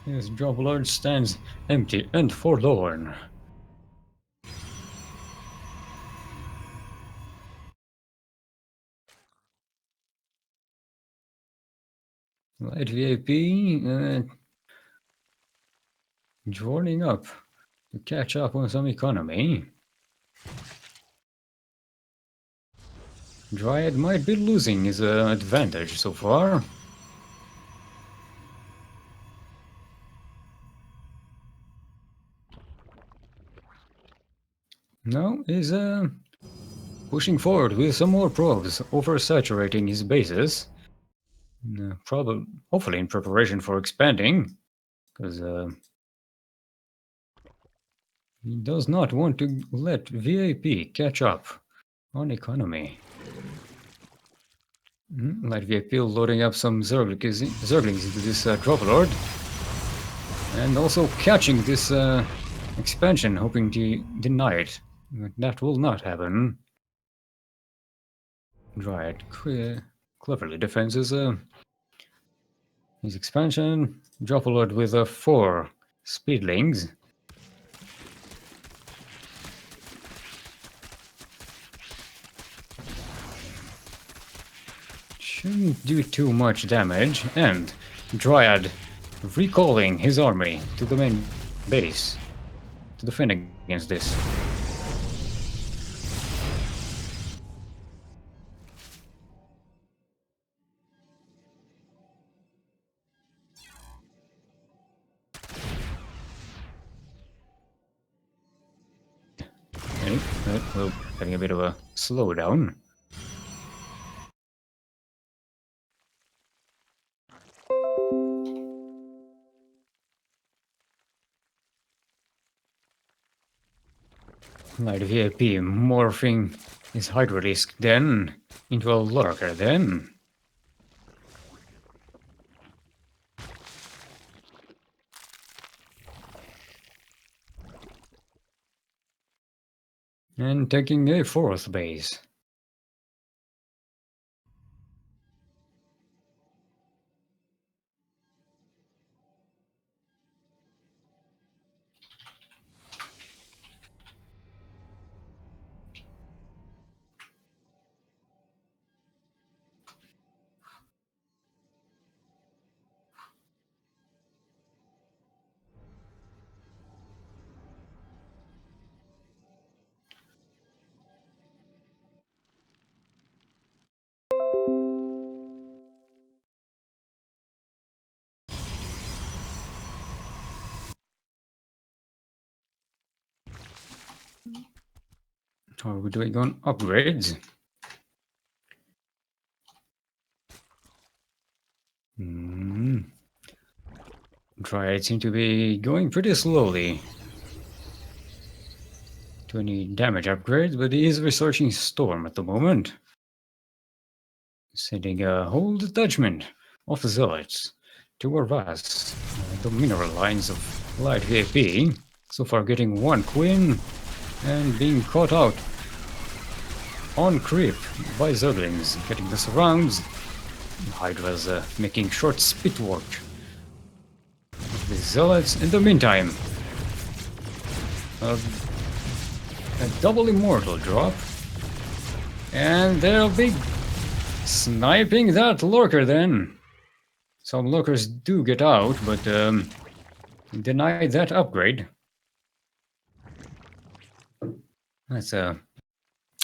His job lord stands empty and forlorn. Light VIP joining up to catch up on some economy. Dryad might be losing his advantage so far. No, he's pushing forward with some more probes, oversaturating his bases. Probably, hopefully in preparation for expanding, because he does not want to let VIP catch up on economy. Light VIP loading up some Zerglings into this Dropper and also catching this expansion, hoping to deny it. But that will not happen. Dryad cleverly defends his expansion. Dropper with 4 Speedlings. Shouldn't do too much damage, and Dryad recalling his army to the main base to defend against this. Well, having a bit of a slowdown. Light VIP morphing his Hydralisk then into a lurker then. And taking a 4th base. How are we doing on upgrades? Dryad seem to be going pretty slowly to any damage upgrades, but he is researching Storm at the moment. Sending a whole detachment of Zealots to Arvas, the mineral lines of Light VIP. So far getting 1 Queen and being caught out on creep by Zerglings, getting the surrounds. Hydra's making short spit work. The Zealots in the meantime. A double immortal drop. And they'll be sniping that lurker then. Some lurkers do get out, but deny that upgrade. That's a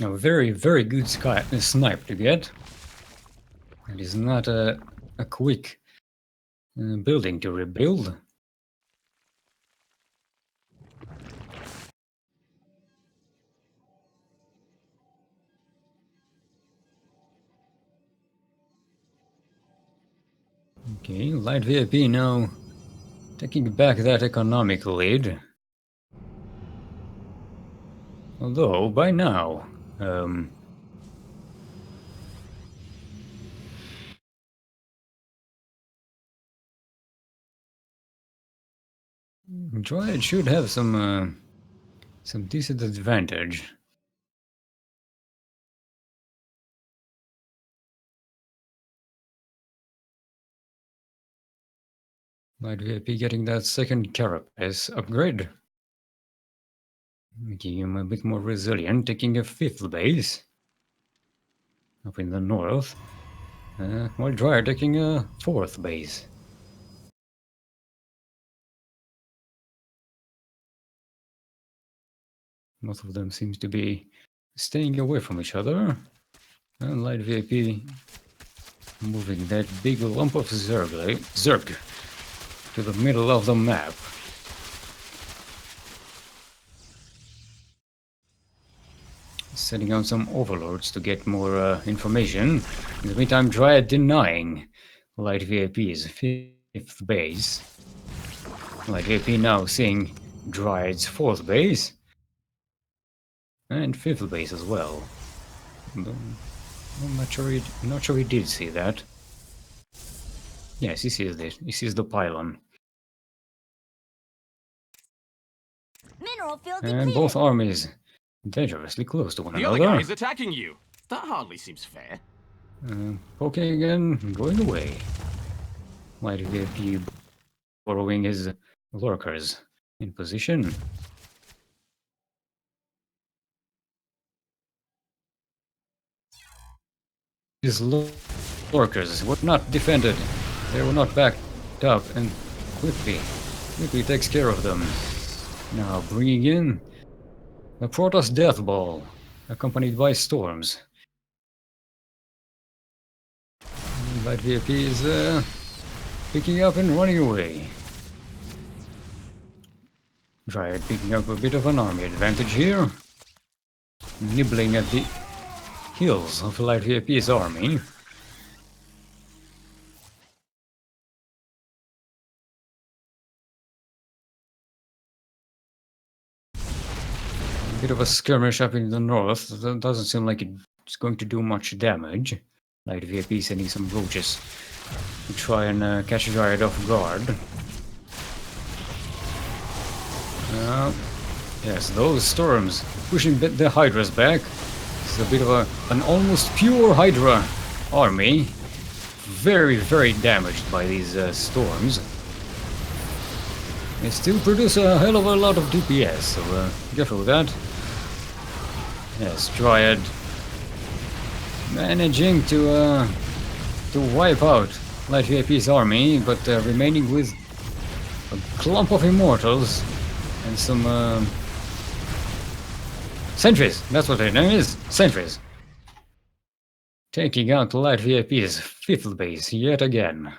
very, very good snipe to get. It is not a quick building to rebuild. Okay, Light VIP now taking back that economic lead. Although, by now, Dryad should have some decent advantage. Light VIP getting that second carapace upgrade. Making him a bit more resilient, taking a 5th base. Up in the north. While Dry taking a 4th base. Both of them seems to be staying away from each other. And Light VIP moving that big lump of Zerg to the middle of the map. Setting out some overlords to get more information. In the meantime, Dryad denying Light VIP's 5th base. Light VIP now seeing Dryad's 4th base. And 5th base as well. I'm not sure he did see that. Yes, he sees this. He sees the pylon. Mineral field And depleted. both armies dangerously close to one The another. other guy is attacking you. That hardly seems fair. Poking and going away. Light VIP borrowing his lurkers in position. His lurkers were not defended. They were not backed up, and quickly takes care of them. Now bringing in the Protoss Death Ball, accompanied by storms. Light VIP is picking up and running away. Dryad picking up a bit of an army advantage here. Nibbling at the heels of Light VIP's army. A bit of a skirmish up in the north. That doesn't seem like it's going to do much damage. Light VIP sending some roaches to try and catch Dryad off guard. Yes, those storms pushing the Hydras back. It's a bit of an almost pure Hydra army. Very, very damaged by these storms. They still produce a hell of a lot of DPS, so careful with that. Yes, Dryad managing to wipe out Light VIP's army, but remaining with a clump of immortals and some sentries. That's what their name is, sentries. Taking out Light VIP's 5th base yet again.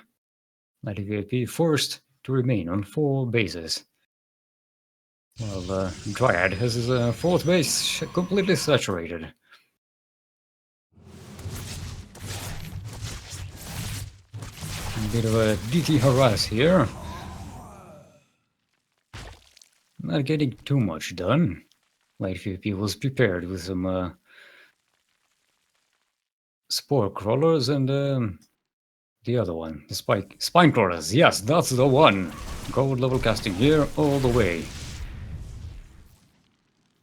Light VIP forced to remain on 4 bases. While Dryad has his 4th base completely saturated. A bit of a DT harass here. Not getting too much done. Light VP was prepared with some spore crawlers and the other one, the spine crawlers. Yes, that's the one. Gold level casting here all the way.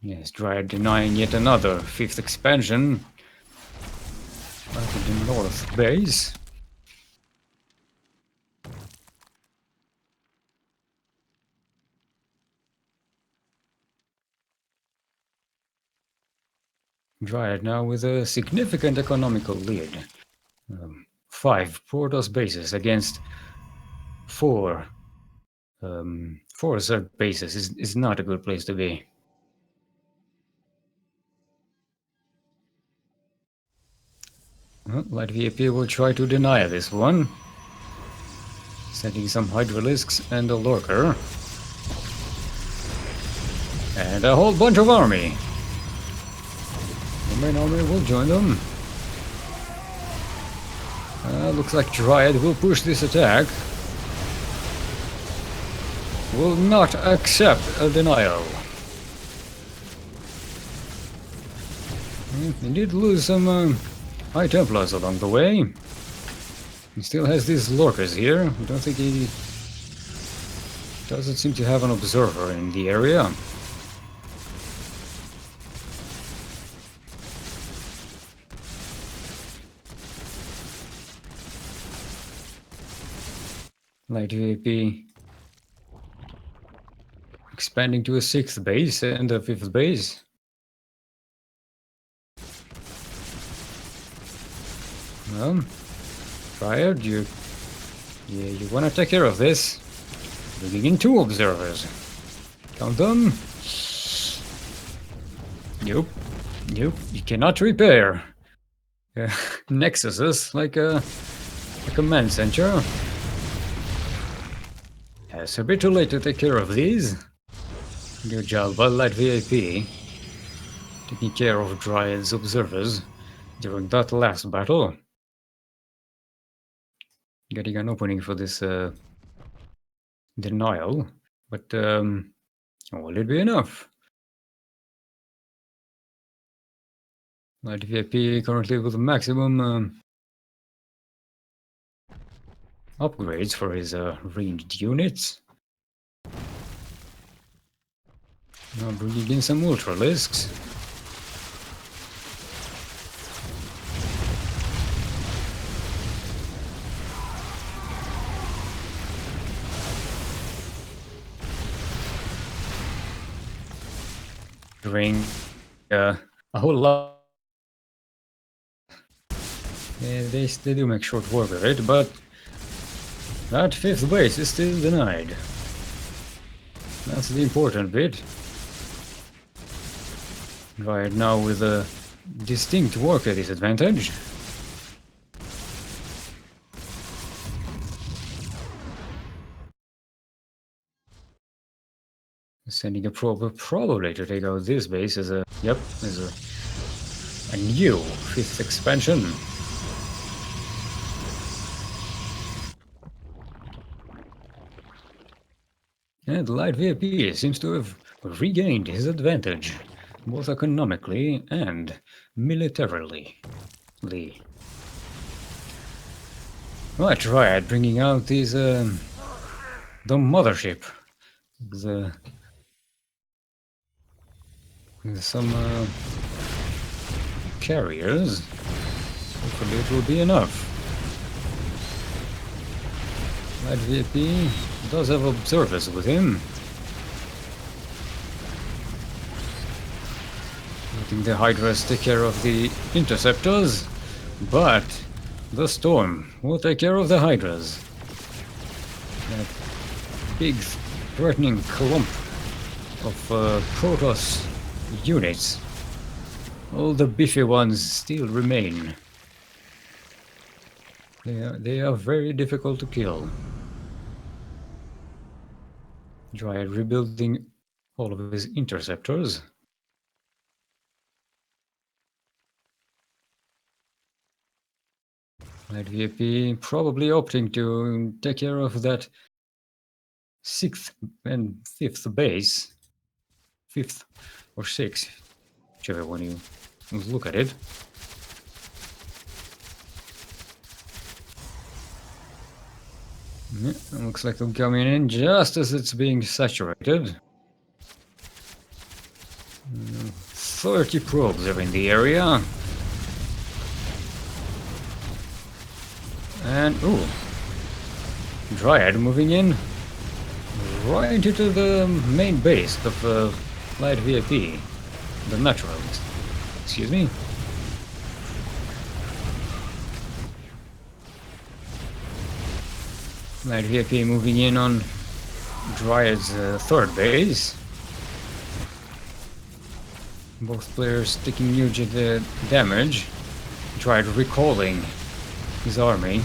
Yes, Dryad denying yet another 5th expansion. Back in the north base. Dryad now with a significant economical lead. 5 Protoss bases against 4 Zerg bases is not a good place to be. Well, Light VIP will try to deny this one. Sending some Hydralisks and a Lurker. And a whole bunch of army. The main army will join them. Looks like Dryad will push this attack. Will not accept a denial. He did lose some High Templars along the way. He still has these Lurkers here. I don't think he doesn't seem to have an observer in the area. Light VP expanding to a 6th base and a 5th base. Triad, you wanna take care of this. Bringing in 2 observers. Count them. Nope. You cannot repair nexuses like a command center. It's a bit too late to take care of these. Good job, Light VIP. Taking care of Dryad's observers during that last battle. Getting an opening for this denial, but will it be enough? Light VIP currently with maximum upgrades for his ranged units. Now bringing in some ultralisks. Doing a whole lot. Yeah, they do make short work of it, but that 5th base is still denied. That's the important bit. Right now with a distinct worker disadvantage. Sending a probe probably to take out this base as a new 5th expansion. And Light VIP seems to have regained his advantage, both economically and militarily. Right, Triad bringing out these the mothership. Some carriers. Hopefully it will be enough. Light VIP does have observers with him. Letting the Hydras take care of the interceptors, but the Storm will take care of the Hydras. That big threatening clump of Protoss units. All the beefy ones still remain. They are very difficult to kill. Dryad rebuilding all of his interceptors. Light VIP probably opting to take care of that 6th and 5th base. 5th or 6th, whichever one you look at it. Yeah, looks like they're coming in just as it's being saturated. 30 probes are in the area. And, ooh, Dryad moving in right into the main base of Light VIP, the naturalist. Excuse me. Light VIP moving in on Dryad's 3rd base. Both players taking huge damage. Dryad recalling his army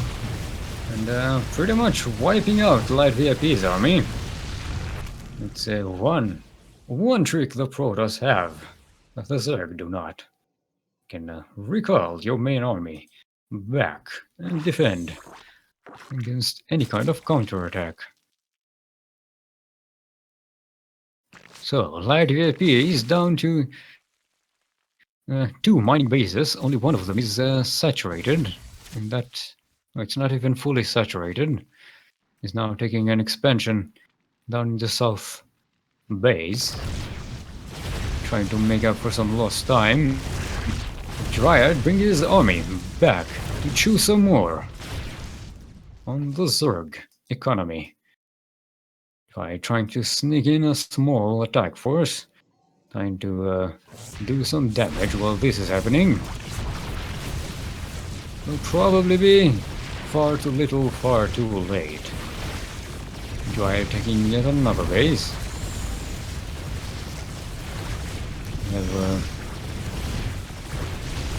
and pretty much wiping out Light VIP's army. It's one trick the Protoss have that the Zerg do not. Can recall your main army back and defend against any kind of counterattack. So Light VIP is down to 2 mining bases. Only one of them is saturated, and that it's not even fully saturated. He's now taking an expansion down in the south base, trying to make up for some lost time. Dryad brings his army back to chew some more on the Zerg economy. by trying to sneak in a small attack force, trying to do some damage while this is happening. Will probably be far too little, far too late. Dryad taking yet another base. Have a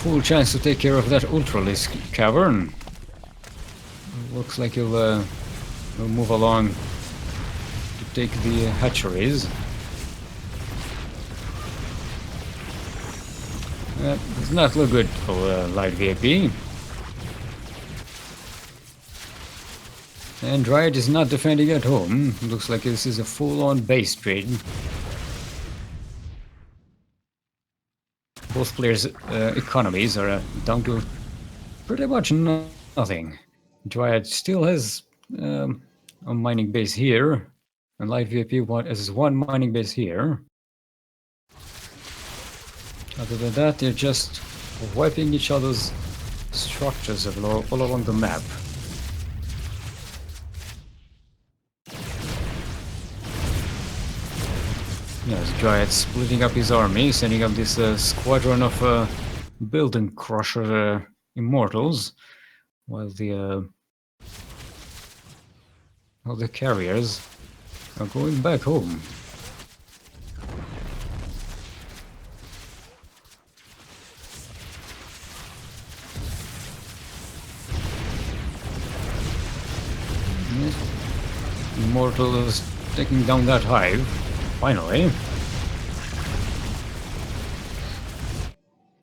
full chance to take care of that Ultralisk cavern. Looks like he'll move along to take the hatcheries. Does not look good for light VAP. And Dryad is not defending at home. Looks like this is a full-on base trade. Both players' economies are down to pretty much nothing. Dryad still has a mining base here, and Light VAP has one mining base here. Other than that, they're just wiping each other's structures all along the map. Yes, Dryad splitting up his army, sending up this squadron of building crusher immortals, while the carriers are going back home. Yes. Immortal is taking down that hive. Finally.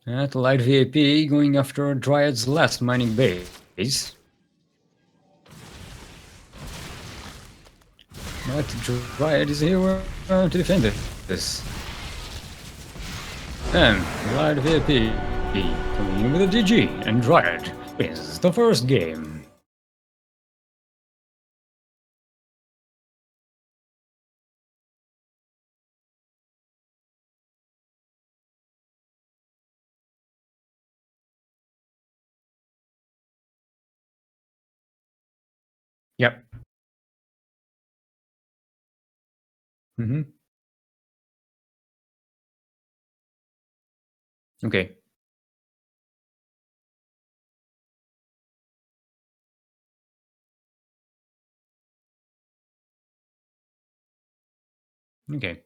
At Light VAP going after Dryad's last mining base. But Dryad is here to defend this. And Light VAP coming in with a DG, and Dryad wins the first game. Yep. Mm-hmm. Okay. Okay.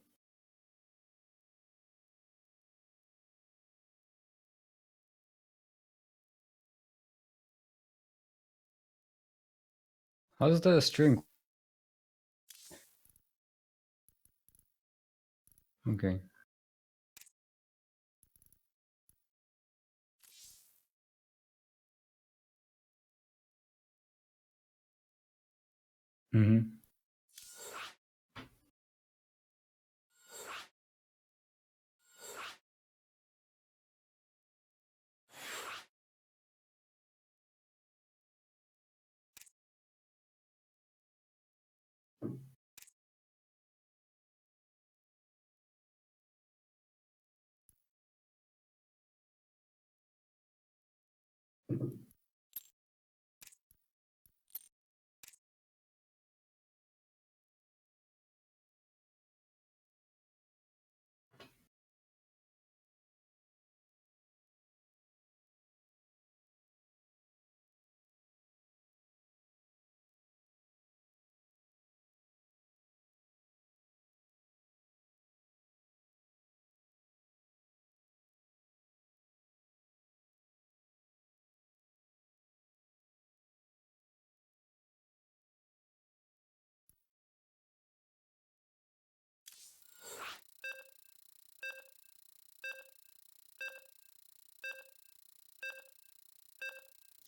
How's the string? Okay. Mm-hmm.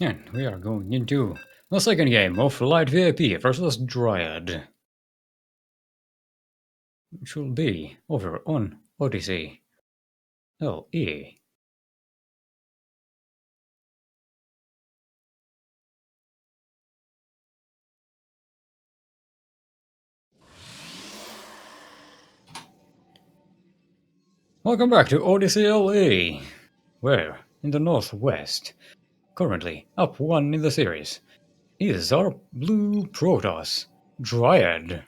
And we are going into the second game of Light VAP versus Dryad. Which will be over on Odyssey LE. Welcome back to Odyssey LE, where in the northwest, currently up 1 in the series, is our blue Protoss, Dryad.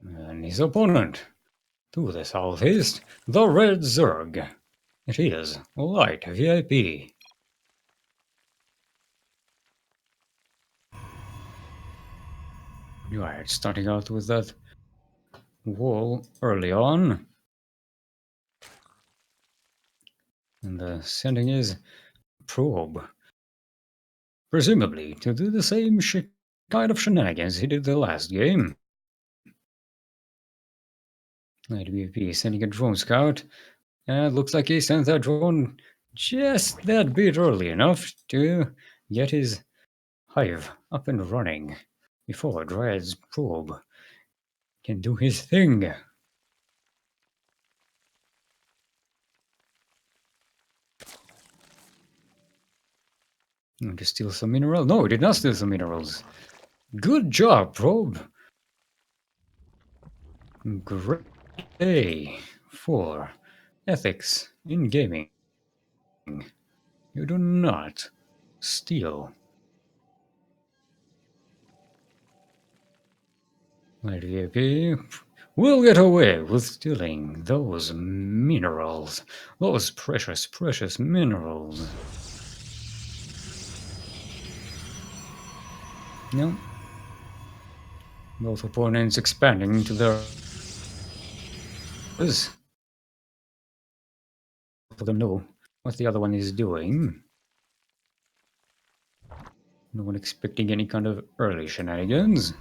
And his opponent, to the southeast, the Red Zerg. It is light VIP. Right, starting out with that wall early on. And the sending is probe. Presumably to do the same kind of shenanigans he did the last game. Light VIP sending a drone scout. And it looks like he sent that drone just that bit early enough to get his hive up and running before Dryad's probe can do his thing. To steal some minerals? No, he did not steal some minerals. Good job, probe. Great day for ethics in gaming. You do not steal. Light VIP will get away with stealing those minerals. Those precious, precious minerals. No. Both opponents expanding into their... Both of them know what the other one is doing. No one expecting any kind of early shenanigans.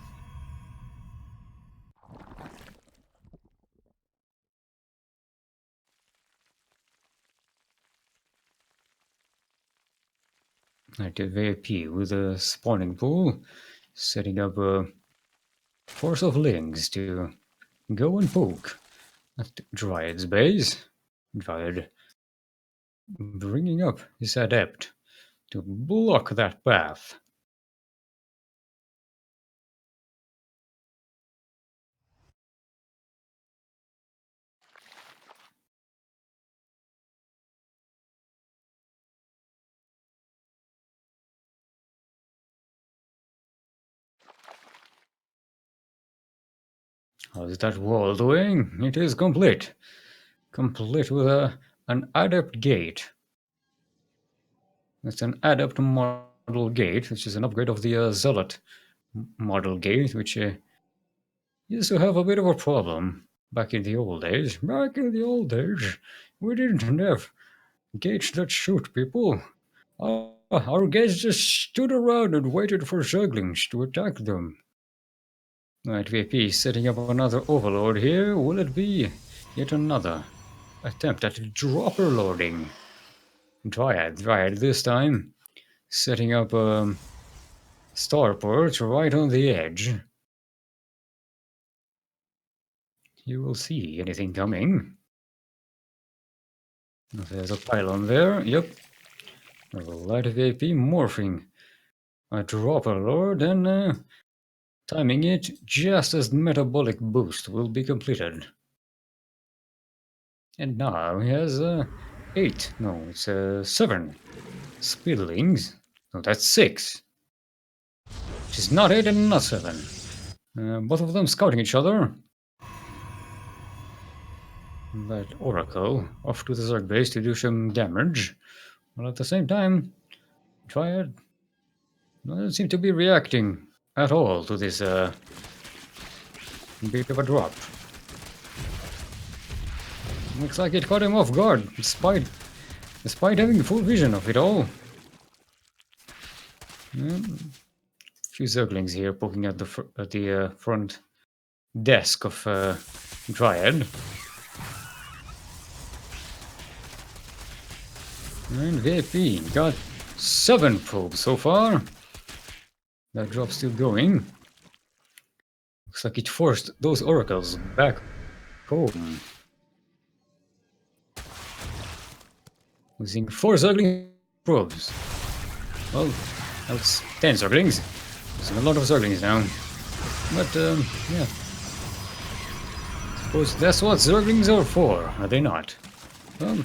Active VIP with a spawning pool, setting up a force of lings to go and poke at Dryad's base. Dryad bringing up his adept to block that path. How's that wall doing? It is complete. Complete with an adept gate. It's an adept model gate, which is an upgrade of the zealot model gate, which used to have a bit of a problem back in the old days. Back in the old days, we didn't have gates that shoot people. Our gates just stood around and waited for Zerglings to attack them. Right, VP setting up another overlord here. Will it be yet another attempt at dropper loading? Dryad this time. Setting up a starport right on the edge. You will see anything coming. There's a pylon there. Yep. A light VP morphing a dropper lord and timing it just as metabolic boost will be completed. And now he has 8. No, it's 7 speedlings. No, that's 6. Which is not 8 and not 7. Both of them scouting each other. That Oracle off to the Zerg base to do some damage. While at the same time, Dryad doesn't seem to be reacting at all to this bit of a drop. Looks like it caught him off guard, despite having full vision of it all. Few Zerglings here poking at the front desk of Dryad. And VP got 7 probes so far. That drop's still going. Looks like it forced those oracles back home. Using 4 Zergling probes. Well, that's 10 Zerglings. Using a lot of Zerglings now. But, yeah. Suppose that's what Zerglings are for, are they not? Well,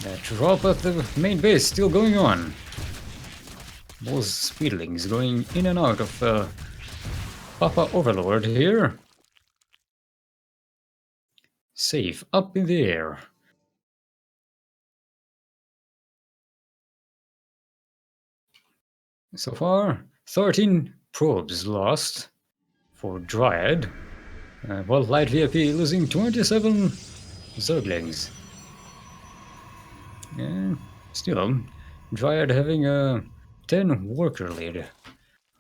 that drop at the main base still going on. Those speedlings going in and out of Papa Overlord here. Safe up in the air. So far, 13 probes lost for Dryad, while Light VIP losing 27 Zerglings. And still, Dryad having a 10 worker lead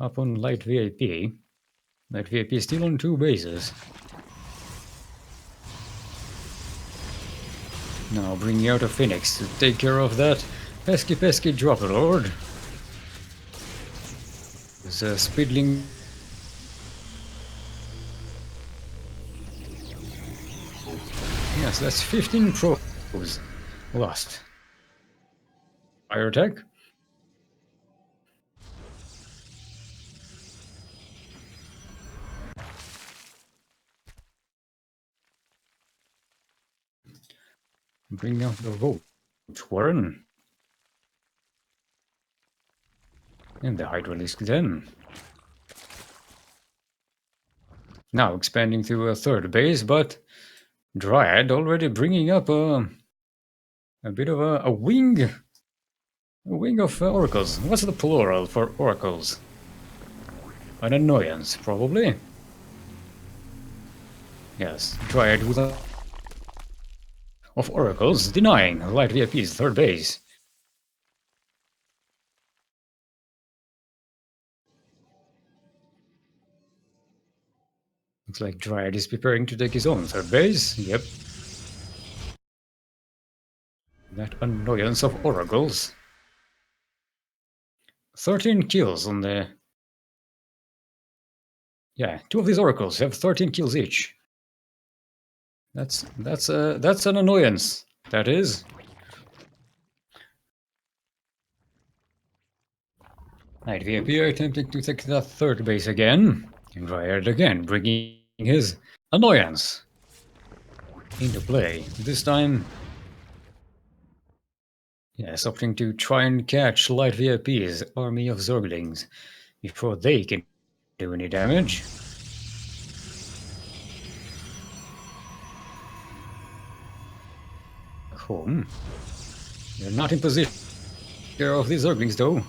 up on Light VIP. Light VIP still on 2 bases. Now bringing out a Phoenix to take care of that pesky Dropper Lord. There's a Speedling. Yes, that's 15 probes lost. Fire attack. Bring out the Roach Warren. And the Hydralisk then. Now expanding to a 3rd base, but Dryad already bringing up a bit of a wing. A wing of oracles. What's the plural for oracles? An annoyance, probably. Yes, Dryad with a of oracles, denying Light VIP's 3rd base. Looks like Dryad is preparing to take his own 3rd base. Yep. That annoyance of oracles. 13 kills on the... Yeah, 2 of these oracles have 13 kills each. That's an annoyance. That is. Light VIP attempting to take that 3rd base again. And Dryad again bringing his annoyance into play. This time, yes, opting to try and catch Light VIP's army of Zerglings before they can do any damage. Home. They're not in position to take care of these Zerglings though.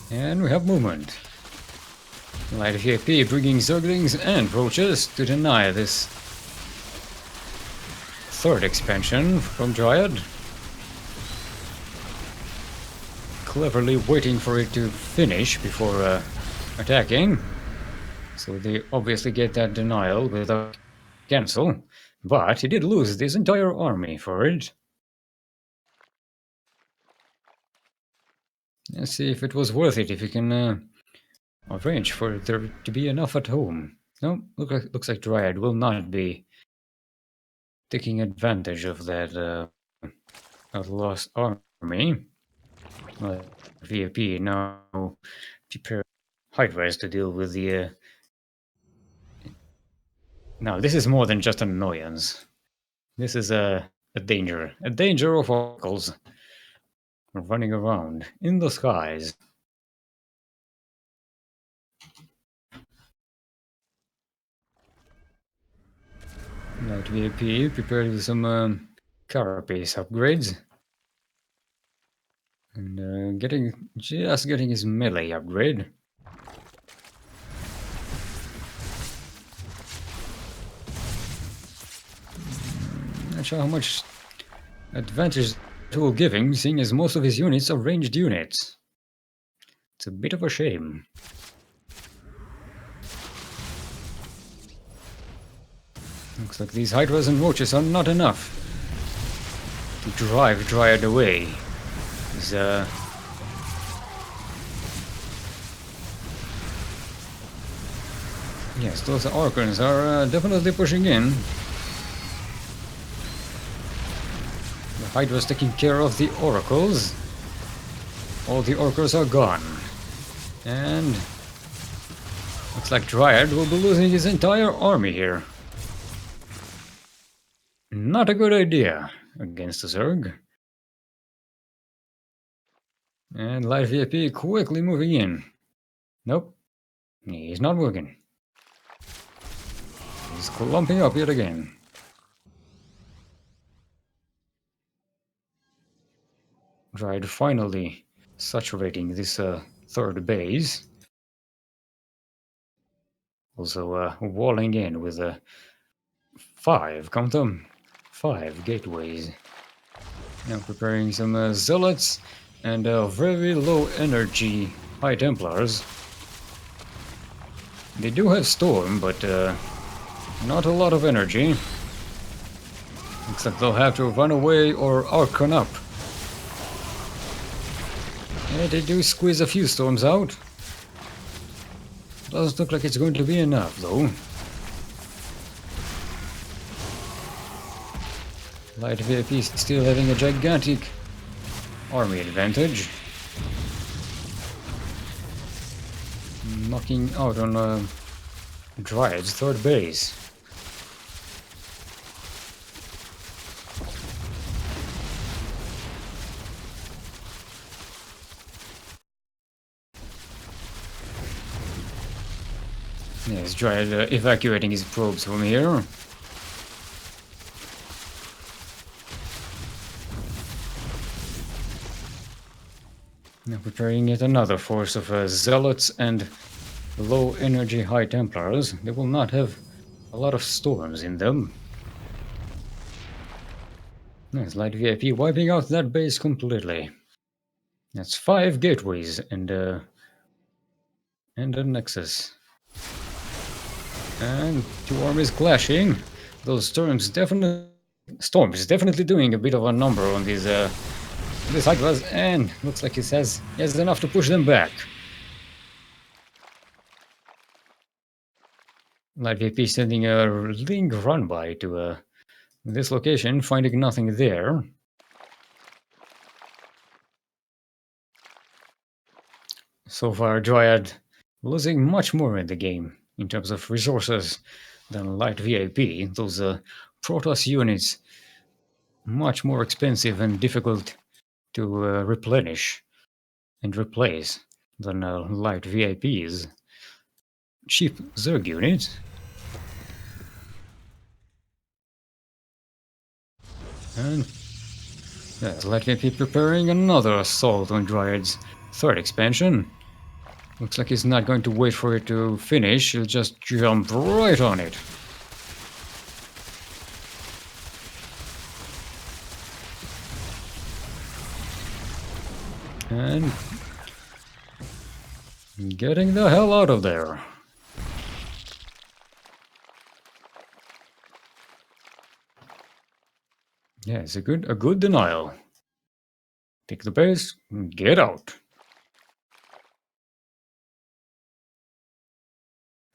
And we have movement. Light VIP bringing Zerglings and Roaches to deny this 3rd expansion from Dryad. Cleverly waiting for it to finish before attacking. So they obviously get that denial without cancel. But he did lose this entire army for it. Let's see if it was worth it, if you can arrange for there to be enough at home. No, looks like Dryad will not be taking advantage of that lost army. VIP now prepare Hydras to deal with the... Now, this is more than just an annoyance. This is a danger. A danger of oracles running around in the skies. Light VIP prepared with some carapace upgrades. And getting his melee upgrade. Not sure how much advantage it will give him, seeing as most of his units are ranged units. It's a bit of a shame. Looks like these Hydras and Roaches are not enough to drive Dryad away. Yes, those Archons are definitely pushing in. The Hydra's taking care of the Oracles. All the Oracles are gone. And looks like Dryad will be losing his entire army here. Not a good idea against the Zerg. And Light VIP quickly moving in. Nope, he's not working. He's clumping up yet again. Tried finally saturating this third base. Also walling in with 5, count them, 5 gateways. Now preparing some zealots and very low energy high templars. They do have storm, but not a lot of energy. Except they'll have to run away or archon up. Yeah, they do squeeze a few storms out. Doesn't look like it's going to be enough, though. Light VIP still having a gigantic army advantage. Knocking out on Dryad's third base. Yes, Dryad evacuating his probes from here. Now preparing yet another force of zealots and low energy high templars. They will not have a lot of storms in them. Yes, Light VIP wiping out that base completely. That's 5 gateways and a nexus. And 2 armies clashing. Those storms definitely doing a bit of a number on these Hydras, and looks like he has enough to push them back. Light VP sending a link run by to this location, finding nothing there. So far, Dryad losing much more in the game in terms of resources than Light VIP. Those Protoss units much more expensive and difficult to replenish and replace than Light VIP's cheap Zerg unit. And yes, Light VIP preparing another assault on Dryad's third expansion. Looks like he's not going to wait for it to finish, he'll just jump right on it. And getting the hell out of there. Yeah, it's a good denial. Take the base, get out.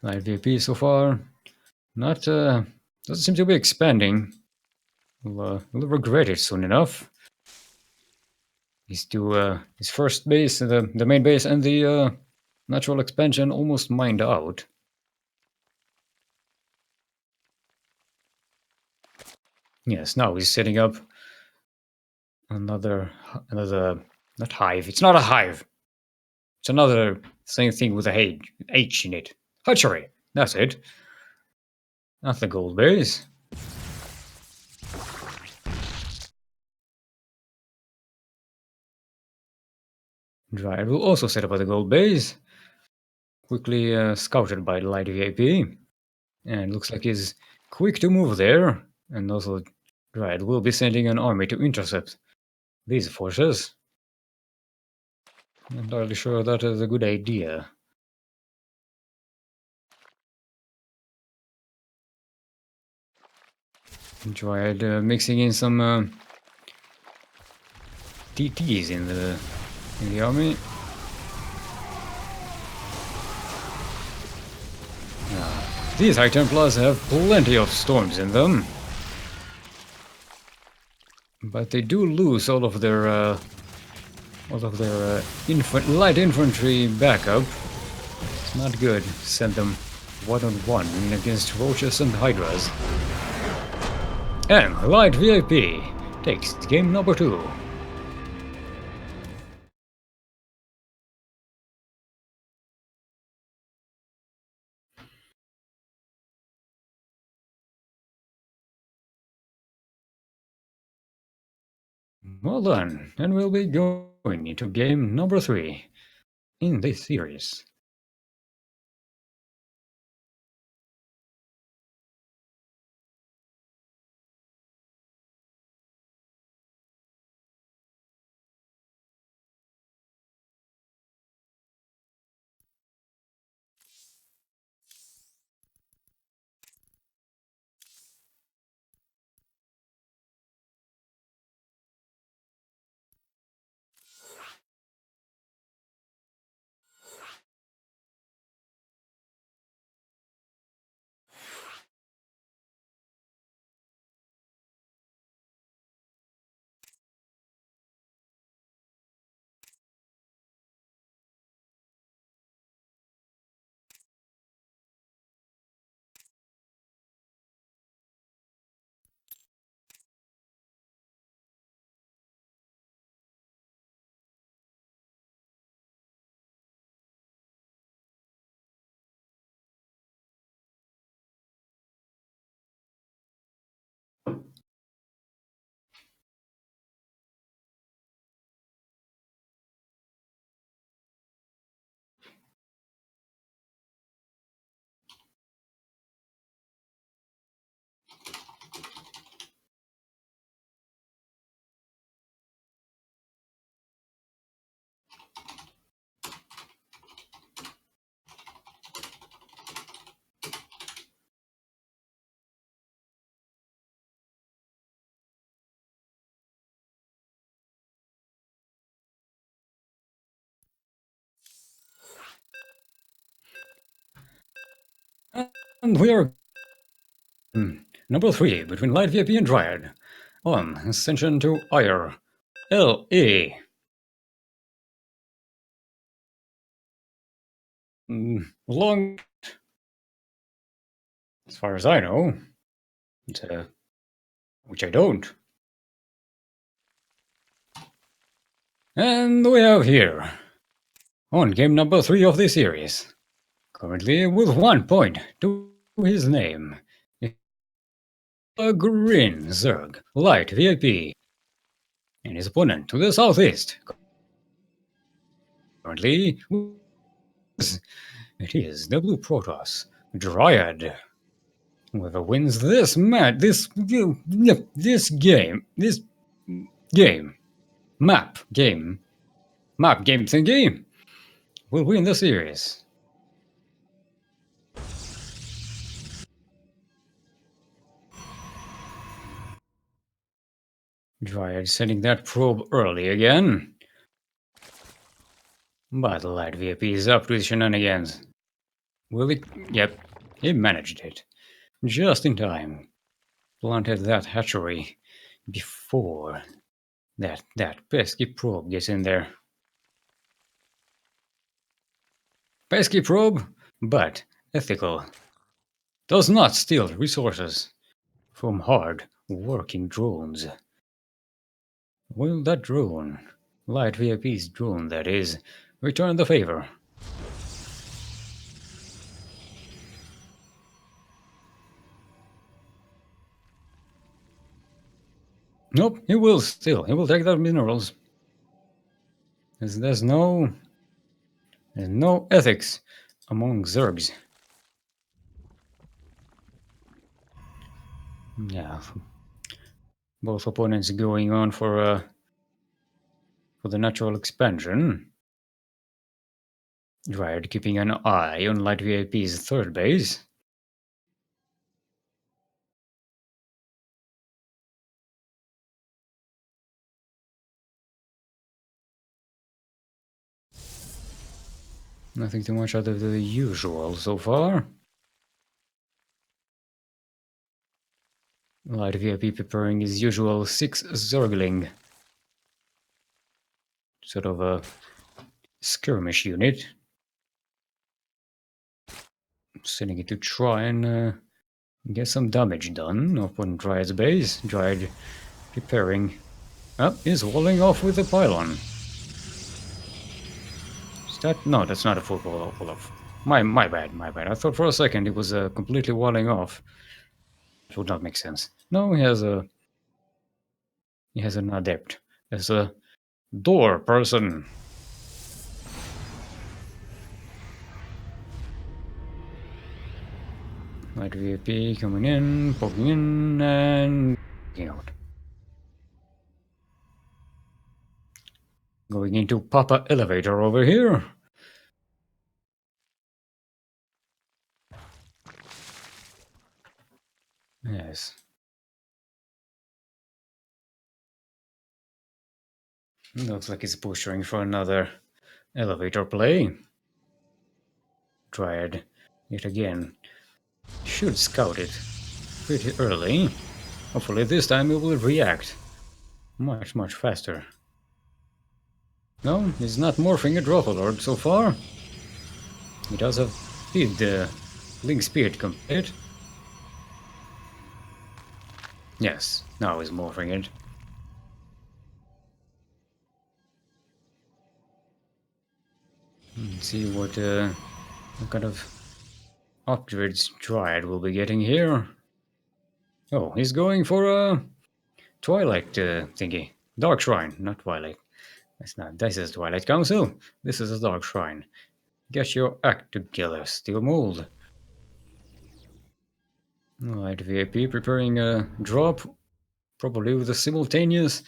Light VP so far not doesn't seem to be expanding. We'll regret it soon enough. His first base, the main base, and the natural expansion almost mined out. Yes, now he's setting up another not hive. It's not a hive. It's another same thing with a H in it. Hatchery. That's it. Not the gold base. Dryad will also set up at the gold base. Quickly scouted by the Light VIP. And looks like he's quick to move there. And also Dryad will be sending an army to intercept these forces. I'm not entirely sure that is a good idea. Dryad mixing in some TTs in the army. These High Templars have plenty of storms in them, but they do lose all of their light infantry backup. It's not good. Send them one-on-one against Roaches and Hydras. And Light VIP takes game number 2. Well done, and we'll be going into game number 3 in this series. And we are number 3 between Light VIP and Dryad on Ascension to Ire LE. Long, as far as I know, which I don't. And we have here, on game number 3 of this series, currently with 1 point to his name, a green Zerg Light VIP, and his opponent to the southeast. Currently, it is the Blue Protoss Dryad. Whoever wins this match, this game, map game thingy, will win the series. Dryad sending that probe early again. But Light VIP is up to his shenanigans. Will he? Yep, he managed it. Just in time. Planted that hatchery before that pesky probe gets in there. Pesky probe, but ethical. Does not steal resources from hard-working drones. Will that drone, Light VIP's drone that is, return the favor? Nope, he will still. He will take the minerals. There's no ethics among Zergs. Yeah, both opponents going on for the natural expansion. Dryad keeping an eye on Light VIP's third base. Nothing too much out of the usual so far. Light VIP preparing his usual 6 Zergling. Sort of a skirmish unit. Sending it to try and Get some damage done upon Dryad's base. Dryad preparing. Oh, he's walling off with the pylon. Is that? No, that's not a full wall off. My bad, my bad. I thought for a second it was completely walling off. It would not make sense. No, he has an adept. As a door person. Light VIP coming in, poking in, and getting out. Going into Papa Elevator over here. Yes. Looks like he's pushing for another elevator play. Dryad, yet again, should scout it pretty early. Hopefully this time it will react much faster. No, he's not morphing a Dropalord so far. He does have the Link Spirit complete. Yes, now he's morphing it. Let's see what kind of upgrades Dryad will be getting here. Oh, he's going for a Twilight thingy. Dark Shrine, not Twilight. That's not. This is Twilight Council. This is a Dark Shrine. Get your act together, Steelmold. Alright, VIP preparing a drop, probably with a simultaneous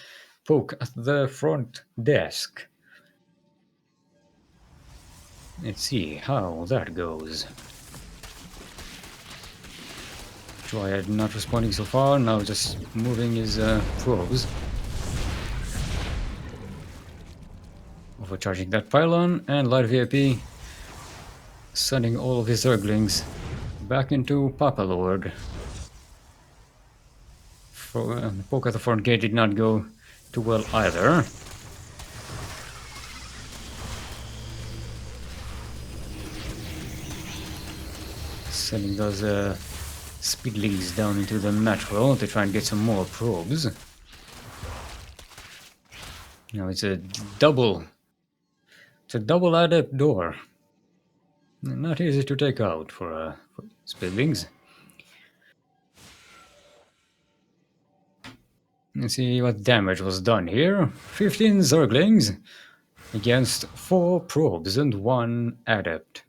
poke at the front desk. Let's see how that goes. Dryad not responding so far, now just moving his probes. Overcharging that pylon, and Light VIP sending all of his Zerglings back into Papa Lord. The poke at the front gate did not go too well either. Sending those speedlings down into the natural to try and get some more probes. Now it's a double adept door. Not easy to take out for speedlings. Let's see what damage was done here. 15 Zerglings against 4 probes and 1 adept.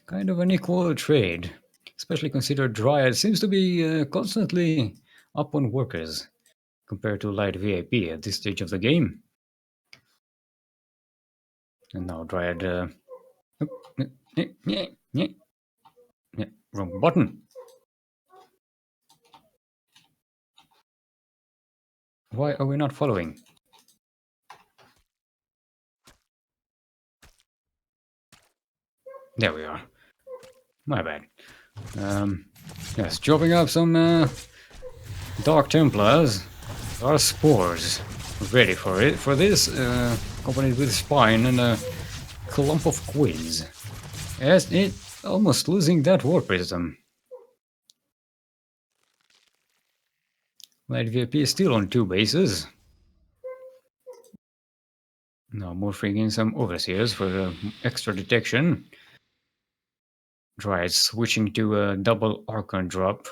Kind of an equal trade, especially considered Dryad seems to be constantly up on workers compared to Light VIP at this stage of the game. And now Dryad... wrong button. Why are we not following? There we are. My bad. Yes, chopping up some Dark Templars. Our spores. Ready for it. For this, accompanied with Spine and a clump of Queens. Yes, it almost losing that War Prism. Light VIP is still on 2 bases. Now morphing in some Overseers for extra detection. Dryad switching to a double Archon drop.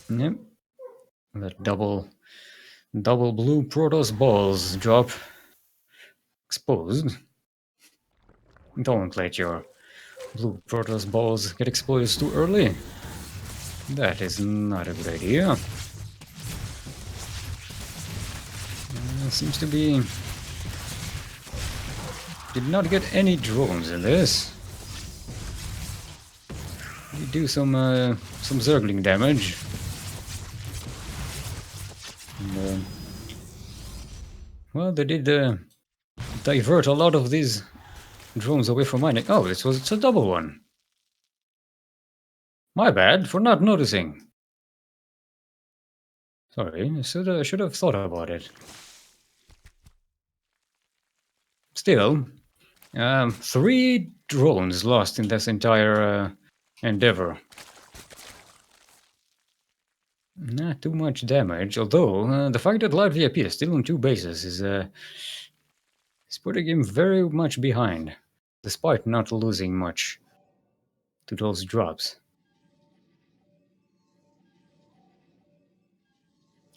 Yep. That double blue Protoss balls drop exposed. Don't let your blue Protoss balls get exposed too early. That is not a good idea. Seems to be... Did not get any drones in this. We do some Zergling damage. And, well, they did divert a lot of these drones away from mining. Oh, it's a double one. My bad for not noticing. Sorry, I should have thought about it. Still, 3 drones lost in this entire endeavor. Not too much damage, although the fact that Light VIP is still on 2 bases is putting him very much behind, despite not losing much to those drops.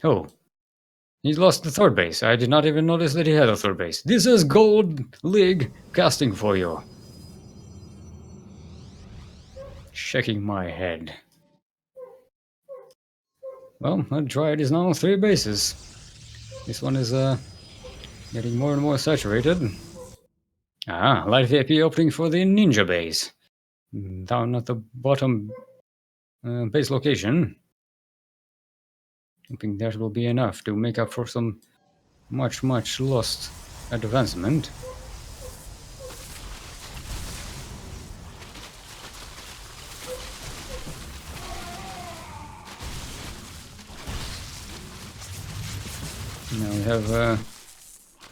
Oh, he lost the 3rd base. I did not even notice that he had a 3rd base. This is Gold League casting for you. Shaking my head. Well, that Dryad is now on 3 bases. This one is getting more and more saturated. Ah, Light VIP opening for the Ninja base. Down at the bottom base location. Hoping that will be enough to make up for some much lost advancement. Now we have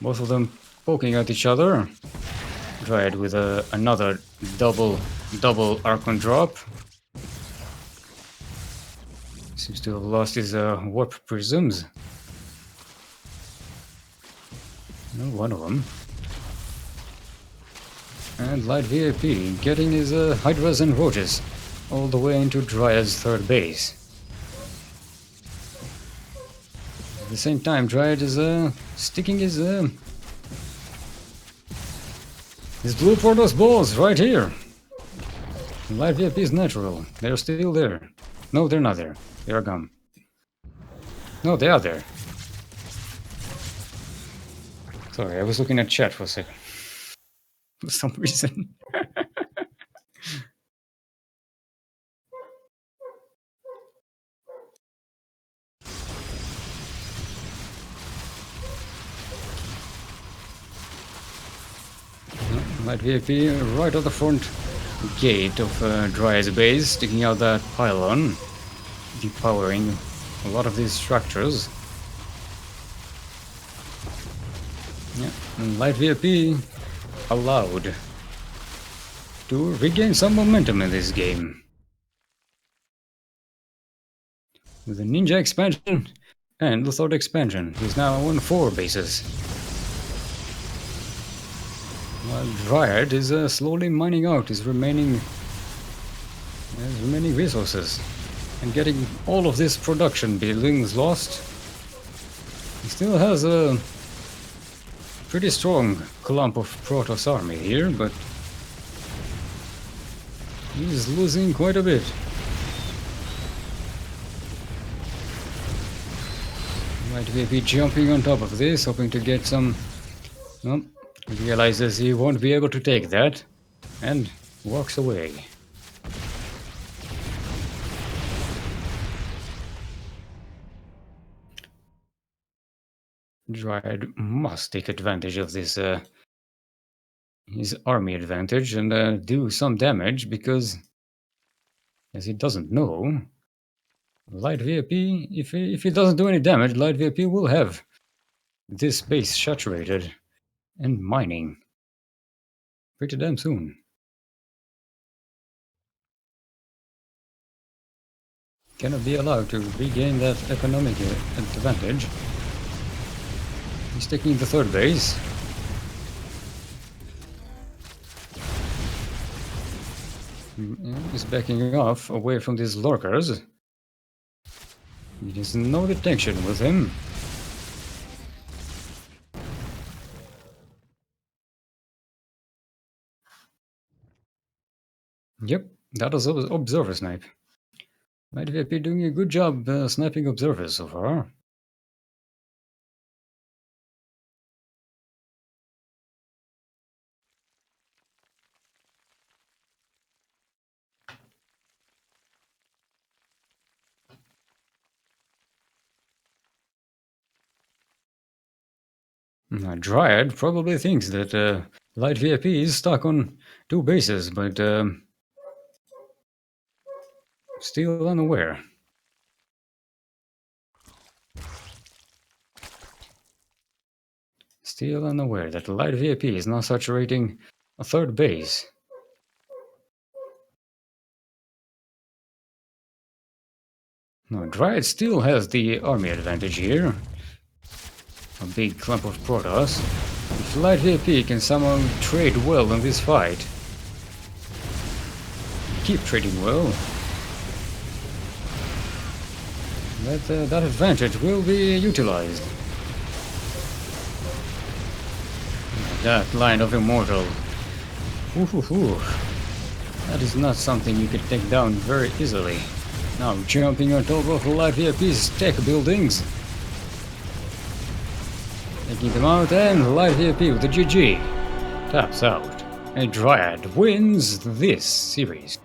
both of them poking at each other. Dryad with another double Archon drop. Seems to have lost his warp prisms. No, one of them. And Light VIP getting his Hydras and Roaches all the way into Dryad's 3rd base. At the same time, Dryad is sticking his blue Protoss balls right here. Light VIP is natural. They're still there. No, they're not there. They are gone. No, they are there. Sorry, I was looking at chat for a second. For some reason. Light VIP right at the front gate of Dryad's base, sticking out that pylon, depowering a lot of these structures. Yeah, and Light VIP allowed to regain some momentum in this game. With the Ninja expansion and the 3rd expansion, he's now on 4 bases. While Dryad is slowly mining out his remaining resources and getting all of this production buildings lost. He still has a pretty strong clump of Protoss army here, but he's losing quite a bit. Might be jumping on top of this, hoping to get some... Nope. Realizes he won't be able to take that, and walks away. Dryad must take advantage of this, his army advantage, and do some damage, because, as he doesn't know, Light VIP, if he doesn't do any damage, Light VIP will have this base saturated and mining pretty damn soon. Cannot be allowed to regain that economic advantage. He's taking the 3rd base. He's backing off away from these lurkers. There's no detection with him. Yep, that was Observer Snipe. Might be doing a good job sniping observers so far. Dryad probably thinks that Light VIP is stuck on 2 bases, but still unaware. Still unaware that Light VIP is now saturating a 3rd base. No, Dryad still has the army advantage here. A big clump of Protoss. If Light VIP can somehow trade well in this fight, keep trading well, that advantage will be utilized. That line of Immortal. Ooh. That is not something you could take down very easily. Now jumping on top of Light VIP's tech buildings. Taking them out, and Light VIP with the GG. Taps out. And Dryad wins this series.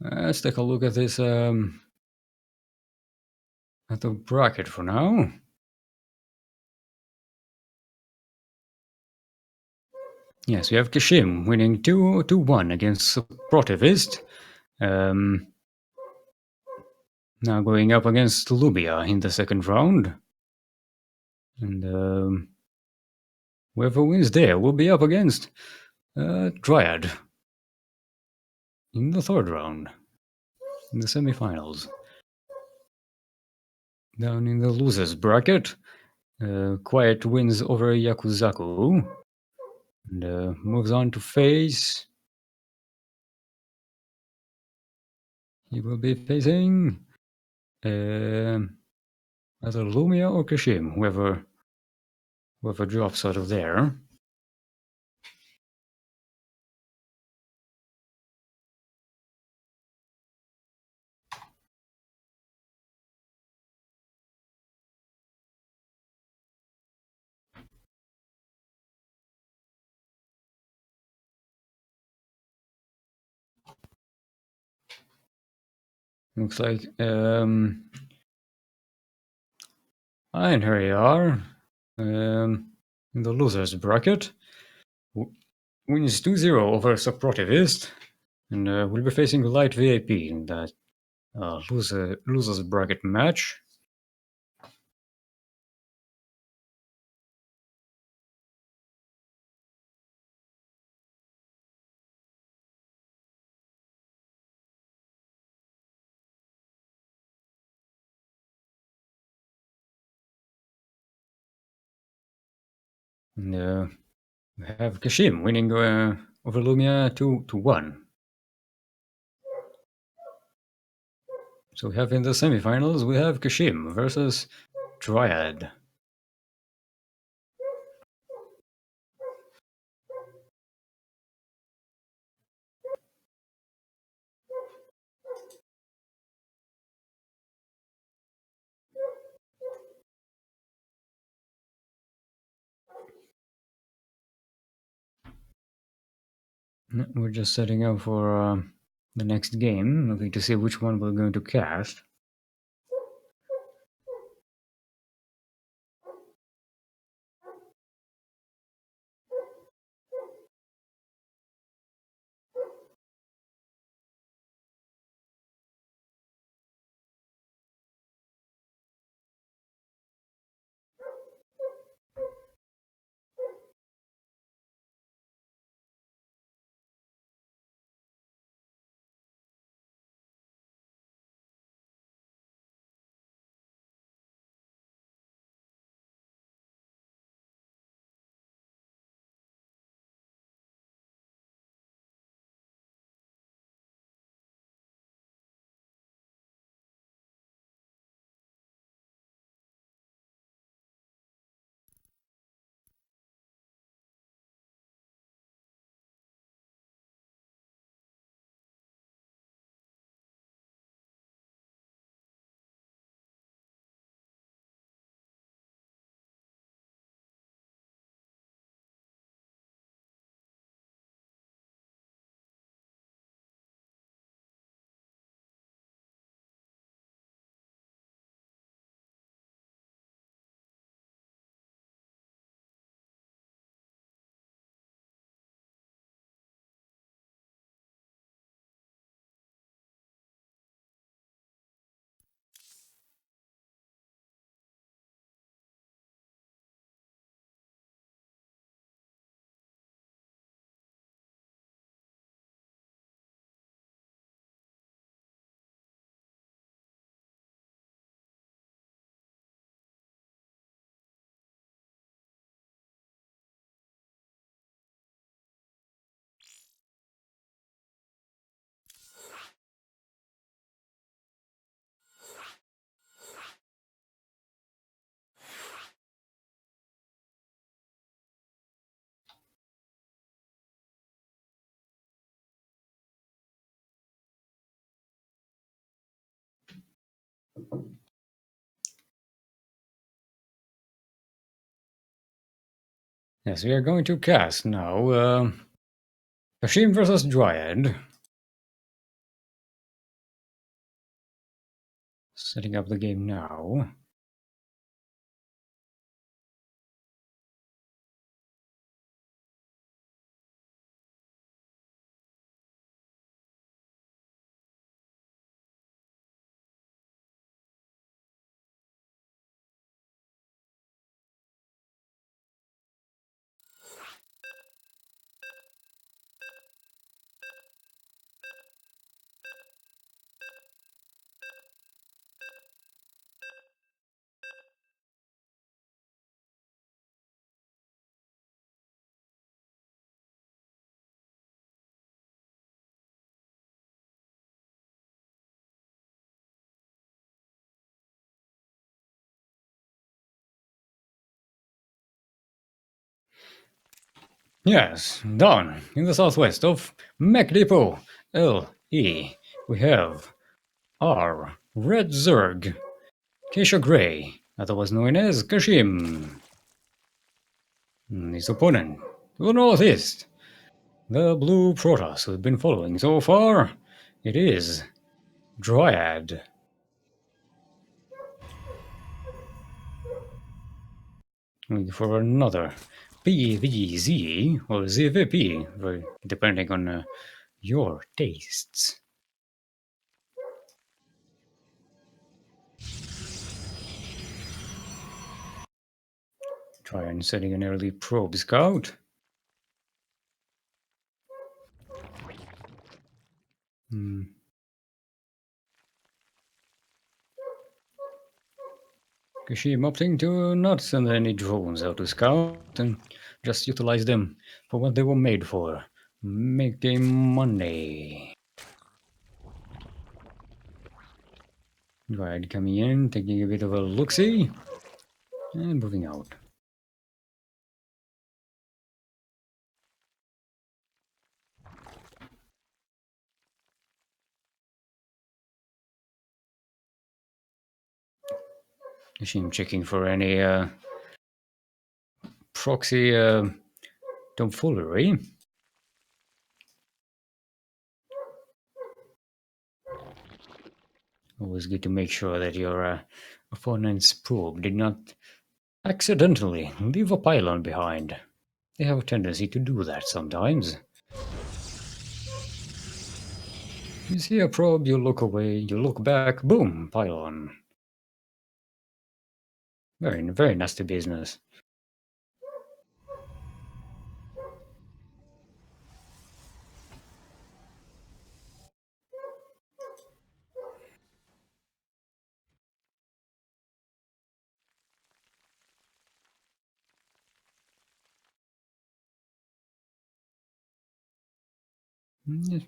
Let's take a look at this at the bracket for now. Yes, we have Kashim winning 2-1 against Protivist. Now going up against Lubia in the 2nd round. And whoever wins there will be up against Dryad in the 3rd round, in the semifinals. Down in the losers bracket, Quiet wins over Yakuzaku and moves on to face. He will be facing either Lumia or Kashim, whoever drops out of there. Looks like and here we are in the losers bracket. Wins 2-0 over Supportivist, and will be facing Light VIP in that losers bracket match. And we have Kashim winning over Lumia 2-1. So we have in the semifinals, we have Kashim versus Dryad. We're just setting up for the next game, looking to see which one we're going to cast. Yes, we are going to cast now. Kashim versus Dryad. Setting up the game now. Yes, down in the southwest of Mech Depot, LE, we have our Red Zerg, Keisha Grey, otherwise known as Kashim. His opponent, to the northeast, the blue Protoss we've been following so far, it is Dryad. Looking for another PVZ or ZVP, depending on your tastes. Try and setting an early probe scout. Kashim opting to not send any drones out to scout and just utilize them for what they were made for, making money. Dryad coming in, taking a bit of a look-see, and moving out. Kashim checking for any proxy tomfoolery. Always good to make sure that your opponent's probe did not accidentally leave a pylon behind. They have a tendency to do that sometimes. You see a probe, you look away, you look back, boom, pylon. Very, very nasty business.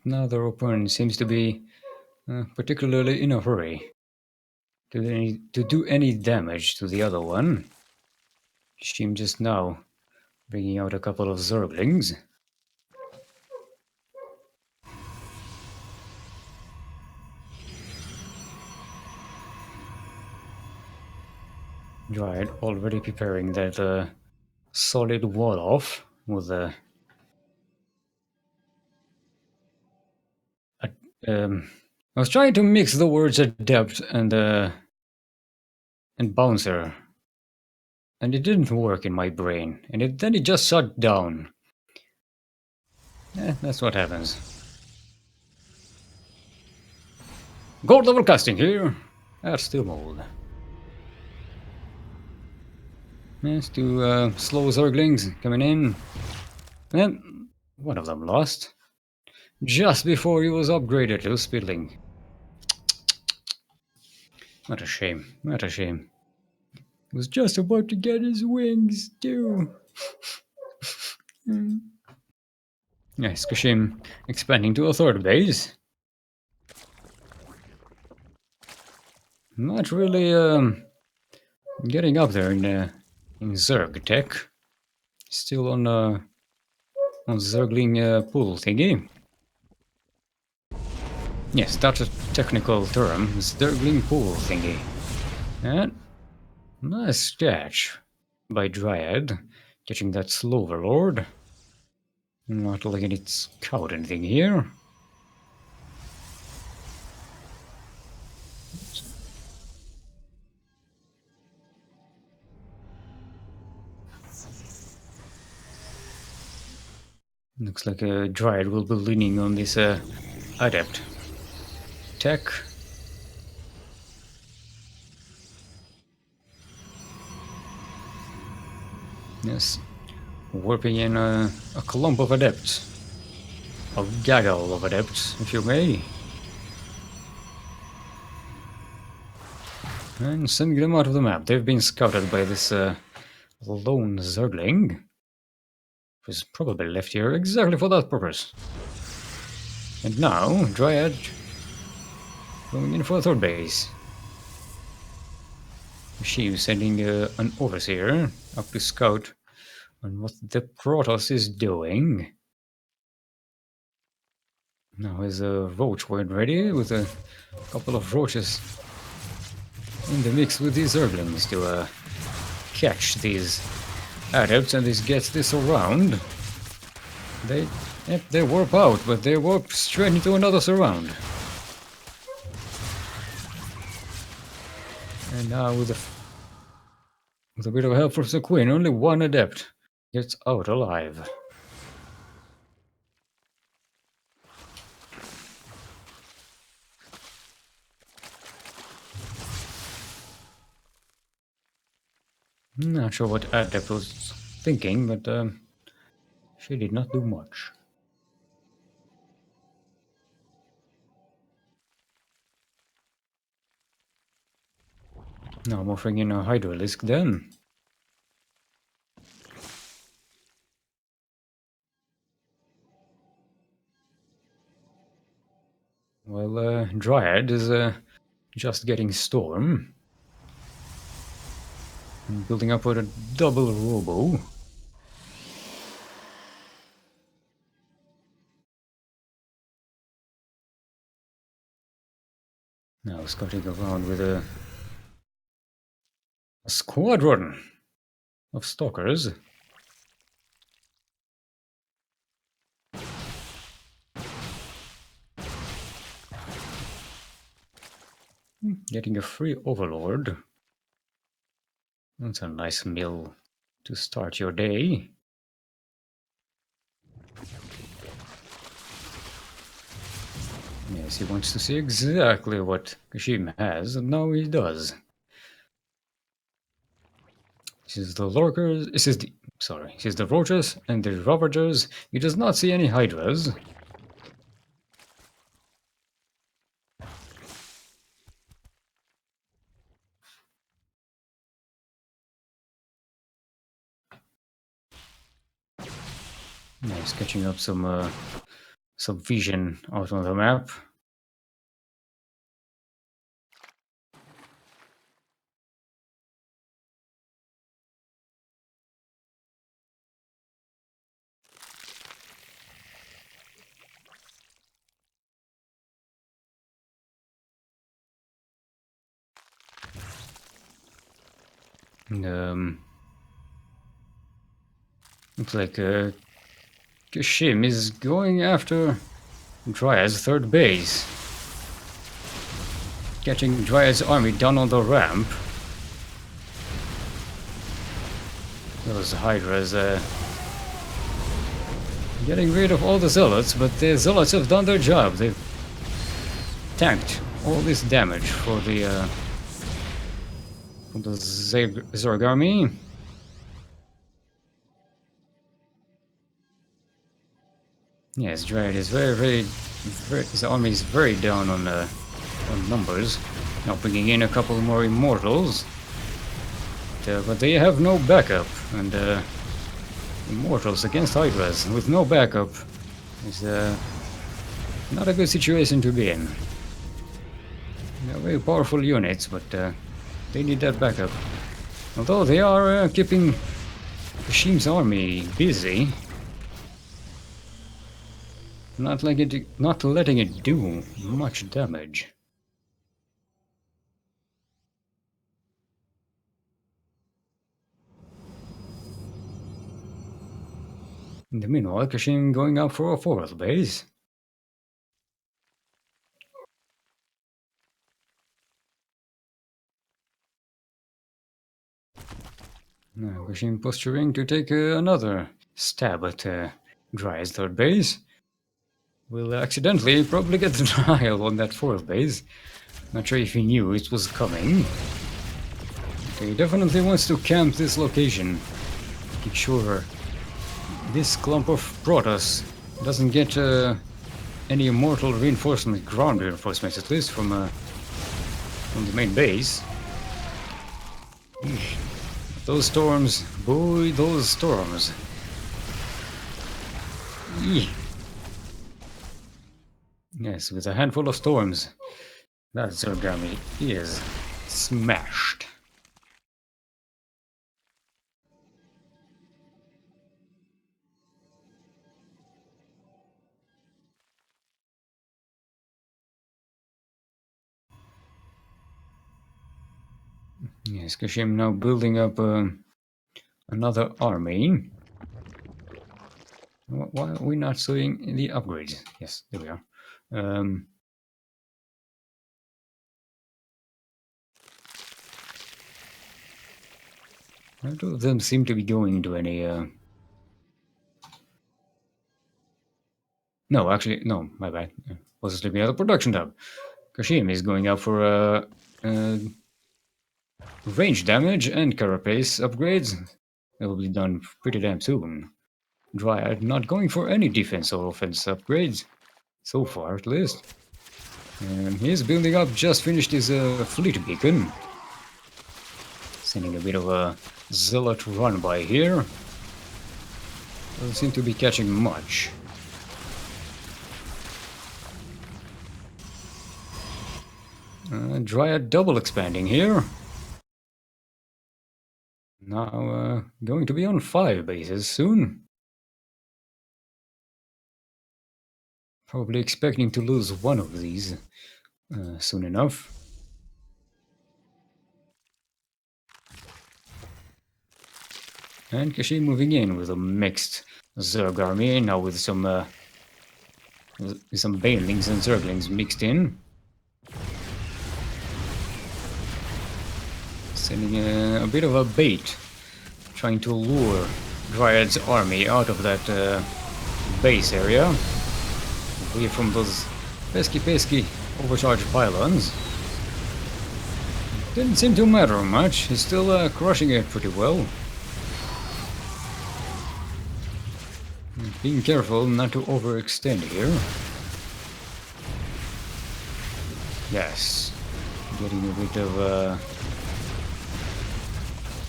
Now their opponent seems to be particularly in a hurry to do any damage to the other one. Kashim just now bringing out a couple of Zerglings. Dryad already preparing that solid wall off with a I was trying to mix the words adept and bouncer, and it didn't work in my brain, and then it just shut down. That's what happens. Gold level casting here at Steelmold. Yes, two slow Zerglings coming in. And one of them lost. Just before he was upgraded to Speedling. What a shame. What a shame. He was just about to get his wings, too. Yes, Kashim expanding to a third base. Not really getting up there in Zerg tech. Still on Zergling pool thingy. Yes, that's a technical term. Zergling pool thingy. And nice catch by Dryad. Catching that slow overlord. Not letting it scout anything here. Looks like a Dryad will be leaning on this Adept tech. Yes, warping in a clump of Adepts. A gaggle of Adepts, if you may. And sending them out of the map. They've been scouted by this lone Zergling, who's probably left here exactly for that purpose. And now, Dryad going in for a third base. She's sending an Overseer up to scout on what the Protoss is doing. Now is a Roach Ward ready with a couple of Roaches in the mix with these Zerglings to catch these Adepts, and this gets this around. They warp out, but they warp straight into another surround. And now with a bit of help from the Queen, only one Adept gets out alive. Not sure what Adept was thinking, but she did not do much. Now I'm offering in a Hydralisk then. Well, Dryad is just getting Storm. And building up with a double Robo. Now scouting around with a squadron of Stalkers. Getting a free Overlord. That's a nice mill to start your day. Yes, he wants to see exactly what Kashim has, and now he does. This is the Lurkers, this is the Roaches and the Ravagers. He does not see any Hydras. Nice, catching up some vision out on the map. Looks like Kashim is going after Dryad's third base. Catching Dryad's army down on the ramp. Those Hydras getting rid of all the Zealots, but the Zealots have done their job. They've tanked all this damage for the Zerg army. Yes, Dryad is very, his army is very down on numbers. Now bringing in a couple more Immortals. But they have no backup, and Immortals against Hydras with no backup is not a good situation to be in. They're very powerful units, but they need that backup. Although they are keeping Kashim's army busy. not letting it do much damage. In the meanwhile, Kashim going up for a fourth base. Now Kashim posturing to take another stab at Dryad's third base. Will accidentally probably get the denial on that fourth base. Not sure if he knew it was coming. Okay, he definitely wants to camp this location. Make sure this clump of Protoss doesn't get any mortal reinforcement, ground reinforcements at least, from the main base. Those storms, boy, those storms. Eeh. Yes, with a handful of storms, that Zerg army is smashed. Yes, Kashim now building up another army. Why are we not seeing the upgrades? Yes, there we are. None of them seem to be going to any... No, actually, no, my bad. Was sleeping at the production tab. Kashim is going out for range damage and carapace upgrades. That will be done pretty damn soon. Dryad not going for any defense or offense upgrades. So far, at least. And he's building up, just finished his fleet beacon. Sending a bit of a zealot run by here. Doesn't seem to be catching much. Dryad double expanding here. Now going to be on 5 bases soon. Probably expecting to lose one of these soon enough. And Kashim moving in with a mixed Zerg army, now with some Banelings and Zerglings mixed in. Sending a bit of a bait, trying to lure Dryad's army out of that base area, away from those pesky overcharged pylons. Didn't seem to matter much, he's still crushing it pretty well. Being careful not to overextend here. Yes, getting a bit of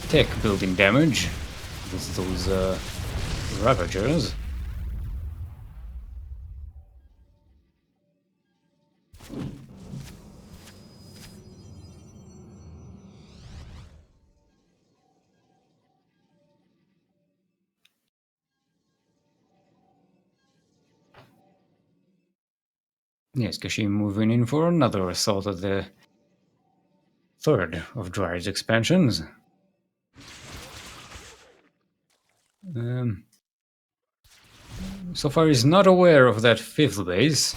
tech building damage with those Ravagers. Yes, Kashim moving in for another assault at the third of Dryad's expansions. So far he's not aware of that 5th base.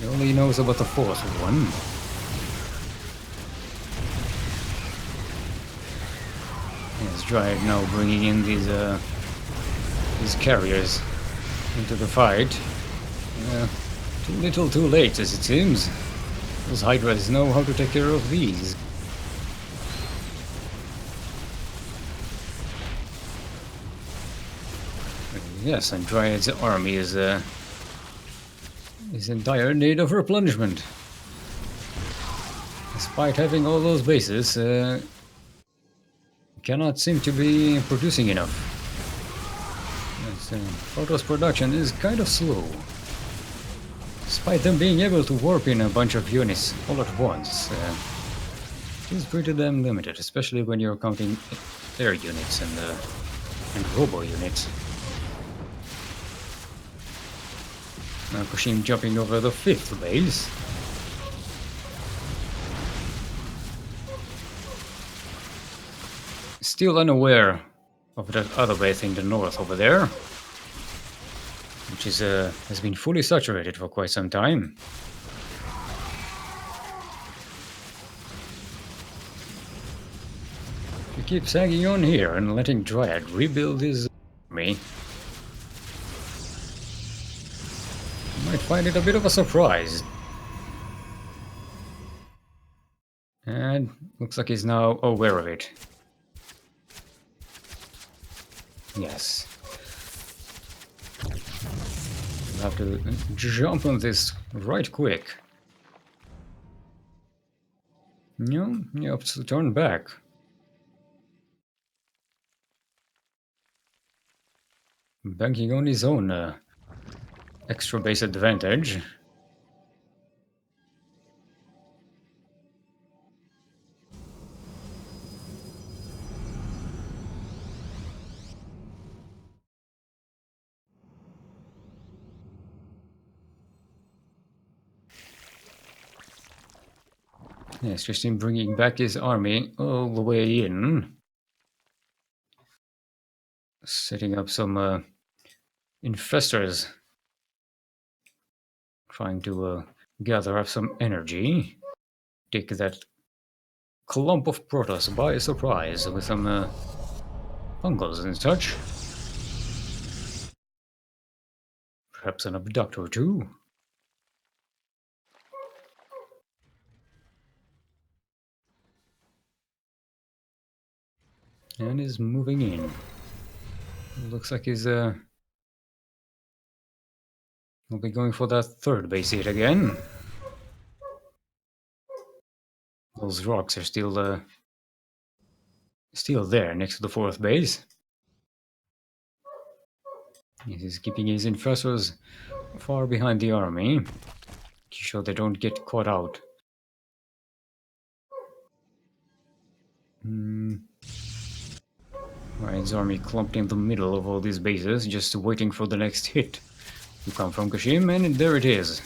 He only knows about the 4th one. Yes, Dryad now bringing in these carriers into the fight. Too little too late, as it seems. Those Hydras know how to take care of these. Yes, and Dryad's army is in dire need of replenishment. Despite having all those bases, cannot seem to be producing enough. Yes, Protoss production is kind of slow. Despite them being able to warp in a bunch of units all at once, it's pretty damn limited, especially when you're counting air units and robo units. Now Kashim jumping over the 5th base. Still unaware of that other base in the north over there, which is has been fully saturated for quite some time. He keeps hanging on here and letting Dryad rebuild his army. Might find it a bit of a surprise. And looks like he's now aware of it. Yes. We'll have to jump on this right quick. No, you have to turn back. Banking on his own extra base advantage. Yes, just in bringing back his army all the way in. Setting up some infestors. Trying to gather up some energy. Take that clump of Protoss by surprise with some fungals and such. Perhaps an abductor too. And is moving in. Looks like he's will be going for that 3rd base hit again. Those rocks are still there next to the 4th base. He's keeping his infestors far behind the army to show they don't get caught out. Right, his army clumped in the middle of all these bases, just waiting for the next hit to come from Kashim, and there it is.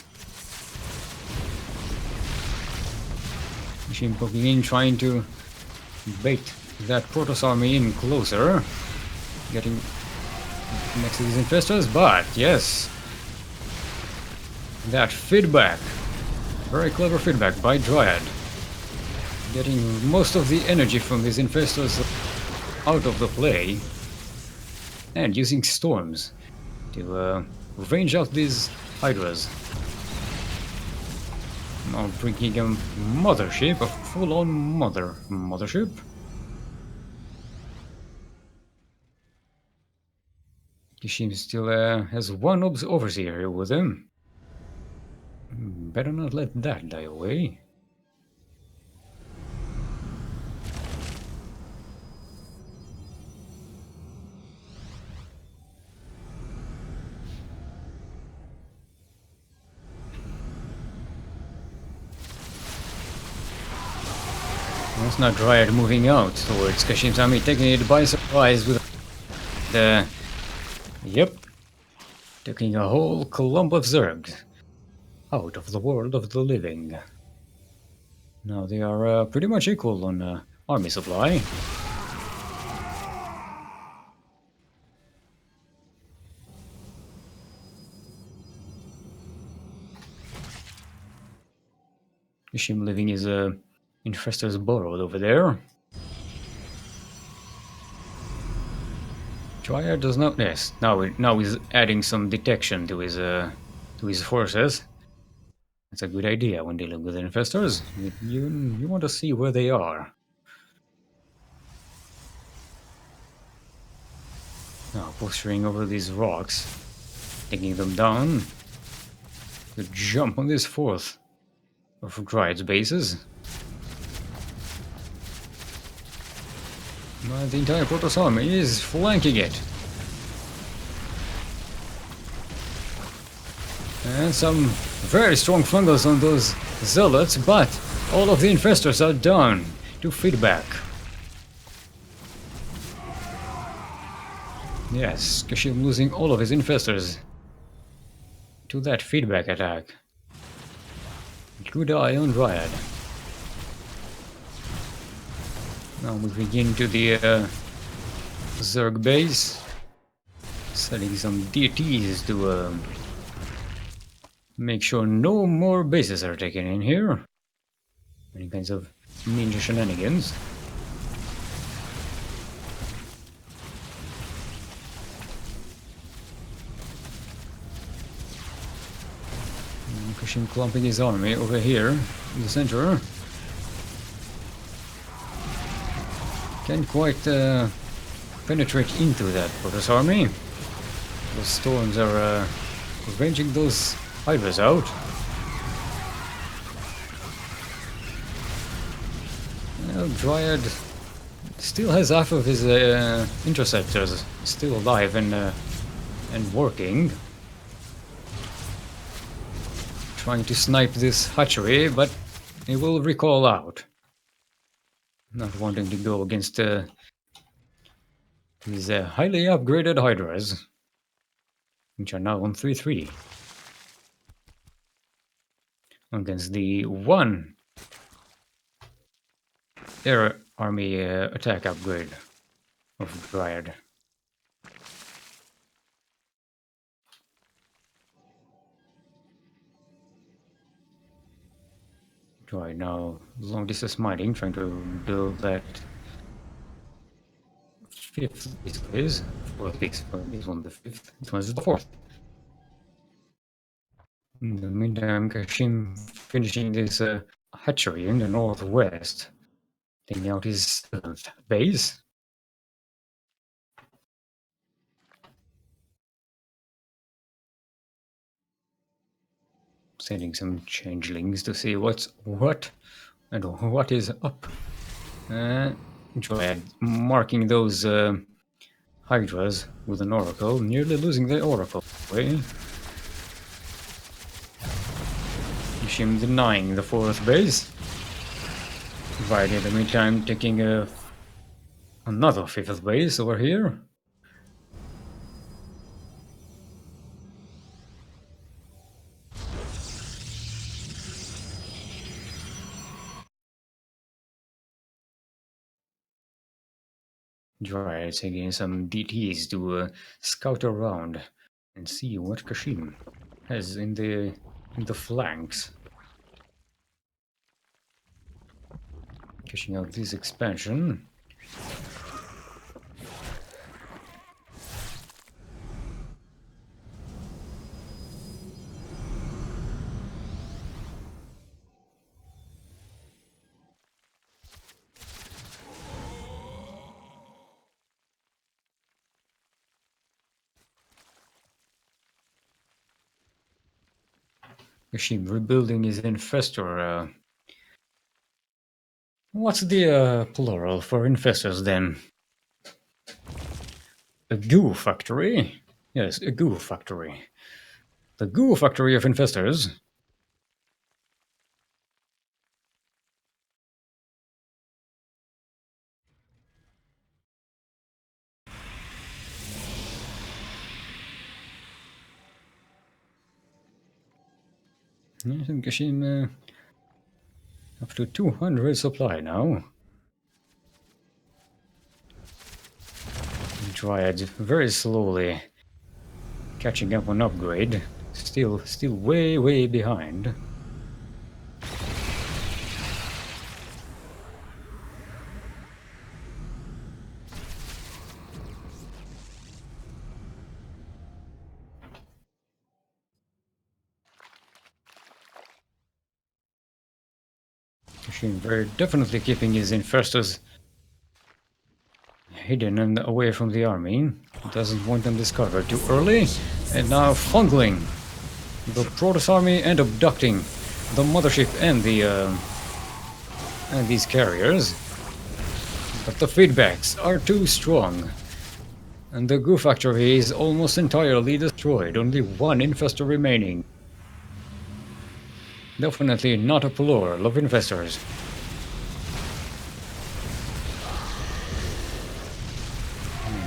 Kashim poking in, trying to bait that Protoss army in closer, getting next to these infestors, but yes, that feedback, very clever feedback by Dryad, getting most of the energy from these infestors out of the play, and using storms to range out these hydras. Now bringing a mothership, a full-on mothership. Kashim still has one overseer here with him. Better not let that die away. That's not Dryad moving out towards Kashim's army, taking it by surprise with the... Yep. Taking a whole clump of Zergs out of the world of the living. Now they are pretty much equal on army supply. Kashim living is infestors borrowed over there. Dryad does not. Yes, now he's adding some detection to his forces. That's a good idea when dealing with infestors. You want to see where they are. Now posturing over these rocks, taking them down to jump on this 4th of Dryad's bases. The entire Protoss army is flanking it. And some very strong fungals on those zealots, but all of the infestors are down to feedback. Yes, Kashim losing all of his infestors to that feedback attack. Good eye on Dryad. Now moving into the Zerg base. Setting some DTs to make sure no more bases are taken in here. Any kinds of ninja shenanigans. Kashim clumping his army over here in the center. Can't quite penetrate into that Protoss army. Those storms are ranging those hydras out. Well, Dryad still has half of his interceptors still alive and working. Trying to snipe this hatchery, but he will recall out. Not wanting to go against these highly upgraded hydras, which are now on 3-3. Against the one air army attack upgrade of Dryad. Right now, long distance mining, trying to build that fifth base, fourth base. This one the fifth, this one is the fourth. In the meantime, Kashim finishing this hatchery in the northwest, taking out his base. Sending some changelings to see what is up. Dryad marking those hydras with an oracle, nearly losing the oracle away. Kashim denying the fourth base. Right in the meantime, taking another fifth base over here. Dryad taking some DTs to scout around and see what Kashim has in the flanks. Cashing out this expansion. Kashim rebuilding his infestor. What's the plural for infestors then? A goo factory? Yes, a goo factory. The goo factory of infestors. I think Kashim up to 200 supply now. Dryad very slowly catching up on upgrade. Still way behind. Kashim very definitely keeping his infestors hidden and away from the army. Doesn't want them discovered too early. And now fungling the Protoss army and abducting the mothership and the and these carriers. But the feedbacks are too strong. And the goo factory is almost entirely destroyed. Only one infestor remaining. Definitely not a plural of infestors.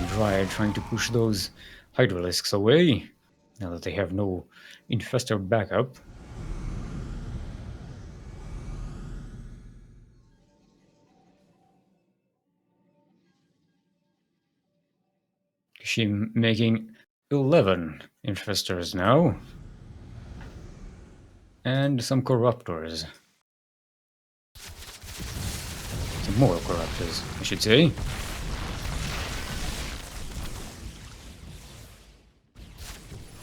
Dryad trying to push those hydralisks away. now that they have no infestor backup. Kashim making 11 infestors now. And some corruptors. Some more corruptors, I should say.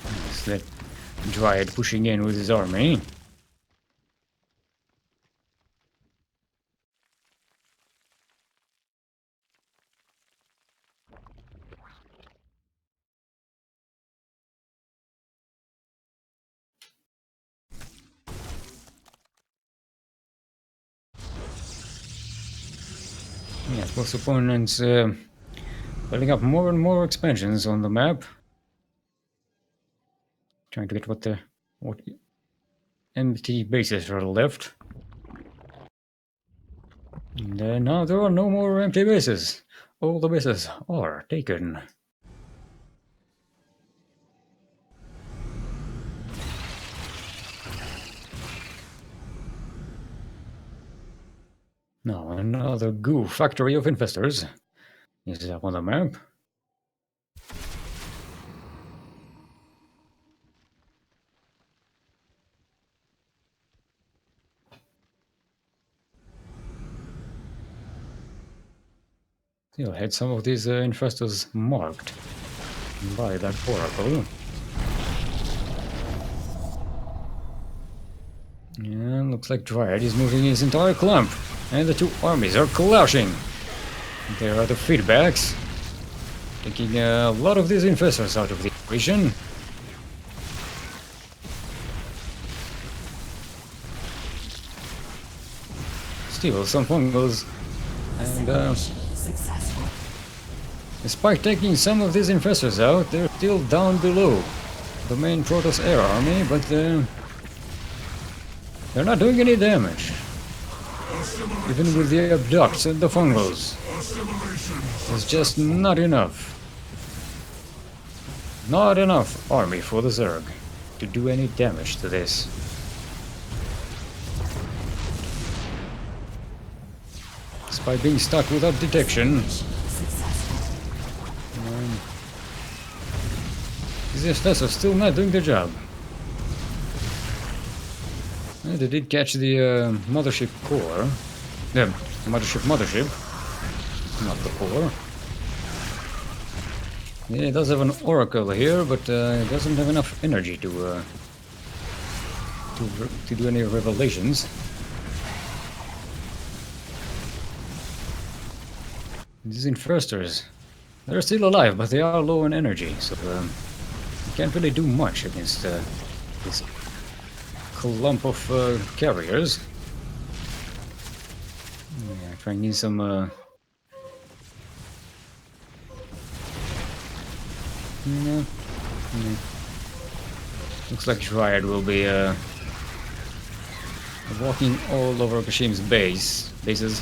Yes, that Dryad pushing in with his army. Yes, both opponents building up more and more expansions on the map. Trying to get what empty bases are left. And now there are no more empty bases. All the bases are taken. Now another goo factory of infestors is up on the map. Still had some of these infestors marked by that oracle. Yeah, looks like Dryad is moving his entire clump, and the two armies are clashing. There are the feedbacks, taking a lot of these infestors out of the equation. Still some fungals, and despite taking some of these infestors out, they're still down below the main Protoss air army, but they're not doing any damage. Even with the abducts and the fungals, there's just not enough. Not enough army for the Zerg to do any damage to this. Despite being stuck without detection, these infestors are still not doing their job. They did catch the mothership core. The mothership, not the core. Yeah, it does have an oracle here, but it doesn't have enough energy to do any revelations. These infestors, they're still alive, but they are low on energy, so you can't really do much against this clump of carriers. Yeah, trying to need some looks like Dryad will be walking all over Kashim's bases.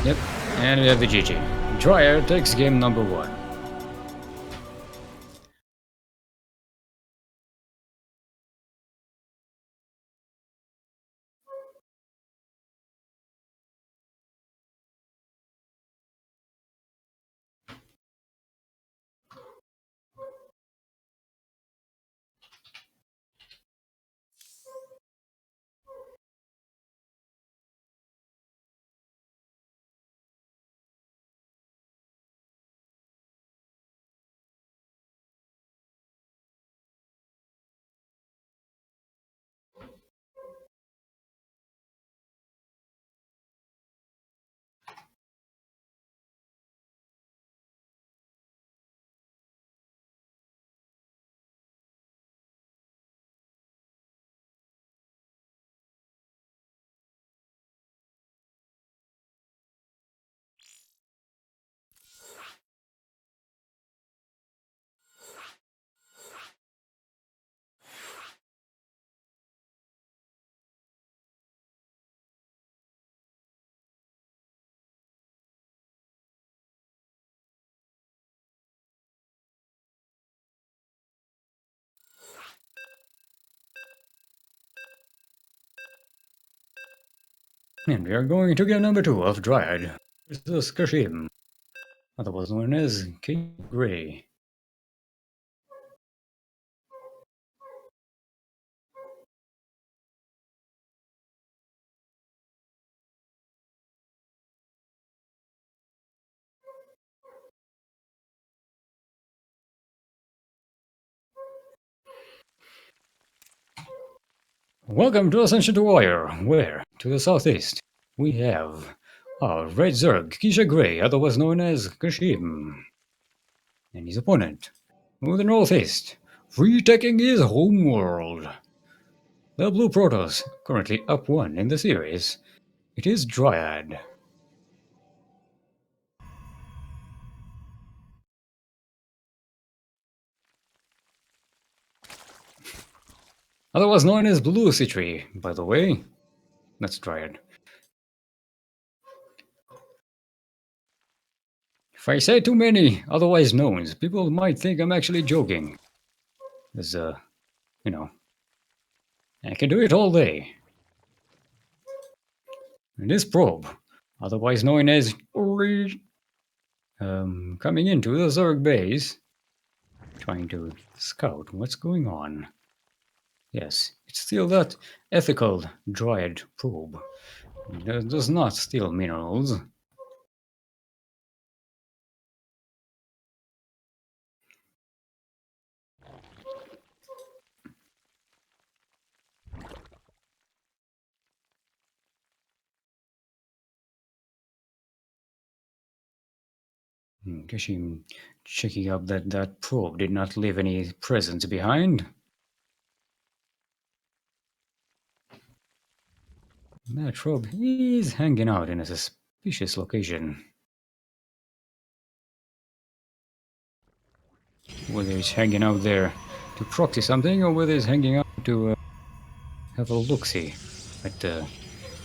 Yep, and we have the GG. Dryad takes game number 1. And we are going to game number 2 of Dryad versus Kashim, otherwise known as King Grey. Welcome to Ascension to Warrior, where, to the southeast, we have our Red Zerg, Keisha Grey, otherwise known as Kashim, and his opponent, to the northeast, retaking his homeworld. The Blue Protoss, currently up 1 in the series. It is Dryad. Otherwise known as BleuSitri, by the way. That's Dryad. If I say too many otherwise knowns, people might think I'm actually joking. As, you know, I can do it all day. And this probe, otherwise known as coming into the Zerg base, trying to scout what's going on. Yes, it's still that ethical Dryad probe. It does not steal minerals. Kashim checking up that that probe did not leave any presents behind. That probe is hanging out in a suspicious location. Whether it's hanging out there to proxy something or whether it's hanging out to have a look-see at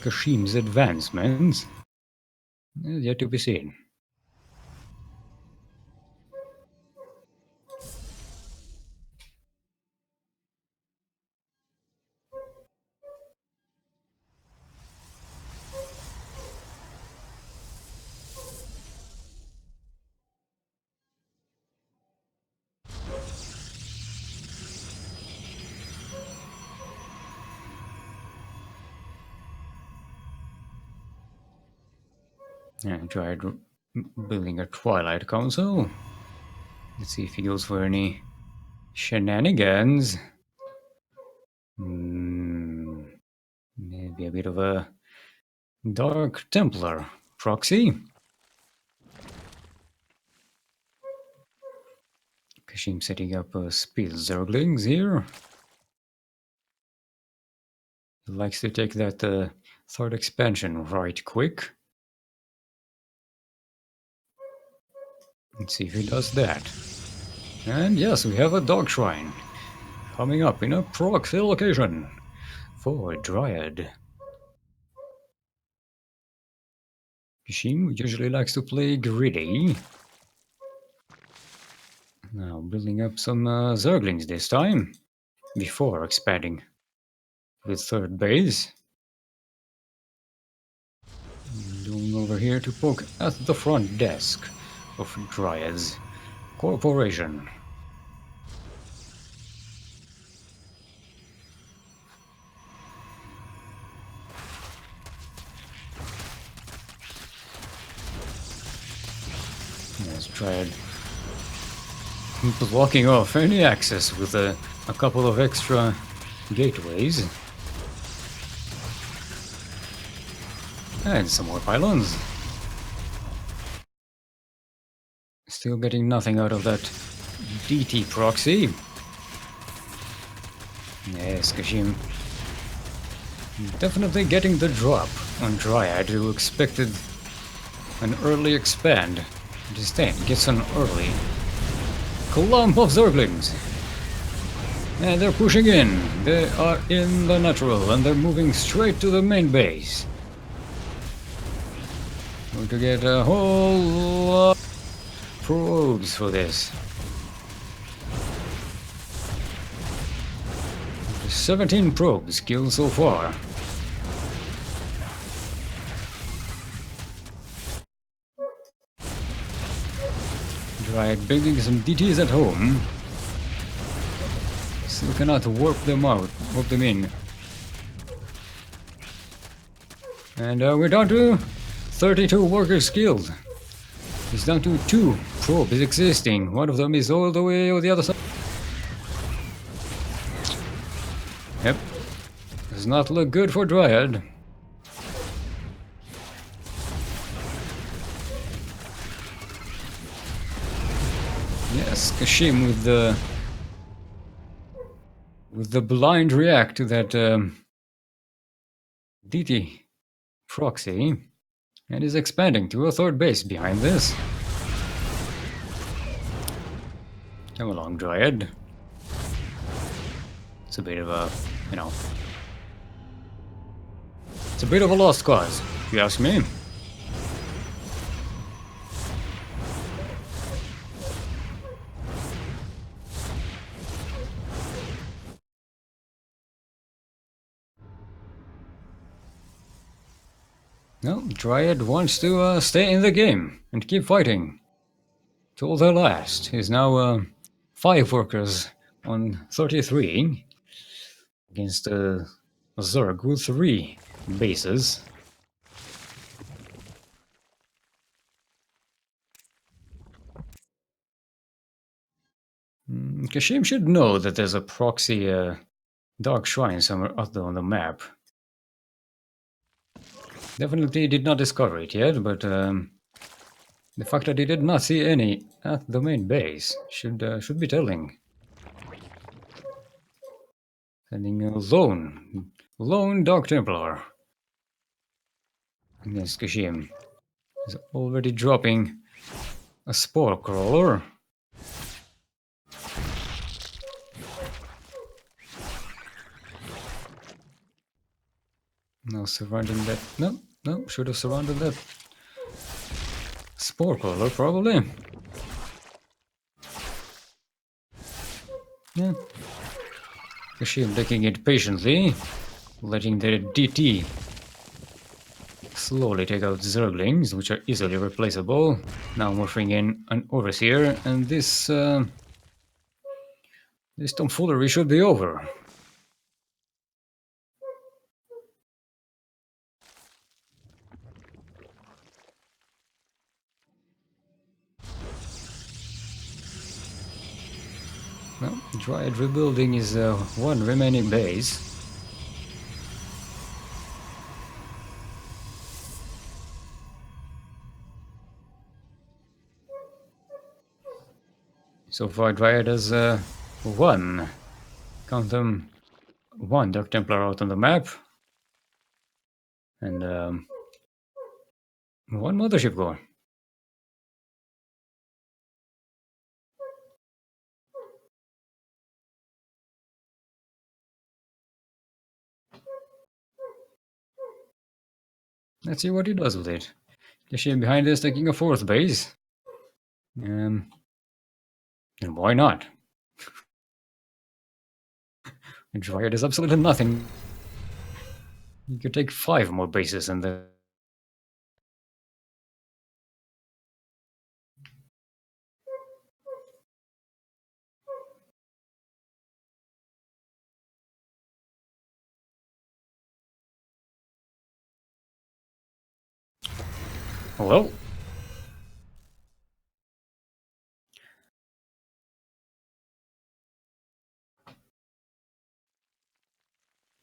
Kashim's advancements is yet to be seen. I tried building a Twilight Council. Let's see if he goes for any shenanigans. Maybe a bit of a Dark Templar proxy. Kashim setting up Speed Zerglings here. He likes to take that third expansion right quick. Let's see if he does that. And yes, we have a Dog Shrine coming up in a proxy location for Dryad. Kashim usually likes to play greedy. Now building up some Zerglings this time, before expanding with third base. Going over here to poke at the front desk of Dryad's Corporation. Yes, Dryad blocking off any access with a couple of extra gateways. And some more pylons. Still getting nothing out of that DT proxy. Yes, Kashim definitely getting the drop on Dryad, who expected an early expand. Instead, gets an early clump of Zerglings. And they're pushing in. They are in the natural and they're moving straight to the main base. Going to get a whole lot of probes for this. 17 probes killed so far. Dryad building some DTs at home. Still cannot warp them in. And we're down to 32 workers killed. It's down to 2 probes existing. One of them is all the way on the other side. Yep. Does not look good for Dryad. Yes, Kashim with the blind react to that DT proxy, and is expanding to a third base behind this. Come along, Dryad. It's a bit of a, you know, it's a bit of a lost cause, if you ask me. No, Dryad wants to stay in the game and keep fighting till the last. Is now 5 workers on 33 against Zerg with 3 bases. Kashim should know that there's a proxy dark shrine somewhere out there on the map. Definitely did not discover it yet, but the fact that he did not see any at the main base should be telling. Sending a lone Dark Templar against Kashim. He's already dropping a Spore Crawler. Now surrounding that. No, should have surrounded that Spore Crawler probably. Yeah. Kashim taking it patiently, letting the DT slowly take out Zerglings, which are easily replaceable. Now morphing in an Overseer, and this tomfoolery should be over. Well, Dryad rebuilding is one remaining base. So far, Dryad has one. Count them, one Dark Templar out on the map, and one Mothership core. Let's see what he does with it. Kashim behind us taking a 4th base. And why not? Dryad is absolutely nothing. You could take 5 more bases and the. Well.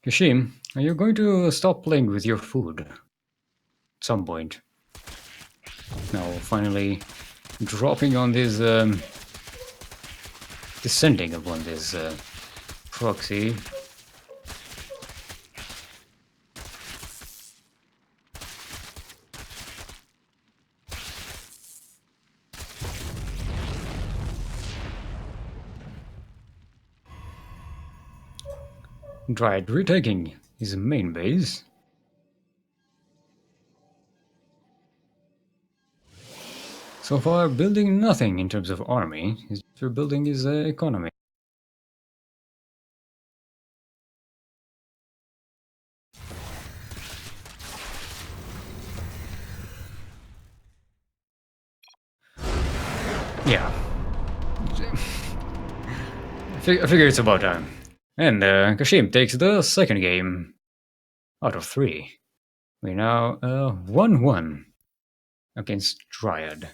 Kashim, are you going to stop playing with your food? At some point. Now, finally dropping on this, descending upon this proxy. Dryad retaking his main base. So far, building nothing in terms of army. He's rebuilding his economy. Yeah. I figure it's about time. And Kashim takes the second game out of 3. We now 1-1 against Dryad.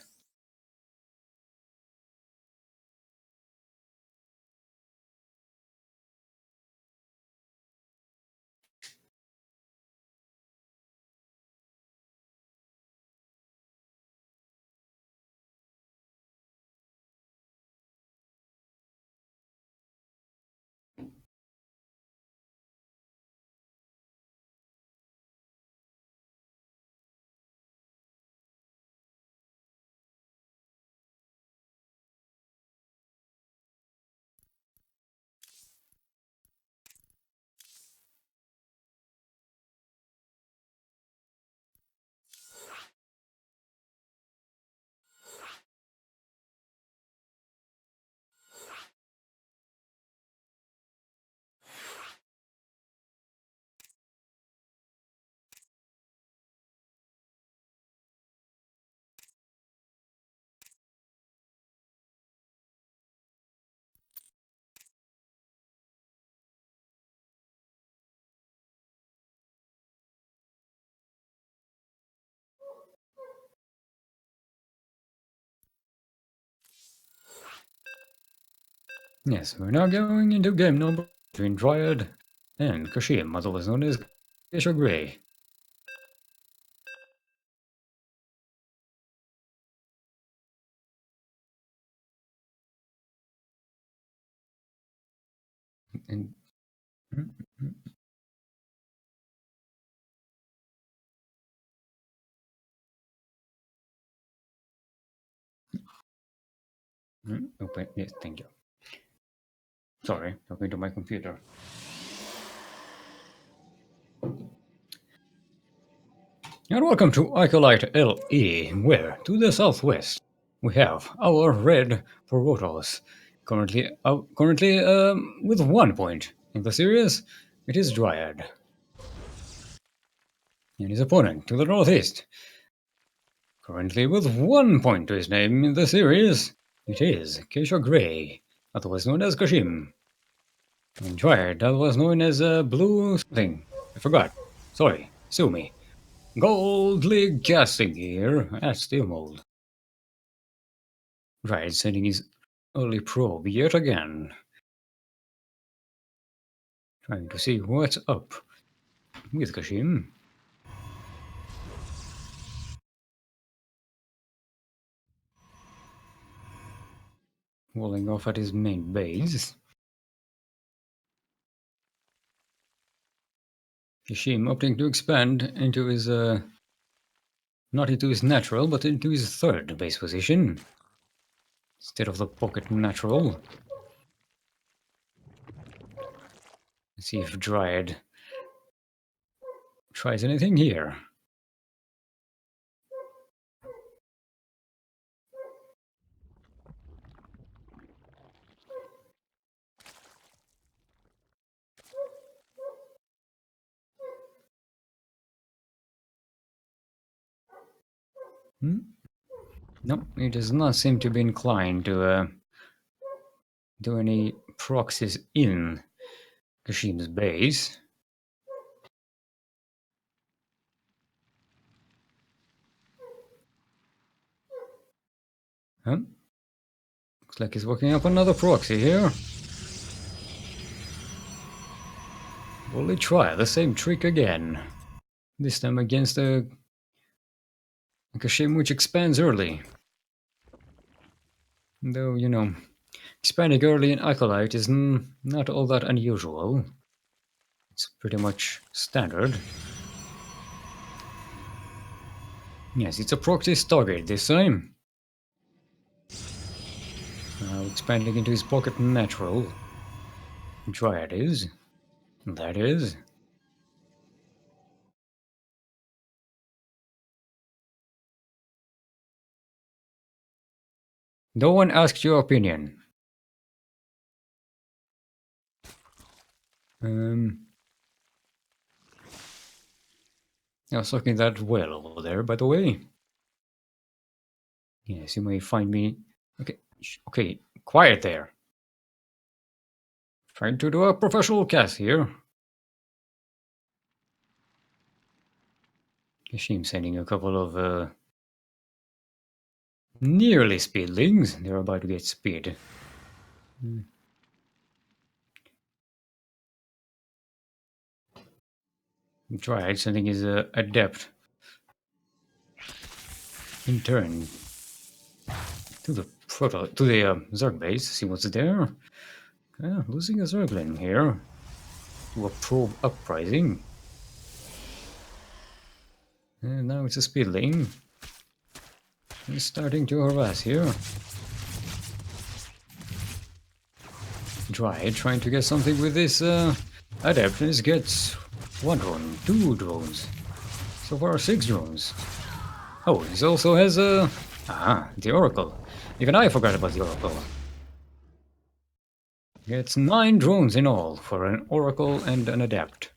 Yes, we're now going into game number between Dryad and Kashim, otherwise known as Geisha Grey. And open, yes, thank you. Sorry, talking to my computer. And welcome to Acolyte LE, where to the southwest we have our red Protoss. Currently, with 1 point in the series, it is Dryad. And his opponent to the northeast, currently with 1 point to his name in the series, it is Geisha Grey, otherwise known as Kashim. And Dryad, otherwise known as Blue something. I forgot. Sorry, sue me. Gold League casting here at Steelmold. Right, sending his early probe yet again. Trying to see what's up with Kashim. Walling off at his main base. Kashim opting to expand into his, not into his natural, but into his third base position. Instead of the pocket natural. Let's see if Dryad tries anything here. No, he does not seem to be inclined to do any proxies in Kashim's base. Huh? Looks like he's working up another proxy here. Will he try the same trick again? This time against a Kashim which expands early. Though, you know, expanding early in Acolyte is not all that unusual. It's pretty much standard. Yes, it's a proxy target this time. Now expanding into his pocket natural. Dryad is. That is. No one asked your opinion. I was looking that well over there, by the way. Yes, you may find me Okay, okay, quiet there. Trying to do a professional cast here. Kashim sending a couple of nearly speedlings. They're about to get speed. Triad sending his adept in turn to the Zerg base. See what's there. Losing a Zergling here to a probe uprising. And now it's a speedling. He's starting to harass here. Dryad trying to get something with this adept. This gets 1 drone, 2 drones. So far 6 drones. Oh, he also has the Oracle. Even I forgot about the Oracle. Gets 9 drones in all for an Oracle and an Adept.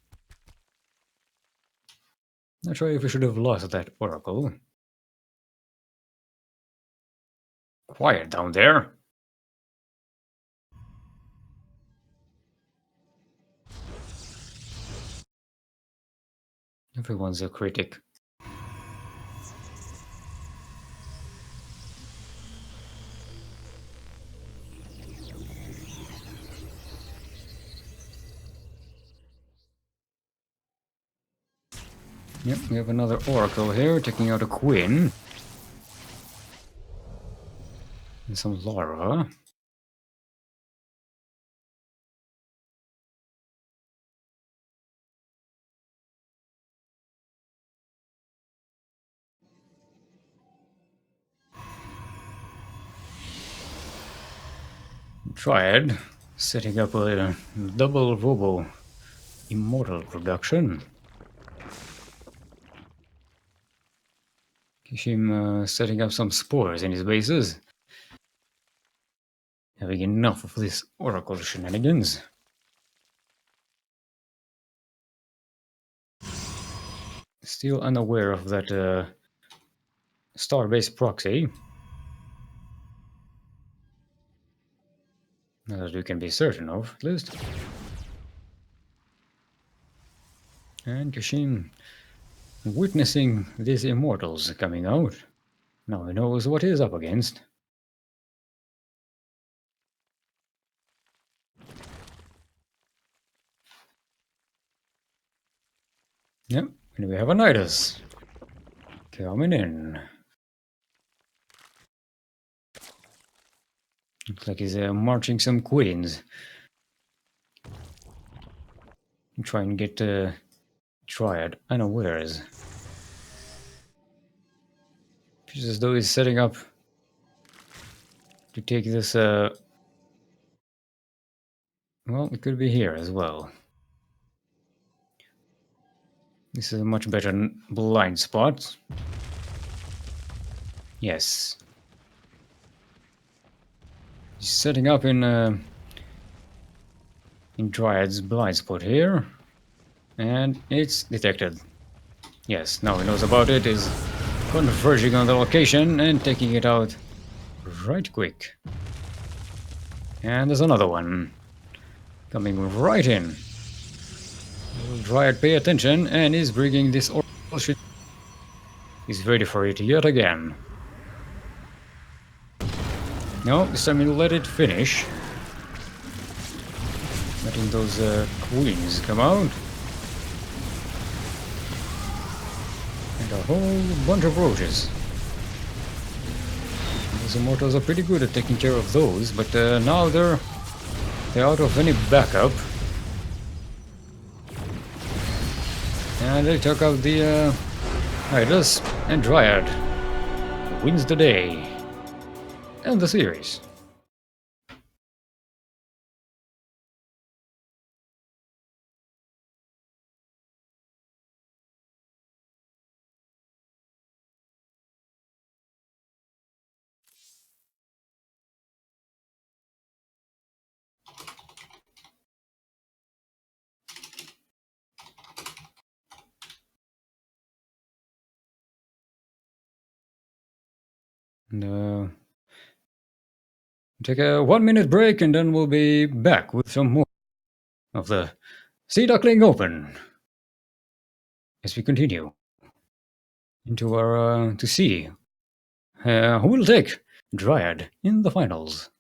Not sure if we should have lost that Oracle. Quiet down there. Everyone's a critic. Yep, we have another Oracle here, taking out a Queen. And some Lara. Triad, setting up a double Robo Immortal production. Kashim setting up some spores in his bases. Having enough of this Oracle shenanigans. Still unaware of that Starbase proxy. That you can be certain of, at least. And Kashim witnessing these immortals coming out. Now he knows what he's up against. Yep, and we have a Nidus coming in. Looks like he's marching some queens. Try and get Triad unawares. Just as though he's setting up to take this. Well, it could be here as well. This is a much better blind spot. Yes. He's setting up in Dryad's blind spot here. And it's detected. Yes, now he knows about it, is converging on the location and taking it out right quick. And there's another one coming right in. Dryad, pay attention, and he's bringing this Oracle shit. He's ready for it yet again. No, this time he'll let it finish. Letting those queens come out. And a whole bunch of roaches. Those immortals are pretty good at taking care of those, but now they're out of any backup. And they took out the Nidus, and Dryad wins the day and the series. And take a 1 minute break and then we'll be back with some more of the Sea Duckling Open as we continue into our to see who will take Dryad in the finals.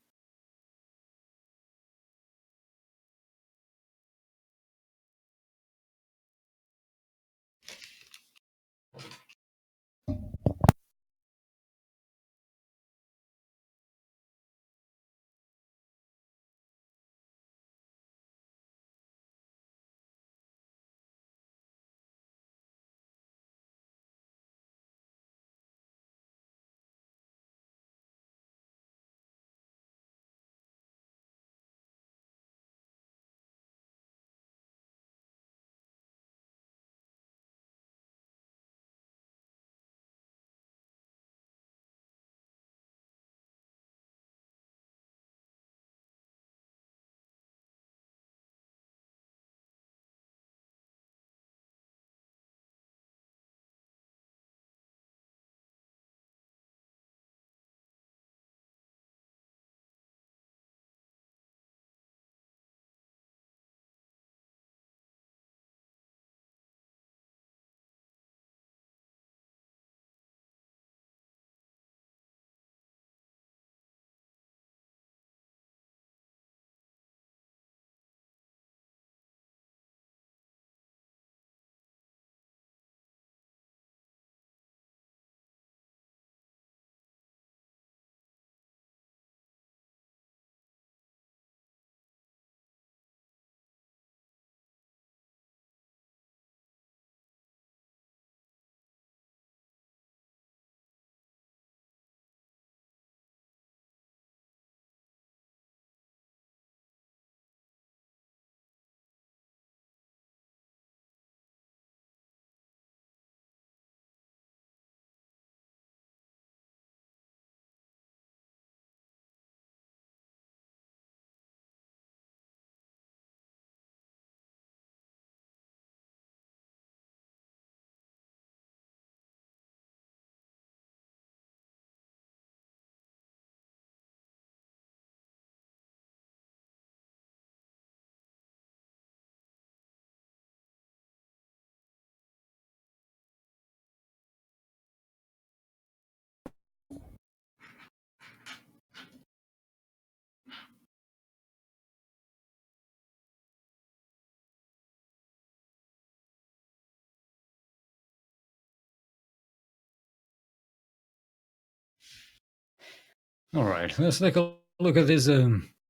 All right, let's take a look at this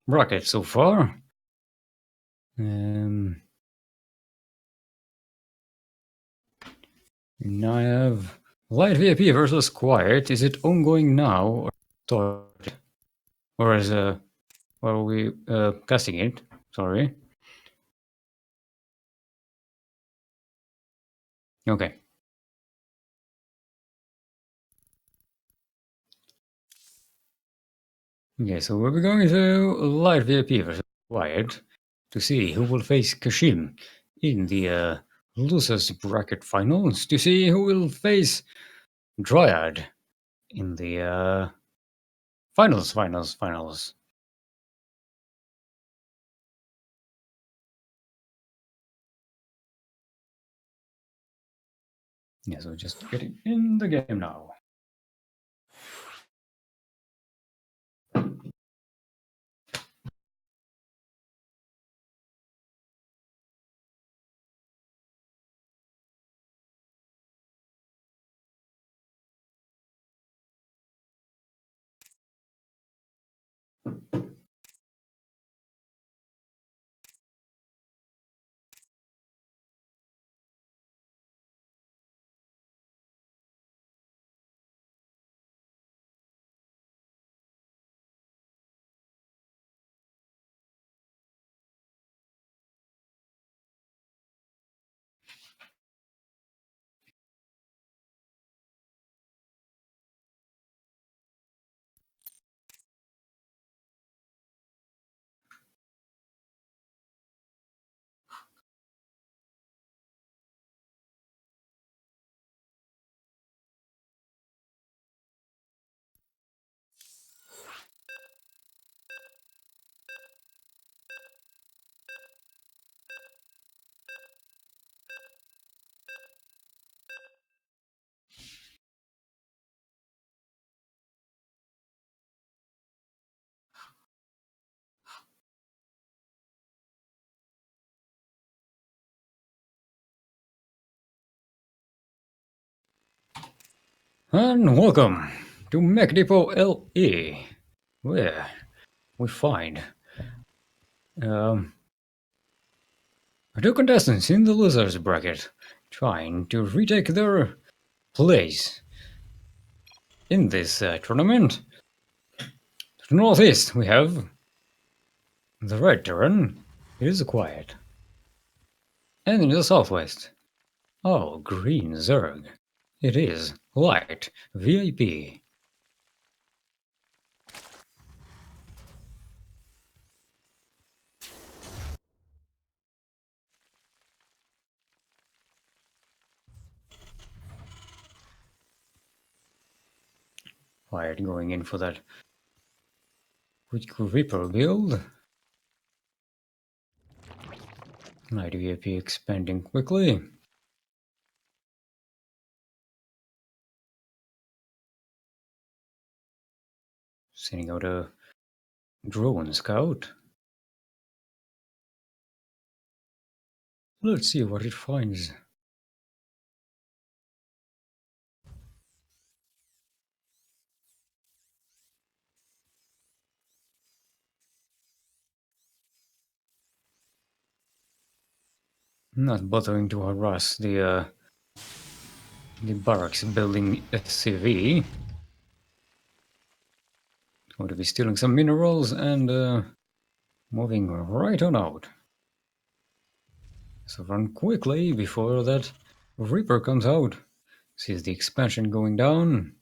bracket so far. Now I have Light VIP versus Quiet. Is it ongoing now or started? Or are we casting it? Sorry. Okay. Okay, so we're going to Light VIP versus Quiet to see who will face Kashim in the losers bracket finals. To see who will face Dryad in the finals. Yeah, so just getting in the game now. And welcome to Mech Depot LE, where we find two contestants in the losers bracket trying to retake their place in this tournament. To the northeast, we have the red terrain. It is quiet. And in the southwest, oh, green Zerg. It is light VIP. Quiet going in for that quick Reaper build. Light VIP expanding quickly. Sending out a drone scout. Let's see what it finds. Not bothering to harass the barracks building SCV. Going to be stealing some minerals and moving right on out. So run quickly before that Reaper comes out. Sees the expansion going down.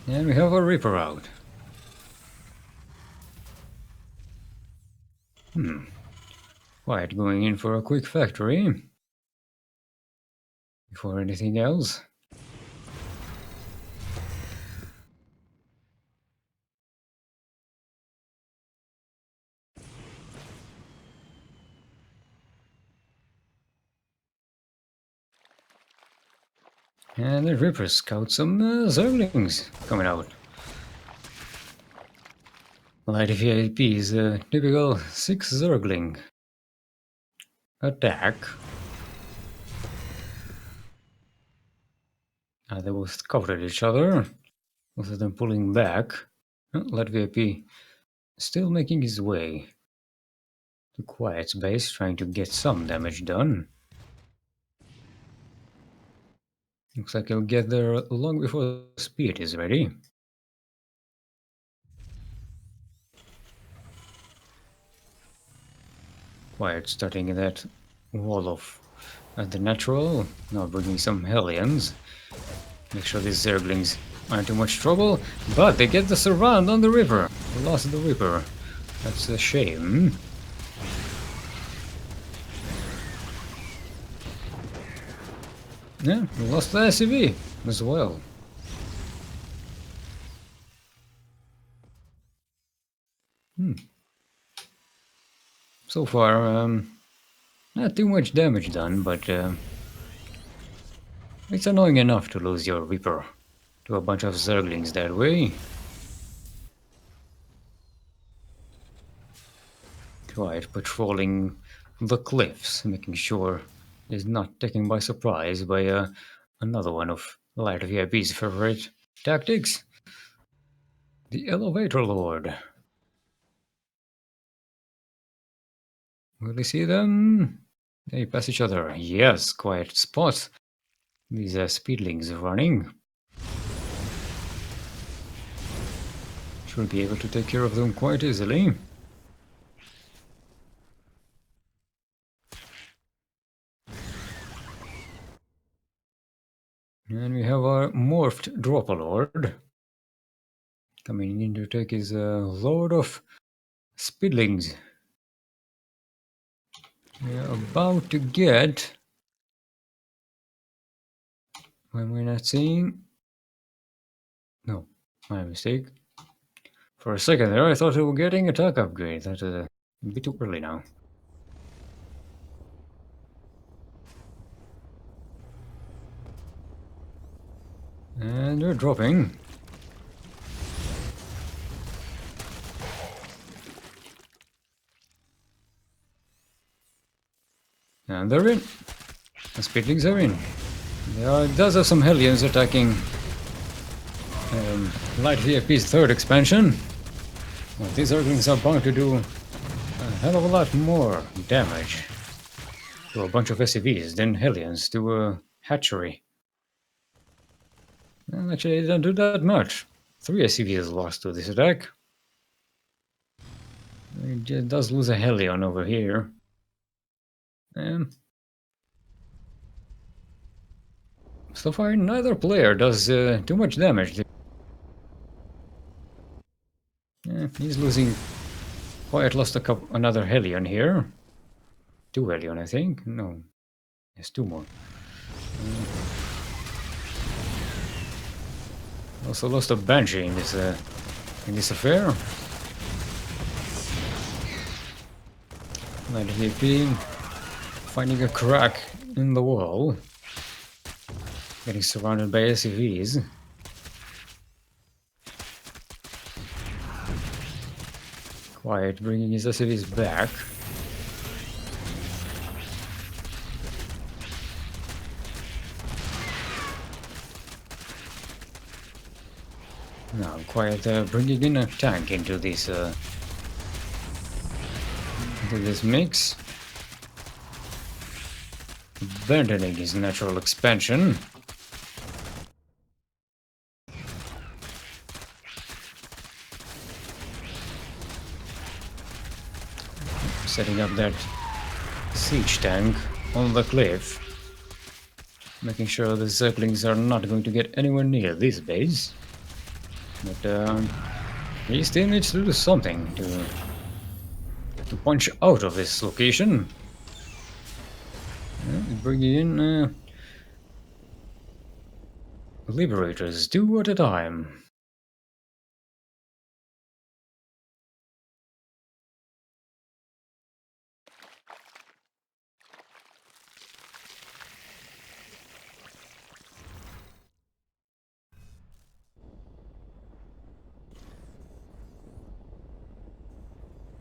And we have a Reaper out. Quiet going in for a quick factory. Before anything else. And the Reaper scouts some Zerglings coming out. Light VIP is a typical 6 Zergling. Attack. They both scouted each other. Both of them pulling back. Light VIP still making his way to Quiet's base, trying to get some damage done. Looks like he'll get there long before Speed is ready. Quiet starting that wall of the natural, now bringing some Hellions. Make sure these Zerglings aren't too much trouble, but they get the surround on the river. They lost the Reaper. That's a shame. Yeah, we lost the SCV as well. So far, not too much damage done, but it's annoying enough to lose your Reaper to a bunch of Zerglings that way. Quiet patrolling the cliffs, making sure he's not taken by surprise by another one of Light VIP's favorite tactics. The Elevator Lord. Will we see them? They pass each other. Yes, quiet spot. These speedlings running. Should be able to take care of them quite easily. And we have our morphed Dropper Lord coming in to take his load of speedlings. We're about to get... Why am I not seeing? No, my mistake. For a second there, I thought we were getting a attack upgrade. That's a bit too early now. And they're dropping. And they're in. The Speedlings are in. There does have some Hellions attacking Light VIP's third expansion. Well, these Ducklings are bound to do a hell of a lot more damage to a bunch of SCVs than Hellions to a hatchery. Well, actually, they don't do that much. 3 SCVs lost to this attack. It does lose a Hellion over here. So far, neither player does too much damage. He's losing. Quiet lost another Hellion here. 2 Hellion, I think. No, there's 2 more. Also lost a Banshee in this affair. Light VP finding a crack in the wall. Getting surrounded by SCVs. Quiet bringing his SCVs back. Now Quiet bringing in a tank into this mix. Abandoning his natural expansion. Setting up that siege tank on the cliff. Making sure the Ducklings are not going to get anywhere near this base. But he still needs to do something to punch out of this location. Bringing in Liberators 2 at a time.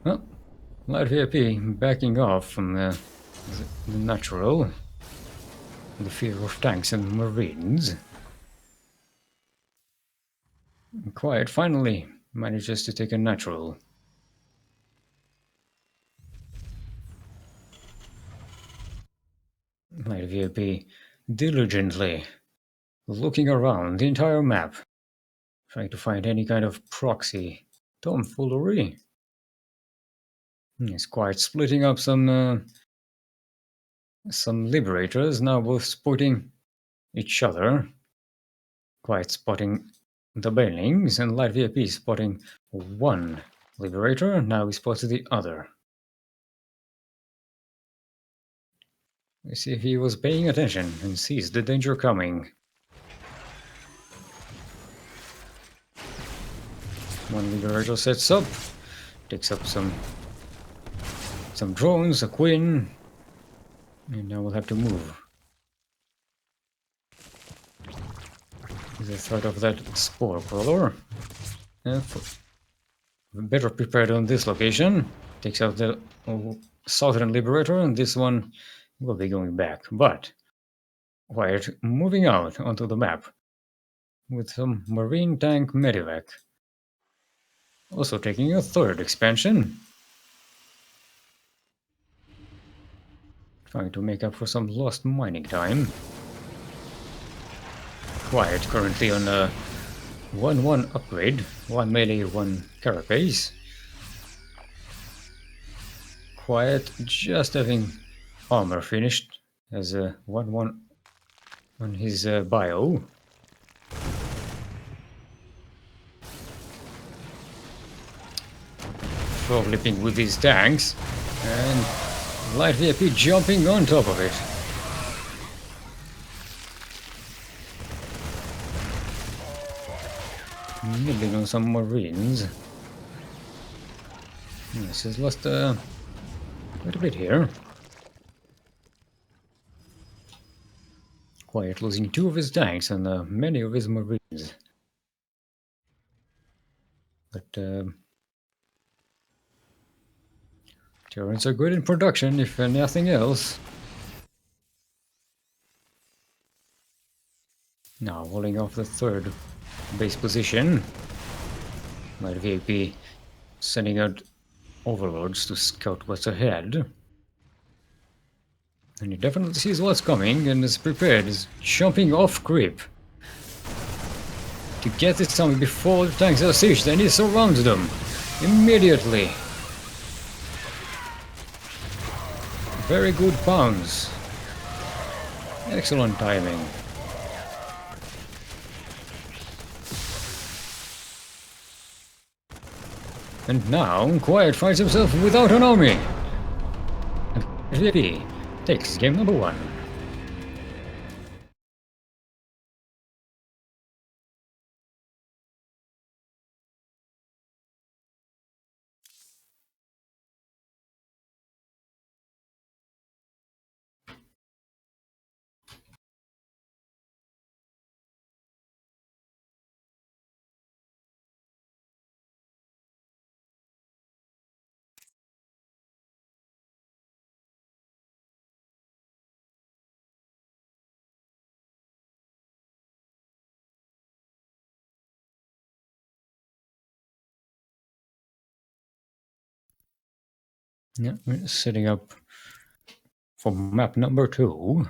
Well, Light VIP backing off from the natural, the fear of tanks and marines. Quiet finally manages to take a natural. Light VIP diligently looking around the entire map, trying to find any kind of proxy tomfoolery. He's quite splitting up some liberators, now both supporting each other. Quite spotting the Banelings, and Light VIP spotting one liberator, now he spots the other. Let's see if he was paying attention and sees the danger coming. One liberator sets up, takes up some drones, a Queen, and now we'll have to move. The threat of that Spore Crawler. Better prepared on this location. Takes out the Southern Liberator, and this one will be going back. But Quiet moving out onto the map with some Marine Tank Medivac. Also taking a third expansion. Trying to make up for some lost mining time. Quiet currently on a 1-1 upgrade. 1 melee, 1 carapace. Quiet just having armor finished as a 1-1 on his bio. Frog leaping with these tanks and Light VIP jumping on top of it. Nibbling on some Marines. Yes, he's lost quite a bit here. Quiet losing 2 of his tanks and many of his Marines. But turrets are good in production, if nothing else. Now holding off the 3rd base position. Light VIP sending out overlords to scout what's ahead. And he definitely sees what's coming and is prepared, is jumping off creep. To get this army before the tanks are sieged, and he surrounds them immediately. Very good pounds. Excellent timing. And now, Quiet finds himself without an army. And VIP takes game number 1. Yeah, we're setting up for map number 2.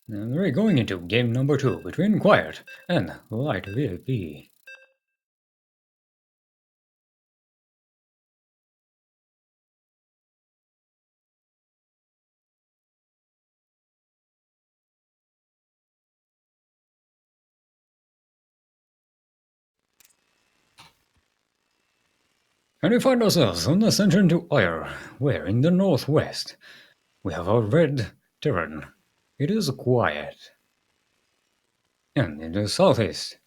And we're going into game number 2 between Quiet and Light VIP. And we find ourselves on the ascension to Ire, where in the northwest we have our red Terran. It is Quiet. And in the southeast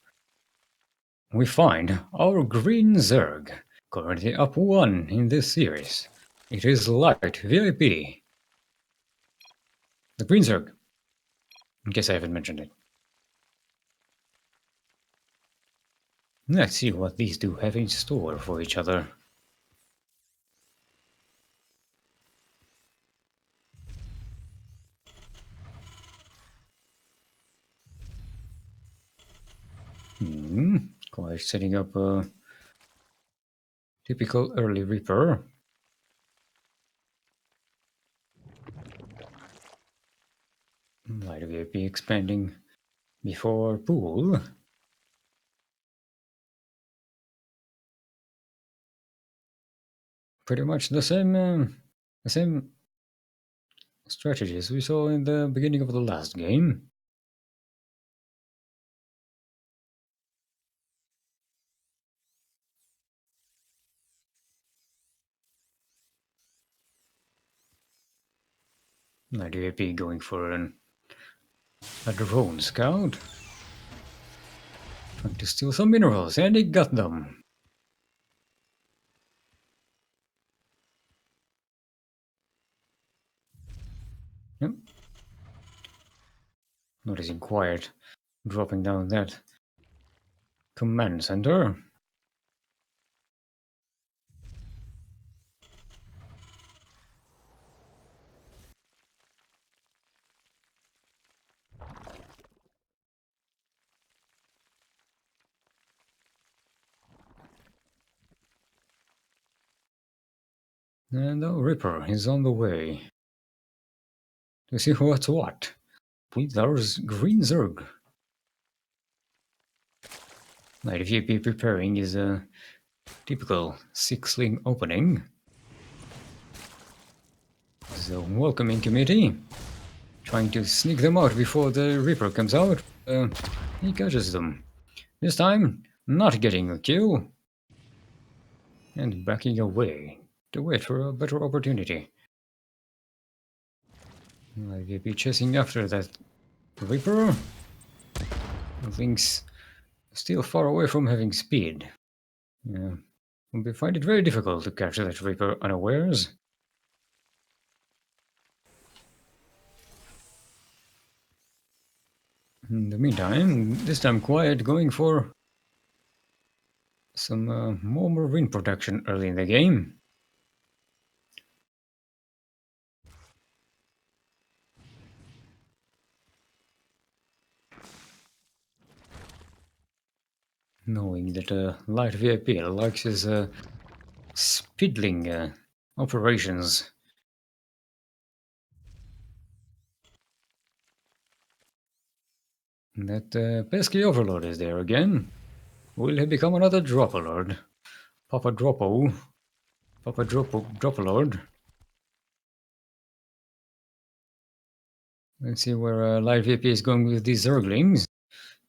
we find our green Zerg, currently up 1 in this series. It is Light VIP. The green Zerg, in case I haven't mentioned it. Let's see what these two have in store for each other. Quite setting up a typical early Reaper. Light VIP expanding before pool. Pretty much the same strategies we saw in the beginning of the last game. Light VIP going for a drone scout. Trying to steal some minerals, and he got them. Yep. Noticing quiet, dropping down that command center. And the Ripper is on the way to see what's what with our green Zerg. Light VP preparing is a typical six-link opening. The welcoming committee trying to sneak them out before the Reaper comes out. He catches them. This time, not getting a kill. And backing away to wait for a better opportunity. IVP chasing after that Reaper. Things still far away from having speed. Yeah. We find it very difficult to catch that Reaper unawares. In the meantime, this time Quiet going for some more marine production early in the game. Knowing that Light VIP likes his speedling operations. That pesky Overlord is there again. Will he become another Dropalord? Papa Dropalord. Let's see where Light VP is going with these Zerglings.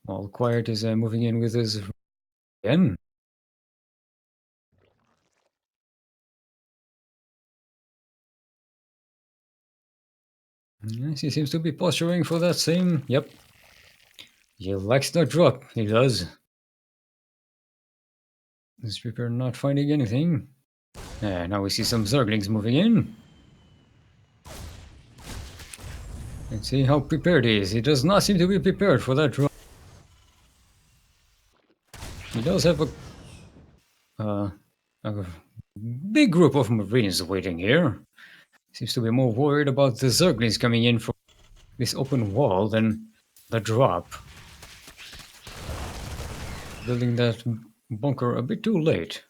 While Quiet is moving in with his again. Yes, he seems to be posturing for that same. Yep. He likes the drop, he does. This Reaper not finding anything. Now we see some Zerglings moving in. Let's see how prepared he is. He does not seem to be prepared for that drop. He does have a big group of Marines waiting here. Seems to be more worried about the Zerglings coming in from this open wall than the drop. Building that bunker a bit too late.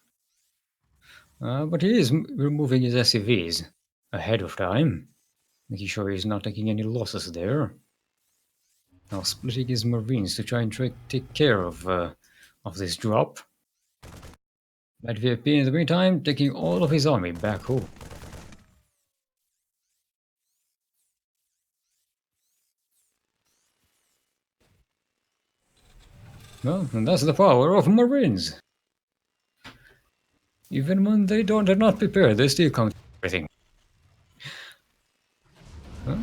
But he is removing his SCVs ahead of time, making sure he's not taking any losses there. Now splitting his Marines to try and take care of this drop. Light VIP in the meantime taking all of his army back home. Well, and that's the power of Marines. Even when they're not prepared, they still come to everything. Well,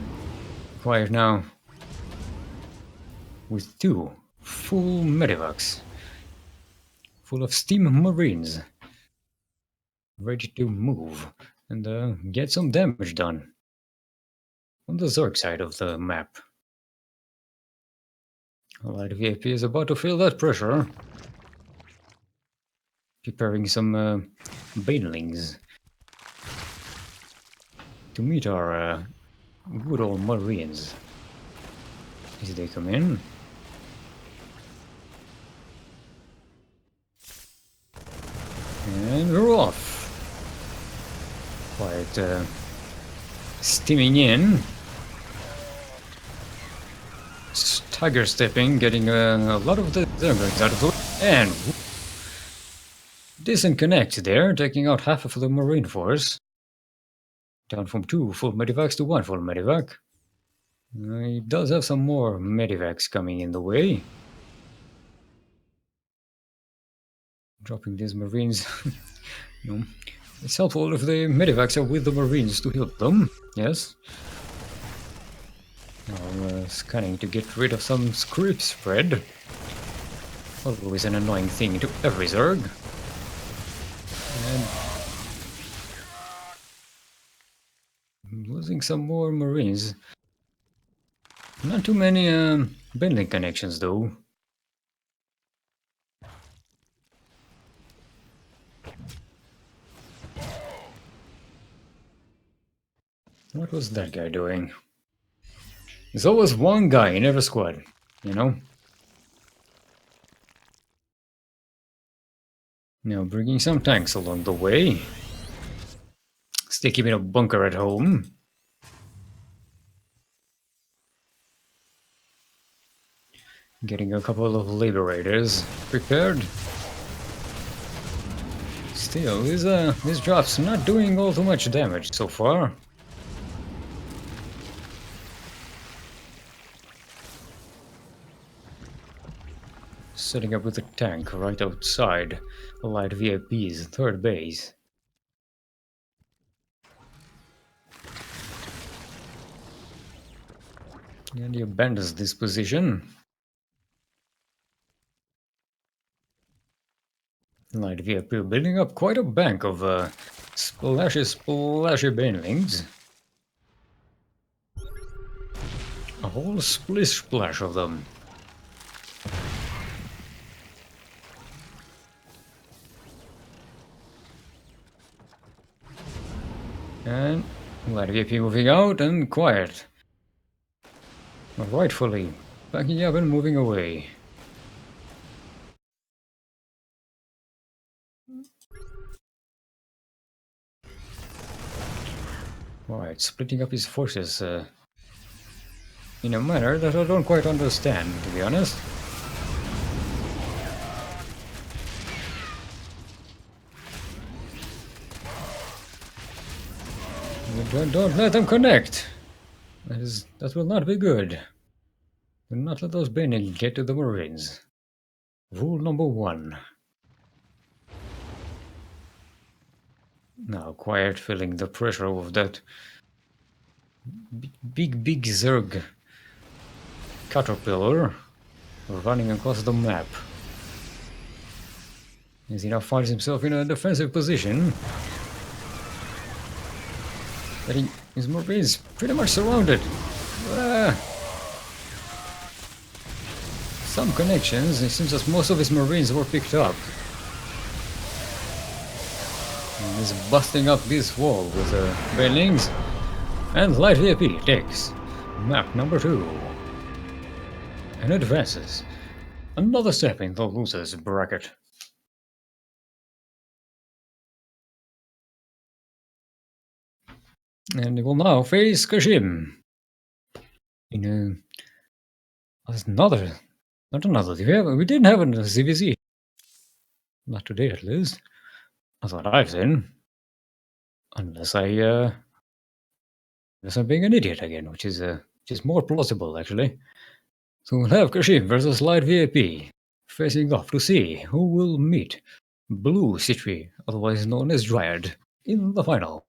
Quiet now with 2 full medivacs, full of steam Marines, ready to move and get some damage done on the Zerg side of the map. Light VIP is about to feel that pressure. Preparing some banelings to meet our good old Marines as they come in. And we're off. Quite steaming in. Tiger stepping, getting a lot of the Zerglings out of the way. And decent connect there, taking out half of the Marine force. Down from 2 full medivacs to 1 full medivac. He does have some more medivacs coming in the way. Dropping these Marines. It's helpful if the medivacs are with the Marines to help them, yes. Now scanning to get rid of some script spread. Always an annoying thing to every Zerg. And losing some more Marines. Not too many Benlink connections though. What was that guy doing? There's always one guy in every squad, you know? Now bringing some tanks along the way. Still keeping a bunker at home. Getting a couple of liberators prepared. Still, this drop's not doing all too much damage so far. Setting up with a tank right outside Light VIP's third base. And he abandons this position. Light VIP building up quite a bank of splashy banelings. A whole splish splash of them. And Light VIP moving out and quiet. Rightfully backing up and moving away. Right, splitting up his forces in a manner that I don't quite understand, to be honest. Don't let them connect. That will not be good. Do not let those Benning get to the Marines. Rule number 1. Now, quiet, feeling the pressure of that big Zerg caterpillar running across the map. As he now finds himself in a defensive position. But his Marines pretty much surrounded. Some connections, it seems that most of his Marines were picked up. And he's busting up this wall with Benlings. And Light VIP takes map number 2. And advances another step in the losers bracket. And he will now face Kashim. In not another. We didn't have a CVZ. Not today, at least. Not that I've seen. Unless I'm being an idiot again, which is more plausible, actually. So we'll have Kashim versus Light VIP, facing off to see who will meet BleuSitri, otherwise known as Dryad, in the final.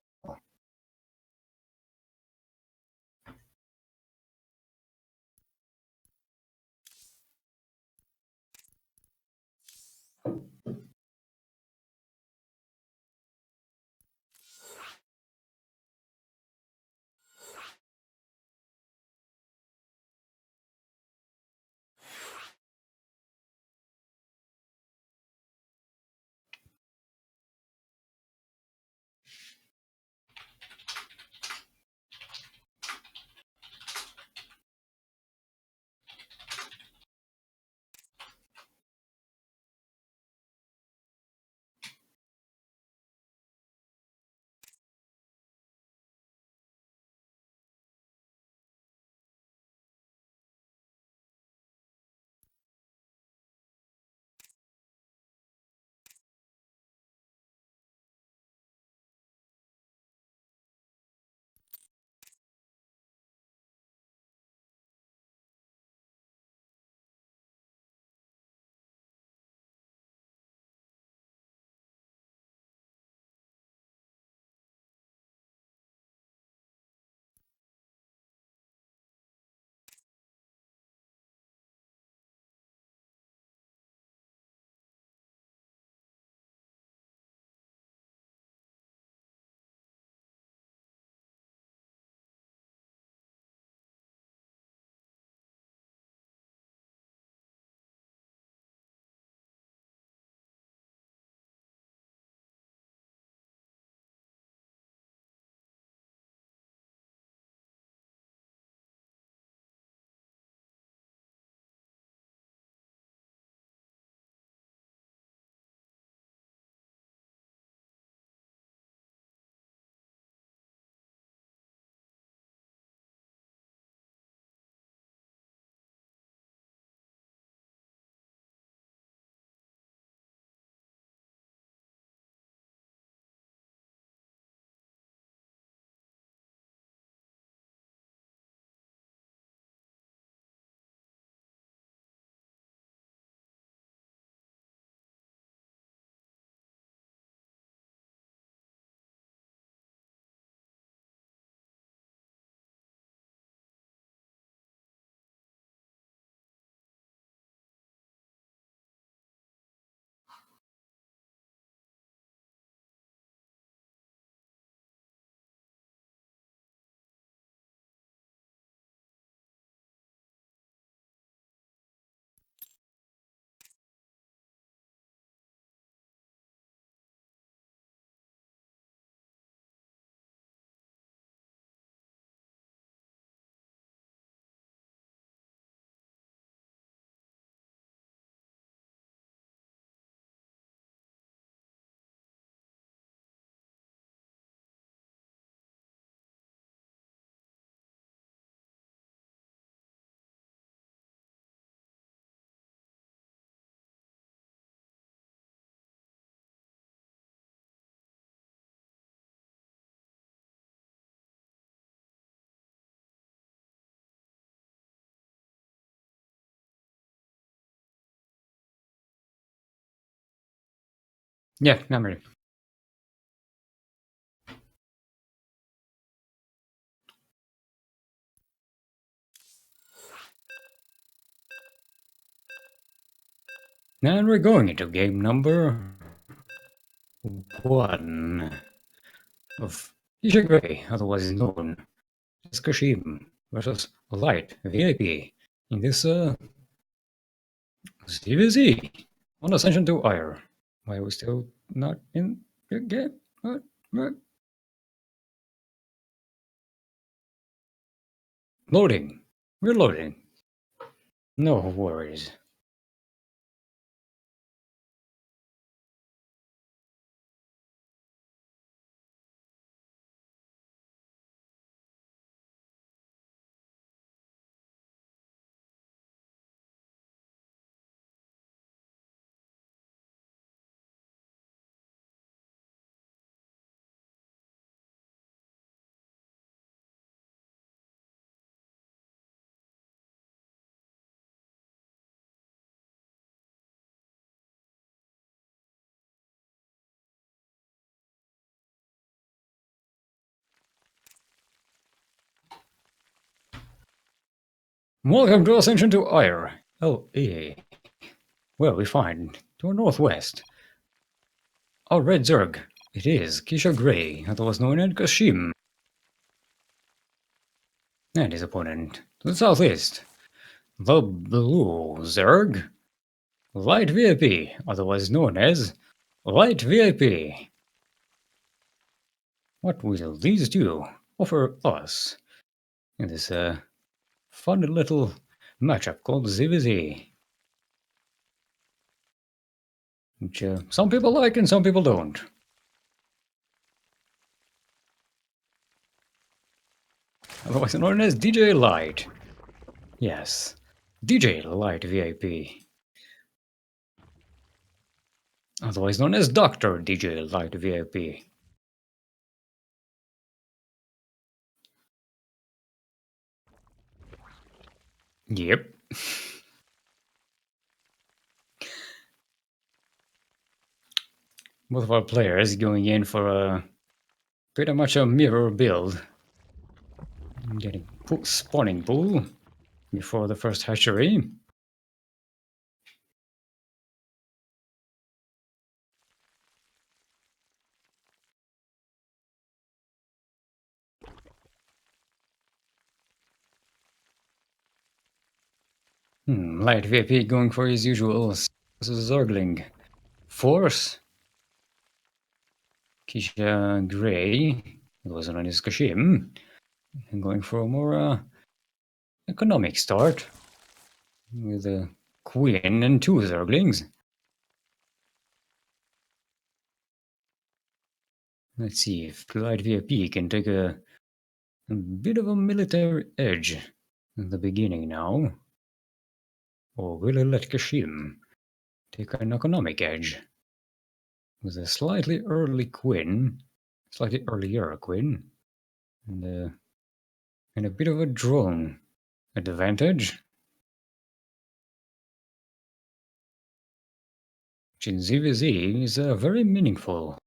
Yeah, I'm ready. And we're going into game number 1 of Isha Gray, otherwise known as Kashim versus Light VIP in this CVZ on Ascension to Ire. Why are we still not in the game? What? Loading. We're loading. No worries. Welcome to Ascension to Ire. LA. Well, we find to our northwest. Our red Zerg. It is Kisha Gray, otherwise known as Kashim. And his opponent to the southeast. The blue Zerg. Light VIP, otherwise known as Light VIP. What will these two offer us in this fun little matchup called ZVZ? Which some people like and some people don't. Otherwise known as DJ Light. Yes, DJ Light VIP. Otherwise known as Dr. DJ Light VIP. Yep. Both of our players going in for a pretty much a mirror build. Getting spawning pool before the first hatchery. Light VIP going for his usual Zergling force. Kisha Gray, it was known as Kashim, and going for a more economic start with a queen and 2 Zerglings. Let's see if Light VIP can take a bit of a military edge in the beginning now. Or will he let Kashim take an economic edge with a slightly earlier queen, and a bit of a drone advantage? Which in ZVZ is very meaningful.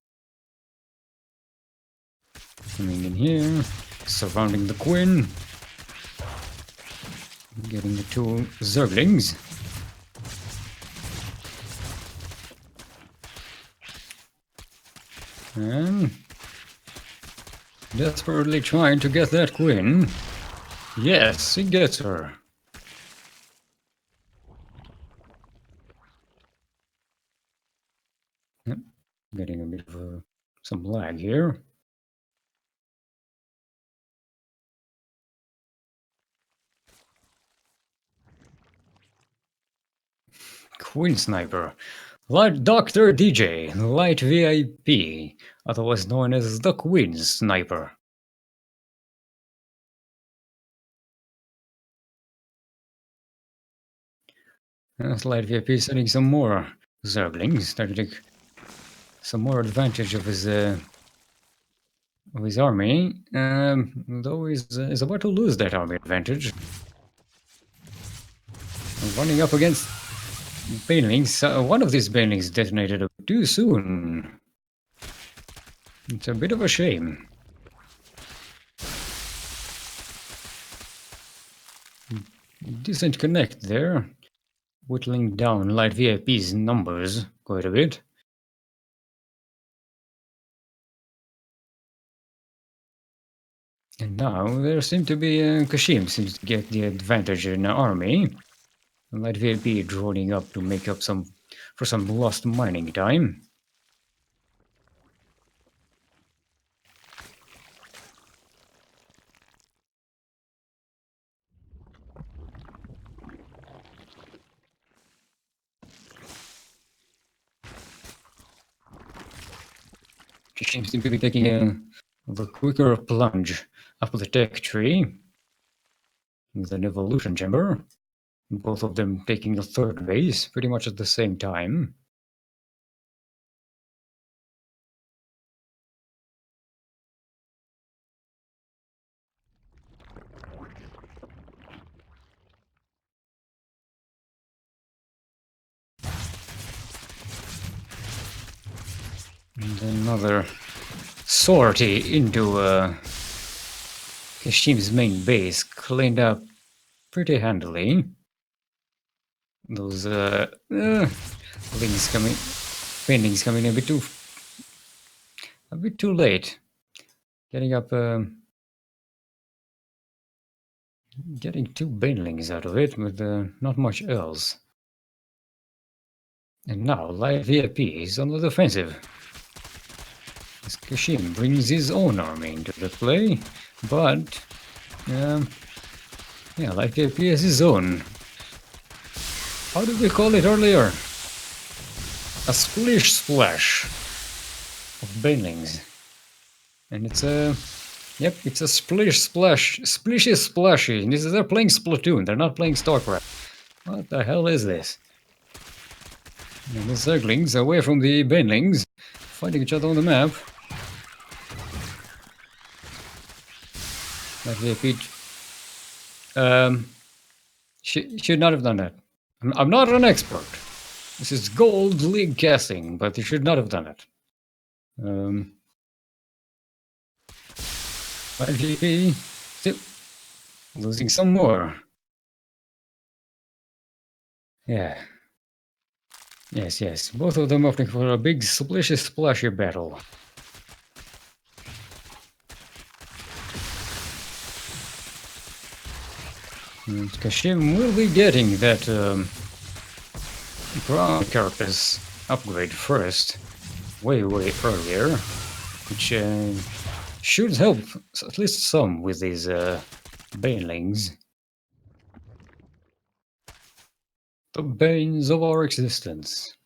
Coming in here, surrounding the queen, getting the 2 Zerglings. And desperately trying to get that queen. Yes, he gets her. Yep. Getting a bit of some lag here. Queen Sniper. Light Dr. DJ, Light VIP, otherwise known as the Queen Sniper. Light VIP setting some more Zerglings, trying to take some more advantage of his army, though he's about to lose that army advantage. Running up against banelings. One of these banelings detonated too soon. It's a bit of a shame. Decent connect there, whittling down light VIP's numbers quite a bit. And now there seems to be Kashim seems to get the advantage in the army. Light VIP droning up to make up for some lost mining time. She seems to be taking a quicker plunge up the tech tree with an evolution chamber. Both of them taking the third base pretty much at the same time. And another sortie into Kashim's main base, cleaned up pretty handily. Those paintings coming a bit too late. Getting up, getting 2 banelings out of it with not much else. And now Light VIP is on the defensive. As Kashim brings his own army into the play, but yeah, Light VIP has his own. How did we call it earlier? A splish splash of banelings. And it's a it's a splish splash, splishy splashy. And they're playing Splatoon, they're not playing StarCraft. What the hell is this? And the Zerglings away from the banelings, fighting each other on the map. That VIP should not have done that. I'm not an expert. This is Gold League casting, but he should not have done it. VIP still losing some more. Yeah. Yes. Both of them opting for a big splishy splashy battle. And Kashim will be getting that ground characters upgrade first, way earlier, which should help at least some with these banelings. The banes of our existence.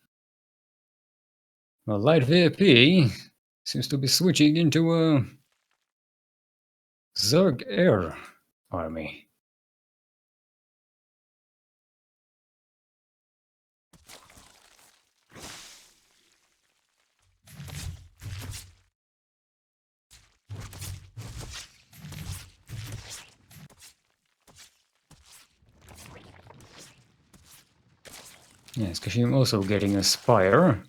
Well, Light VIP seems to be switching into a Zerg Air army. Yes, Kashim also getting a Spire.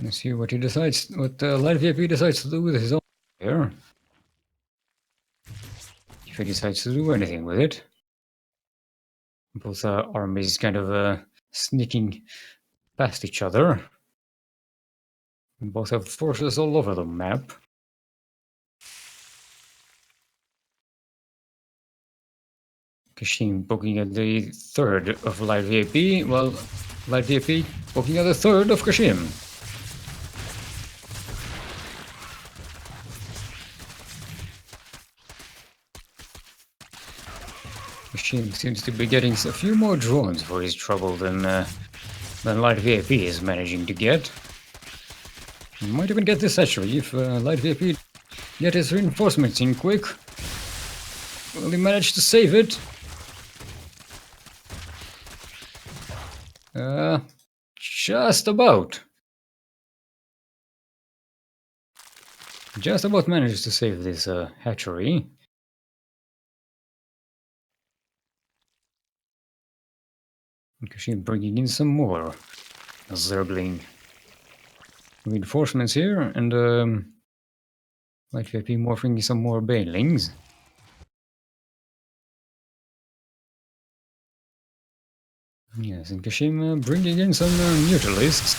Let's see what Light VIP decides to do with his own Spire. If he decides to do anything with it. Both armies kind of sneaking past each other. Both have forces all over the map. Kashim poking at the third of Light VIP, while Light VIP poking at the third of Kashim. Kashim seems to be getting a few more drones for his trouble than Light VIP is managing to get. He might even get this hatchery if Light VIP get his reinforcements in quick. Will he manage to save it? Just about. Just about managed to save this hatchery. Kashim bringing in some more Zergling reinforcements here, and Light VP morphing in some more banelings. Yes, and Kashim bringing in some Mutalisks.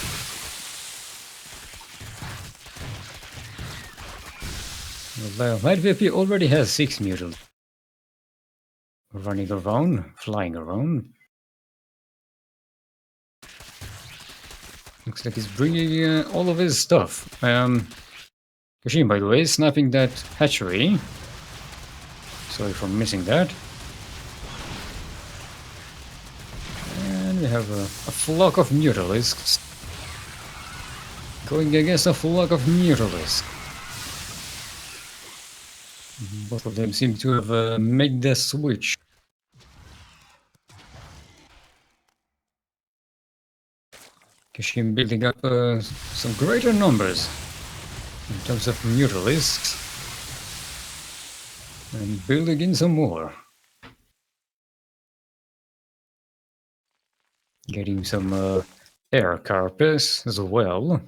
Light VP already has 6 Mutalisks running around, flying around. Looks like he's bringing all of his stuff. Kashim, by the way, is snapping that hatchery. Sorry for missing that. And we have a flock of Mutalisks going against a flock of Mutalisks. Both of them seem to have made the switch. Kashim building up some greater numbers in terms of Mutalisks. And building in some more. Getting some air carpets as well.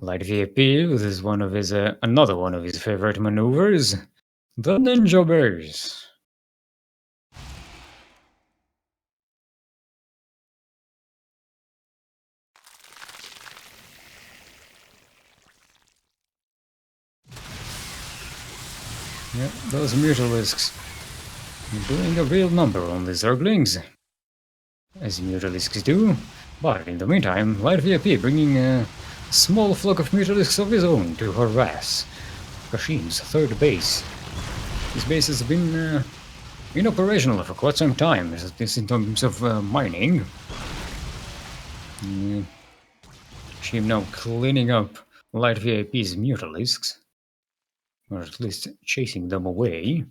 Light VP, this is one of his another one of his favorite maneuvers, the Ninja Base. Yep, those Mutalisks doing a real number on the Zerglings, as Mutalisks do. But in the meantime, Light VP bringing a small flock of Mutalisks of his own to harass Kashim's third base. This base has been inoperational for quite some time, at least in terms of mining. Kashim now cleaning up Light VIP's Mutalisks, or at least chasing them away.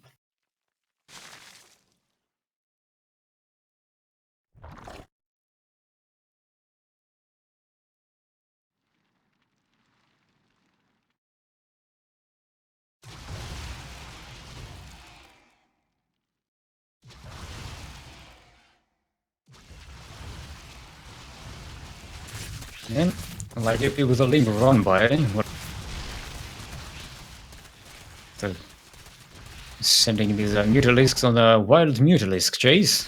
And Light VP with a link run by. Sending these Mutalisks on a wild Mutalisk chase.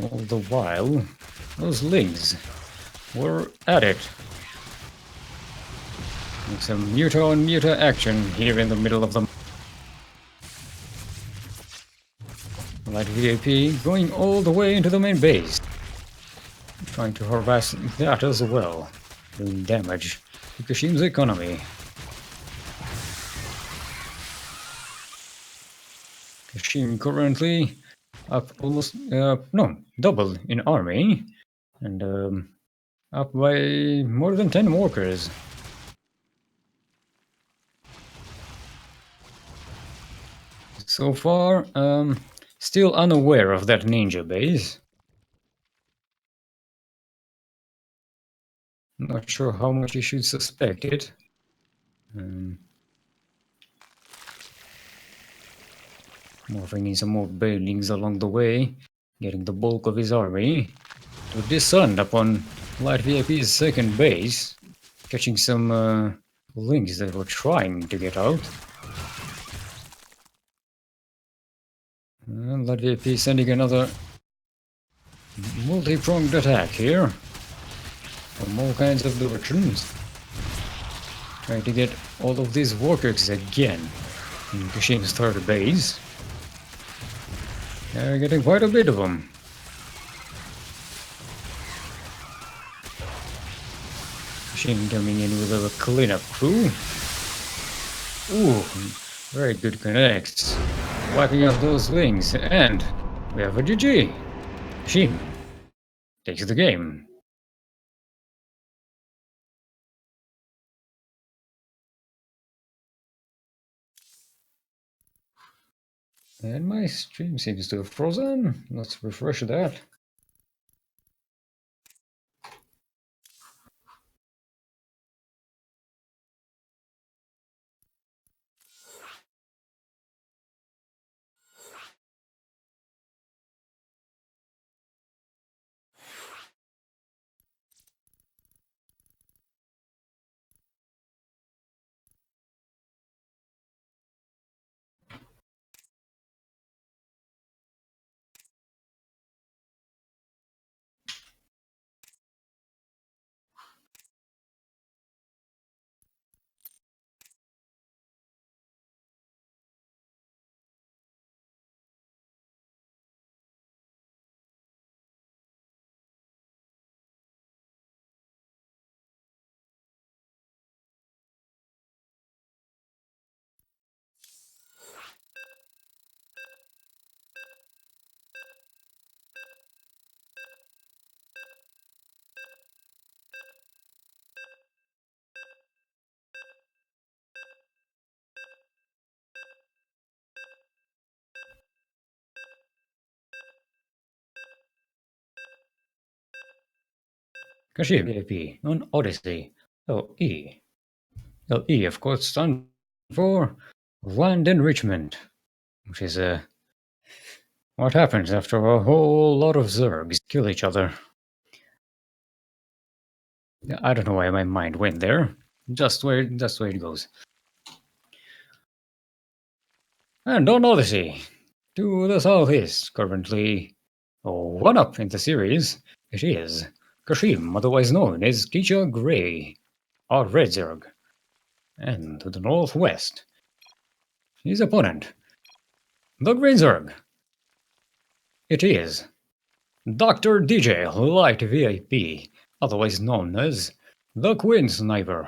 All the while, those Lings were at it. And some Muta on Muta action here in the middle of the Light VAP going all the way into the main base. Trying to harass that as well, doing damage to Kashim's economy. Kashim currently up almost, double in army, and up by more than 10 workers. So far, still unaware of that ninja base. Not sure how much you should suspect it. Morphing in some more buildings along the way, getting the bulk of his army to descend upon Light VIP's second base, catching some links that were trying to get out. Light VIP sending another multi-pronged attack here from all kinds of directions. Trying to get all of these workers again in Kashim's third base. They're getting quite a bit of them. Kashim coming in with a cleanup crew. Ooh, very good connects. Wiping out those wings, and we have a GG. Kashim takes the game. And my stream seems to have frozen. Let's refresh that. Kashim AP on Odyssey. LE. LE, of course, stands for Land Enrichment, which is what happens after a whole lot of Zergs kill each other. I don't know why my mind went there. Just where it goes. And on Odyssey, to the southeast, currently 1-up in the series, it is Kashim, otherwise known as Kisha Grey, our Red Zerg. And to the northwest, his opponent, the Green Zerg. It is Dr. DJ Light VIP, otherwise known as the Queen Sniper.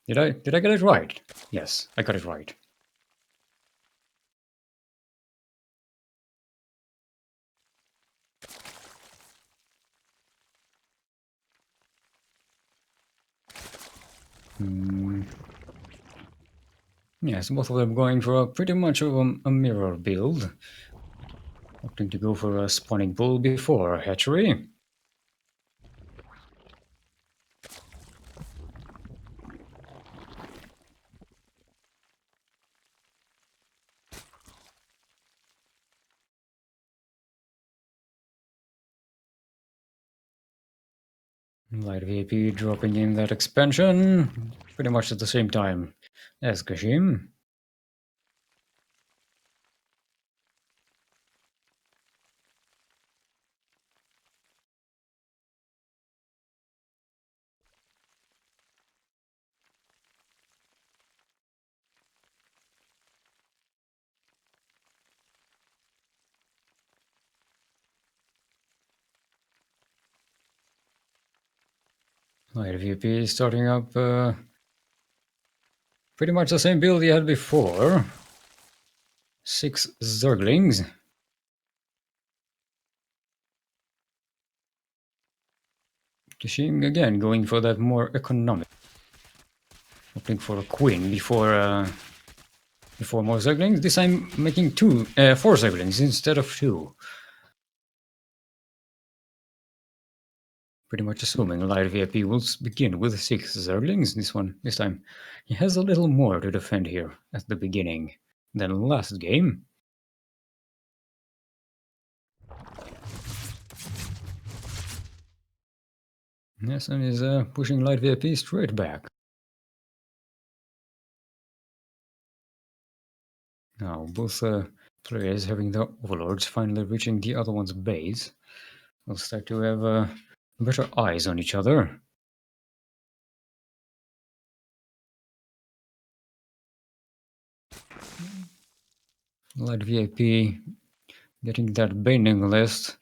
Did I get it right? Yes, I got it right. Yes, both of them going for pretty much of a mirror build. Opting to go for a spawning pool before a hatchery. Light VIP dropping in that expansion pretty much at the same time as Kashim. Light VIP starting up pretty much the same build he had before. 6 Zerglings. Kashim again going for that more economic. Opting for a Queen before more Zerglings. This time making 4 Zerglings instead of 2. Pretty much assuming Light VIP will begin with 6 Zerglings. This time he has a little more to defend here at the beginning than last game. Yes, and he's pushing Light VIP straight back. Now both players having the overlords finally reaching the other one's base. We'll start to have better eyes on each other. Light VIP getting that baiting list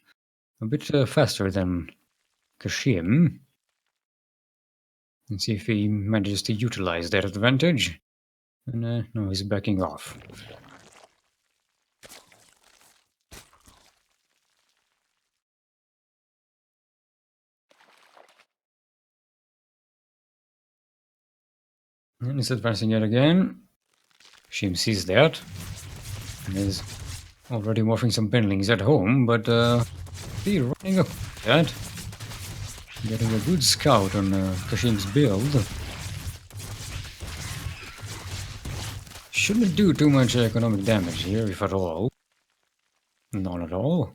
a bit faster than Kashim. And see if he manages to utilize that advantage. And no, he's backing off. And he's advancing yet again. Kashim sees that. And is already morphing some Benlings at home, but he running up that. Getting a good scout on Kashim's build. Shouldn't do too much economic damage here, if at all. None at all.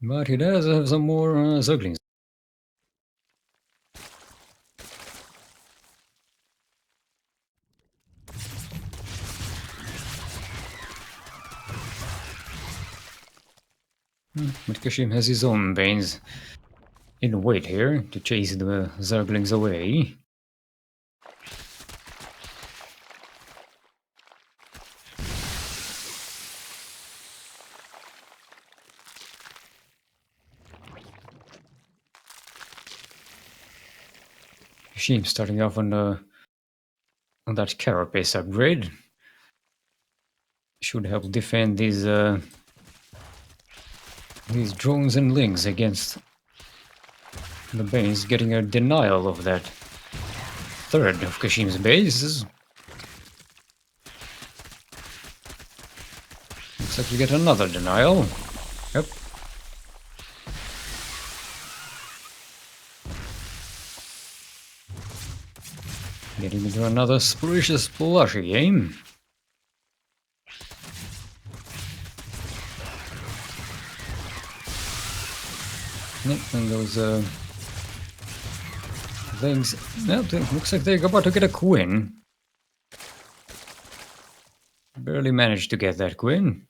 But he does have some more Zerglings. But Kashim has his own Banes in wait here to chase the Zerglings away. Kashim starting off on that carapace upgrade. Should help defend these drones and lings against the base, getting a denial of that third of Kashim's base. Looks like we get another denial. Yep. Getting into another splashy game. Yep, and those things. Yep, it looks like they're about to get a queen. Barely managed to get that queen.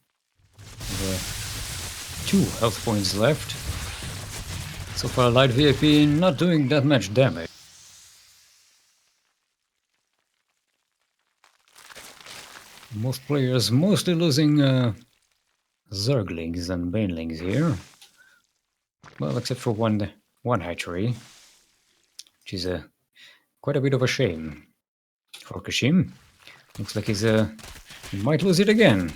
2 health points left. So far, light VIP not doing that much damage. Most players mostly losing Zerglings and Banelings here. Well, except for one hatchery, which is quite a bit of a shame for Kashim. Looks like he might lose it again.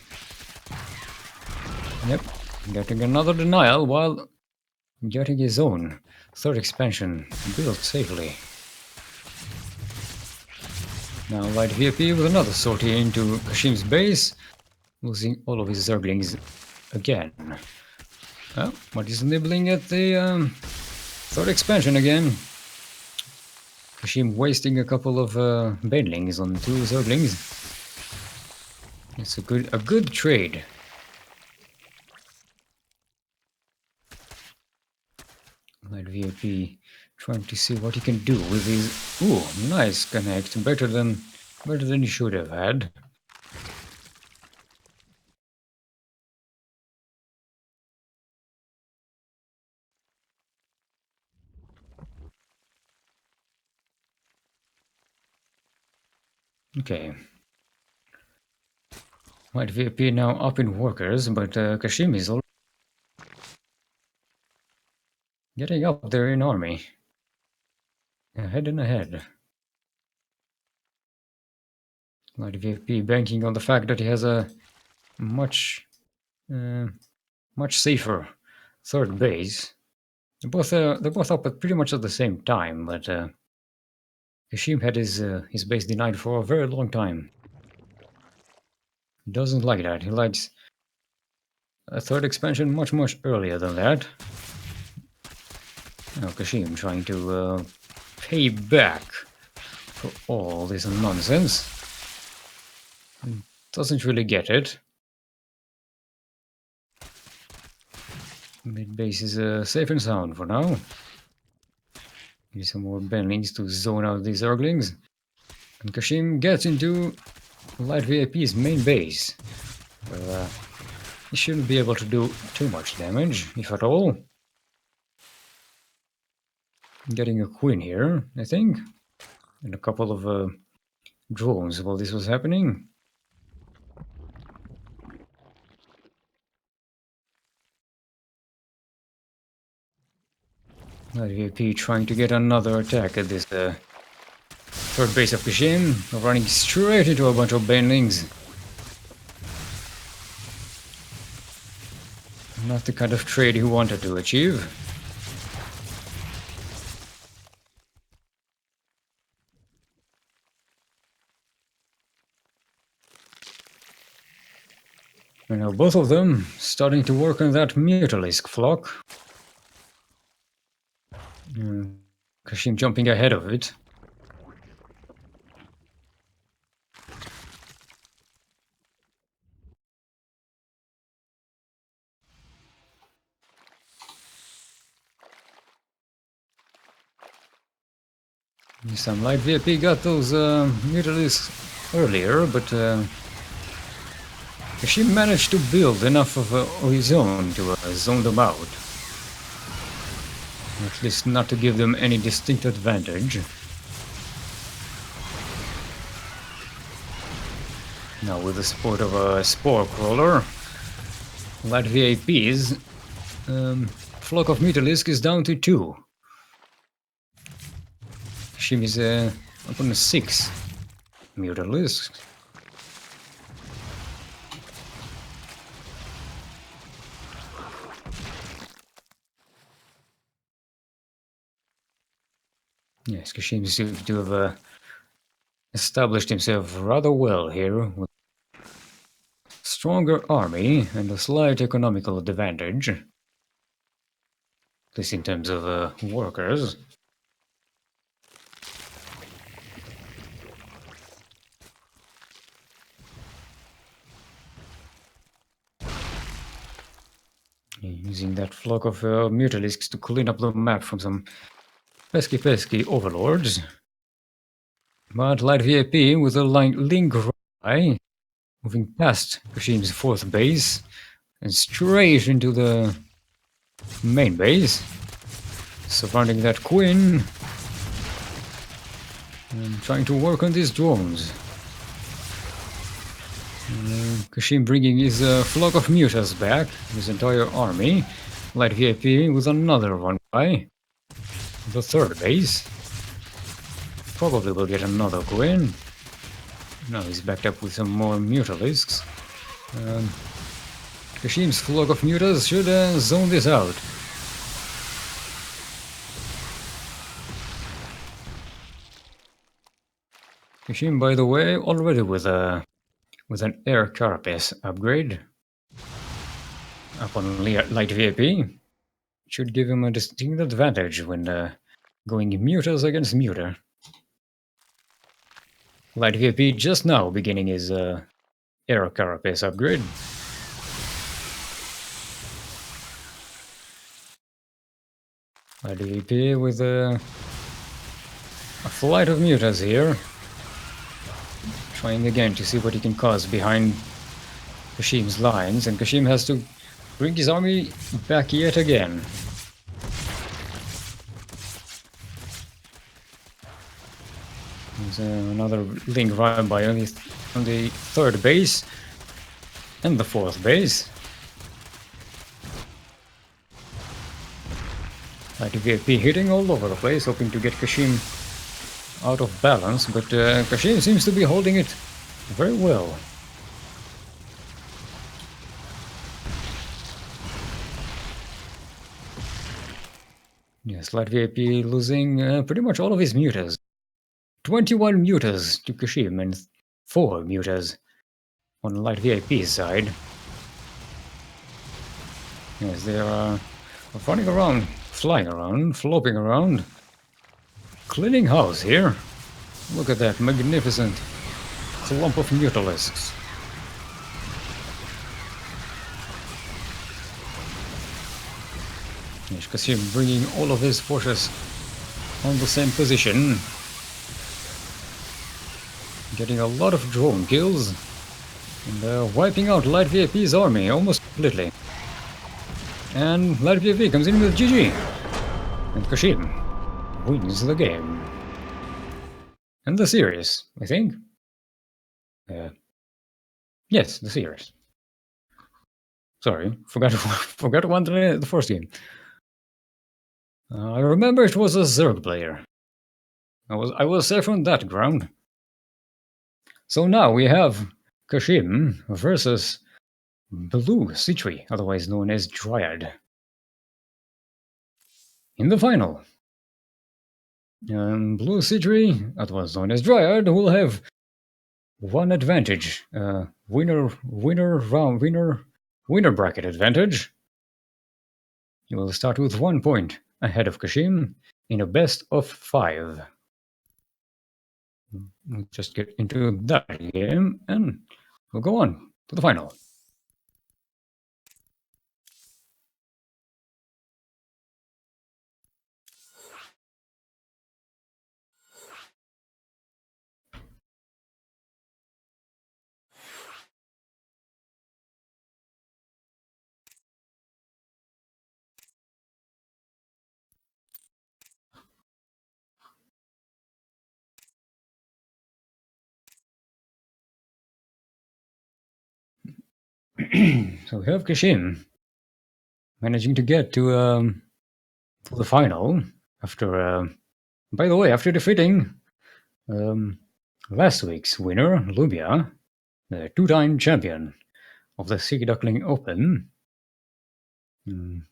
Yep, getting another denial while getting his own 3rd expansion built safely. Now light VIP with another sortie into Kashim's base, losing all of his Zerglings again. Well, but he's nibbling at the 3rd expansion again. Kashim wasting a couple of Banelings on 2 Zerglings. It's a good trade. Light VIP trying to see what he can do with his. Ooh, nice connect. Better than he should have had. Okay. Light VIP now up in workers, but Kashim is already getting up there in army. Ahead and ahead. Light VIP banking on the fact that he has a much safer 3rd base. They're both up at pretty much at the same time, but Kashim had his base denied for a very long time. He doesn't like that. He likes a 3rd expansion much earlier than that. Now Kashim trying to pay back for all this nonsense. Doesn't really get it. Mid base is safe and sound for now. Need some more Banelings to zone out these Zerglings. And Kashim gets into Light VIP's main base. Well, he shouldn't be able to do too much damage, if at all. Getting a queen here, I think. And a couple of drones while this was happening. Light VIP trying to get another attack at this 3rd base of Kashim, running straight into a bunch of Banelings. Not the kind of trade he wanted to achieve. You know, both of them starting to work on that Mutalisk flock. Kashim jumping ahead of it. Some light VIP got those Mutalisks earlier, but Kashim managed to build enough of his own to zone them out. At least not to give them any distinct advantage. Now with the support of a Spore Crawler, light VIP's flock of Mutalisk is down to 2. Kashim is up on 6 Mutalisks. Yes, Kashim seems to have established himself rather well here, with a stronger army and a slight economical advantage. At least in terms of workers. Using that flock of Mutalisks to clean up the map from some pesky overlords. But Light VIP with a link right, moving past Kashim's 4th base and straight into the main base, surrounding that queen and trying to work on these drones. Kashim bringing his flock of mutas back, his entire army. Light VIP with another one by the 3rd base. Probably will get another queen. Now he's backed up with some more Mutalisks. Kashim's flock of mutas should zone this out. Kashim, by the way, already with an air carapace upgrade upon Light VIP. Should give him a distinct advantage when going mutas against muta. Light VIP just now beginning his air carapace upgrade. Light VIP with a flight of mutas here. Trying again to see what he can cause behind Kashim's lines, and Kashim has to bring his army back yet again. There's another link right by on the 3rd base and the 4th base. Like VIP hitting all over the place, hoping to get Kashim out of balance, but Kashim seems to be holding it very well. Yes, Light VIP losing pretty much all of his mutas. 21 mutas to Kashim and 4 mutas on Light VIP's side. Yes, they are running around, flying around, flopping around, cleaning house here. Look at that magnificent clump of Mutalisks. Yes, Kashim bringing all of his forces on the same position. Getting a lot of drone kills and wiping out Light VIP's army almost completely. And Light VIP comes in with GG. And Kashim wins the game. And the series, I think. Yes, the series. Sorry, forgot to win the first game. I remember it was a Zerg player. I was safe on that ground. So now we have Kashim versus BleuSitri, otherwise known as Dryad. In the final, BleuSitri, otherwise known as Dryad, will have one advantage, winner bracket advantage. He will start with 1 point ahead of Kashim in a best of 5. We'll just get into that game and we'll go on to the final. So we have Kashim managing to get to the final after, by the way, after defeating last week's winner, Lubia, the 2-time champion of the Sea Duckling Open,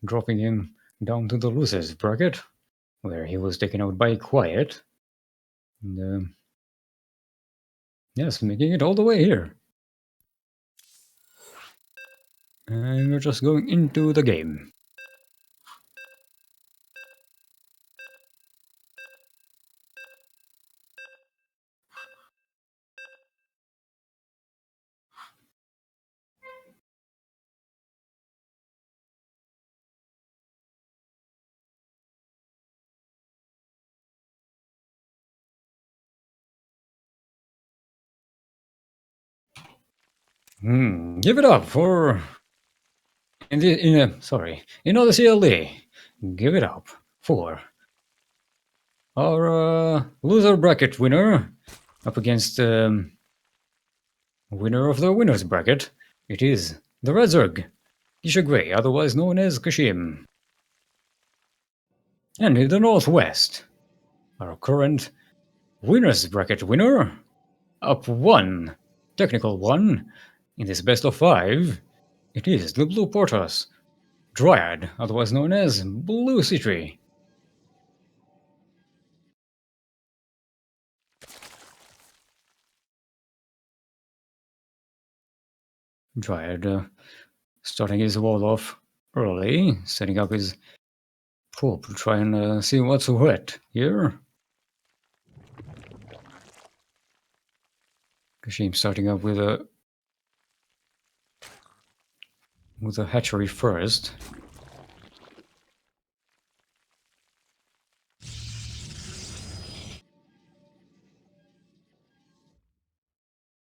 dropping him down to the losers bracket, where he was taken out by Quiet. And, yes, making it all the way here. And we're just going into the game. Give it up for in all the CLD. Give it up for our loser bracket winner up against winner of the winners bracket. It is the Red Zerg, Isha Grey, otherwise known as Kashim. And in the Northwest, our current winners bracket winner, up one, technical one, in this best of 5, it is the Blue Porters, Dryad, otherwise known as BleuSitri. Dryad starting his wall off early, setting up his probe to try and see what's wet here. Kashim starting up with a hatchery first.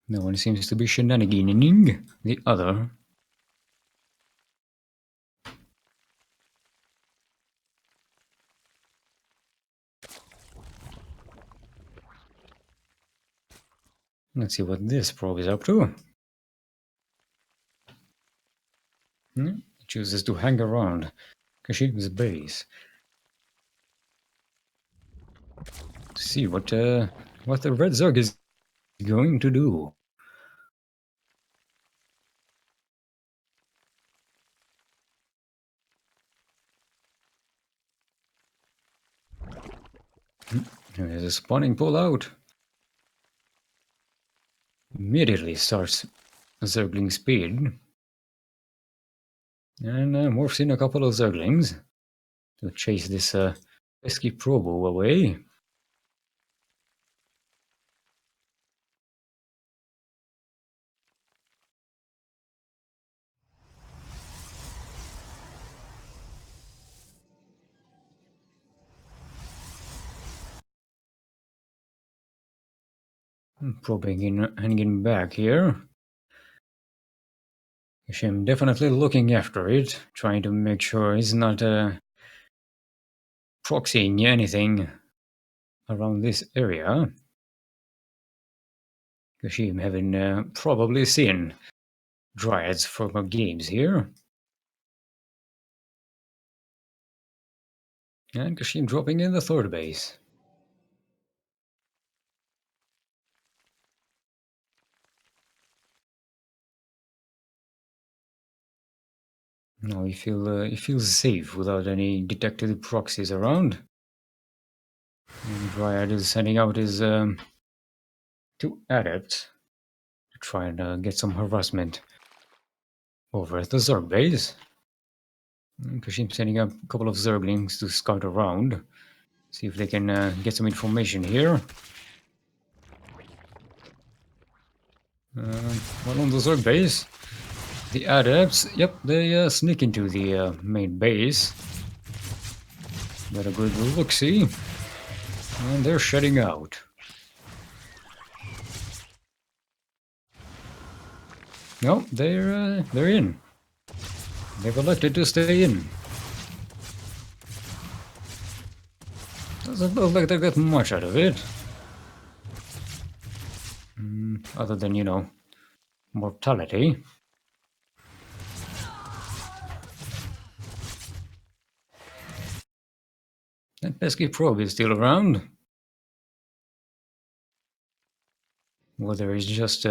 No one seems to be shenaniganing the other. Let's see what this probe is up to. It chooses to hang around Kashim's base to see what the Red Zerg is going to do. There's a spawning pullout. Immediately starts Zergling speed. And morphs in a couple of Zerglings to chase this pesky Probo away. Probing hanging back here. Kashim definitely looking after it, trying to make sure he's not proxying anything around this area. Kashim having probably seen Dryads former games here. And Kashim dropping in the third base. Now he feels safe without any detected proxies around. And Dryad is sending out his 2 adepts to try and get some harassment over at the Zerg base. Kashim sending up a couple of Zerglings to scout around, see if they can get some information here. Well, on the Zerg base, the adepts, yep, they sneak into the main base. Got a good look-see, and they're shutting out. No, they're in. They've elected to stay in. Doesn't look like they got much out of it. Other than, mortality. That pesky probe is still around. Whether he's just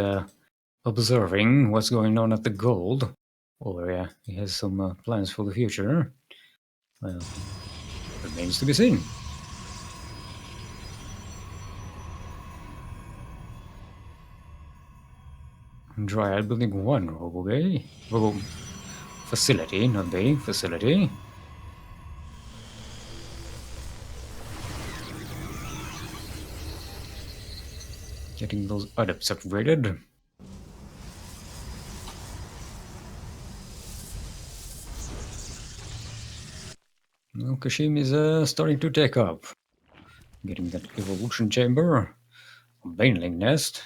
observing what's going on at the gold, or he has some plans for the future, well, remains to be seen. Dryad building 1 robo facility, not bay, facility. Getting those adepts upgraded. Now Kashim is starting to take up. Getting that evolution chamber. Baneling nest.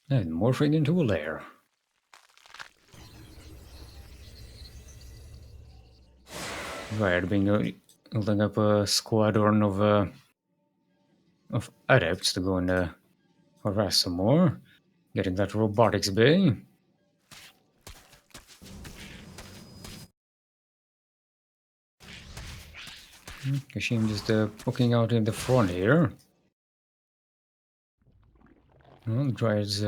And morphing into a lair. Right, building up a squadron of adepts to go and harass some more. Getting that robotics bay. Kashim just poking out in the front here. Well, Dryad's